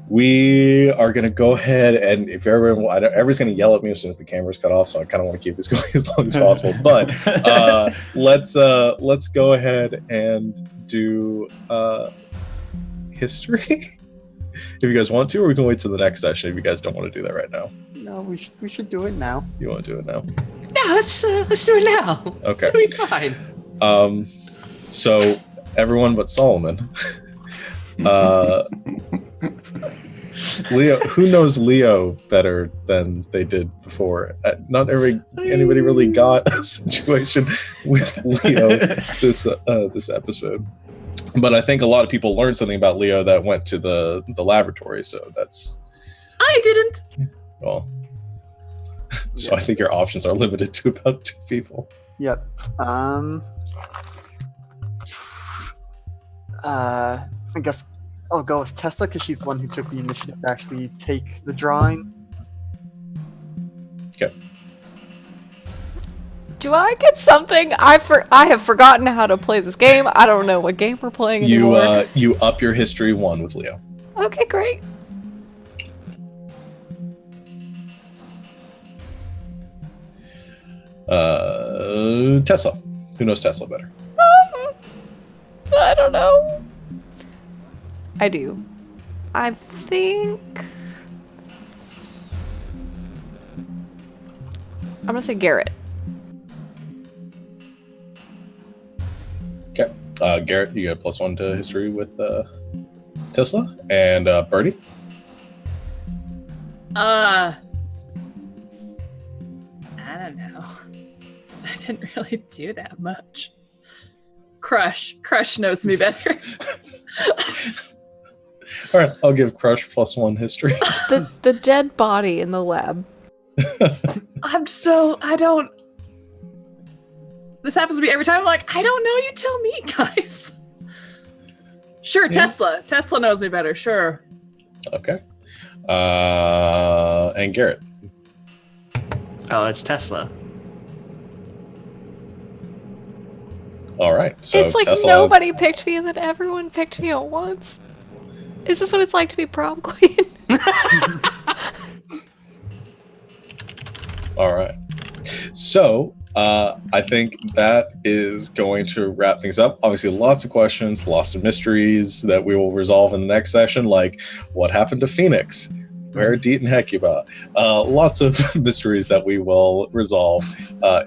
A: We are going to go ahead, and if everyone's going to yell at me as soon as the camera's cut off, so I kind of want to keep this going as long as possible. But let's go ahead and do history if you guys want to, or we can wait till the next session if you guys don't want to do that right now.
D: No, we should do it now.
A: You want to do it now?
B: No, let's do it now.
A: Okay.
B: It'll be fine.
A: So everyone but Solomon. Leo, who knows Leo better than they did before? Not anybody really got a situation with Leo this episode, but I think a lot of people learned something about Leo that went to the laboratory. So that's.
E: I didn't.
A: Well, so
D: Yes.
A: I think your options are limited to about 2 people.
D: Yep. I guess I'll go with Tessa because she's the one who took the initiative to actually take the drawing.
A: Okay.
F: Do I get something? I have forgotten how to play this game. I don't know what game we're playing anymore.
A: You up your history 1 with Leo.
F: Okay, great.
A: Tessa. Who knows Tesla better?
F: I don't know. I do. I think I'm gonna say Garrett.
A: Okay. Garrett, you got +1 to history with Tesla. And Birdie?
E: I don't know. I didn't really do that much. Crush knows me better.
A: All right, I'll give Crush +1 history.
F: The dead body in the lab.
E: I don't. This happens to me every time. I'm like, I don't know. You tell me, guys. Sure,
A: Yeah.
E: Tesla knows me better. Sure.
A: Okay. And Garrett.
B: Oh, it's Tesla.
A: All right. So
F: It's like
A: Tesla,
F: nobody picked me and then everyone picked me at once. Is this what it's like to be prom queen?
A: All right. So I think that is going to wrap things up. Obviously, lots of questions, lots of mysteries that we will resolve in the next session, like what happened to Phoenix? Where Deet and Hecuba? Lots of mysteries that we will resolve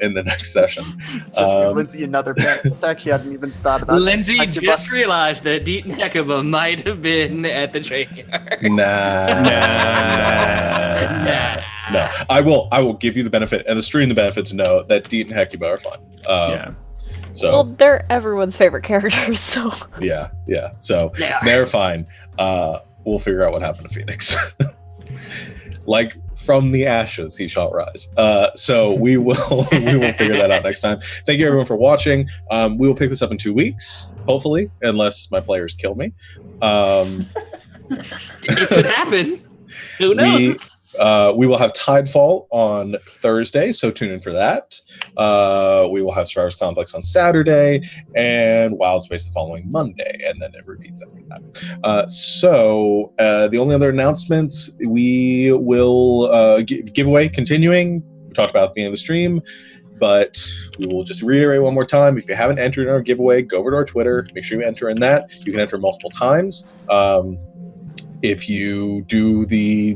A: in the next session.
D: Just give Lindsay another panic attack. She hadn't even thought about
B: Lindsay
D: Hecuba.
B: just realized that Deet and Hecuba might have been at the trailer.
A: No. I will give you the benefit and the stream the benefit to know that Deet and Hecuba are fun.
C: Yeah.
A: So
F: Well, they're everyone's favorite characters, so
A: yeah. So
B: They are.
A: they're fine. We'll figure out what happened to Phoenix. Like from the ashes, he shall rise. So we will figure that out next time. Thank you everyone for watching. We will pick this up in 2 weeks, hopefully, unless my players kill me.
B: It could happen. Who knows?
A: We will have Tidefall on Thursday, so tune in for that. We will have Survivor's Complex on Saturday, and Wild Space the following Monday, and then it repeats after that. So the only other announcements, we will giveaway continuing. We talked about at the beginning of the stream, but we will just reiterate one more time. If you haven't entered in our giveaway, go over to our Twitter. Make sure you enter in that. You can enter multiple times. If you do the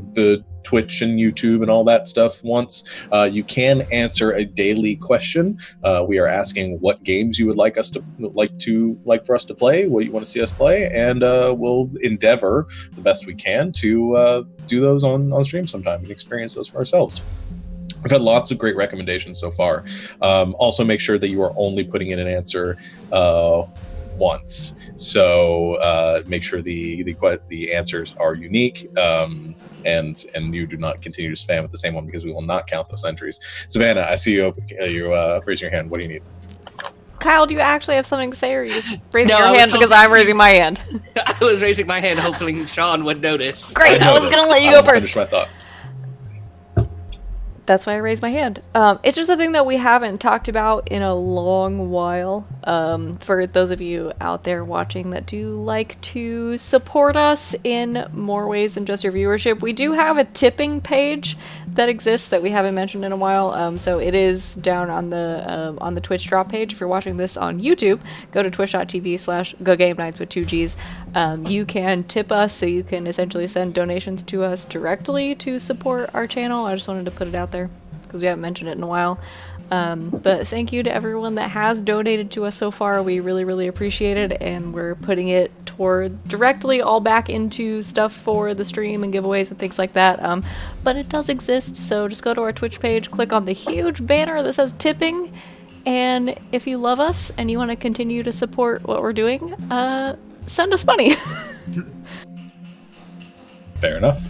A: Twitch and YouTube and all that stuff once, you can answer a daily question. We are asking what games you would like for us to play, what you want to see us play, and we'll endeavor the best we can to do those on stream sometime and experience those for ourselves. We've had lots of great recommendations so far. Also, make sure that you are only putting in an answer once. So make sure the answers are unique, and you do not continue to spam with the same one, because we will not count those entries. Savannah, I see you raising your hand. What do you need?
F: Kyle, do you actually have something to say, or are you just raising
B: No,
F: your
B: I was
F: hand because
B: hoping
F: I'm raising my hand?
B: I was raising my hand, hoping Sean would notice.
F: Great, I was gonna let you go first.
A: Finish my thought.
F: That's why I raised my hand. It's just a thing that we haven't talked about in a long while. For those of you out there watching that do like to support us in more ways than just your viewership, we do have a tipping page that exists that we haven't mentioned in a while. So it is down on the Twitch drop page. If you're watching this on YouTube, go to twitch.tv/GoGameKnights with 2 Gs. You can tip us, so you can essentially send donations to us directly to support our channel. I just wanted to put it out there because we haven't mentioned it in a while. But thank you to everyone that has donated to us so far. We really, really appreciate it, and we're putting it toward directly all back into stuff for the stream and giveaways and things like that. But it does exist, so just go to our Twitch page, click on the huge banner that says tipping, and if you love us and you want to continue to support what we're doing, send us money.
A: Fair enough.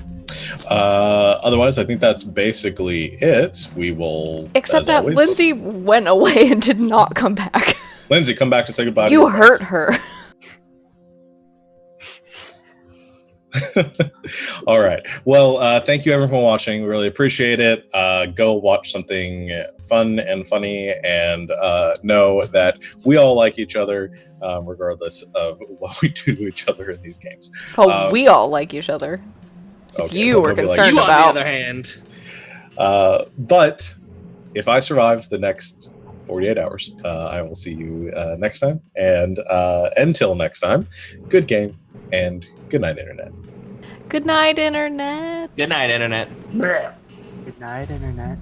A: Otherwise, I think that's basically it. We will,
F: Except
A: as
F: that
A: always-
F: Lindsay went away and did not come back.
A: Lindsay, come back to say goodbye. to
F: You
A: your
F: hurt
A: friends.
F: her.
A: All right. Well, thank you everyone for watching. We really appreciate it. Go watch something fun and funny, and know that we all like each other, regardless of what we do to each other in these games.
F: Oh, we all like each other. It's
A: Okay,
F: you
A: but
F: we're
A: nobody likes
F: concerned
B: You, on the
F: about.
B: other hand,
A: But if I survive the next 48 hours, I will see you next time. And until next time, good game and good night, Internet.
F: Good night, Internet.
B: good night, Internet.
D: Good night, Internet.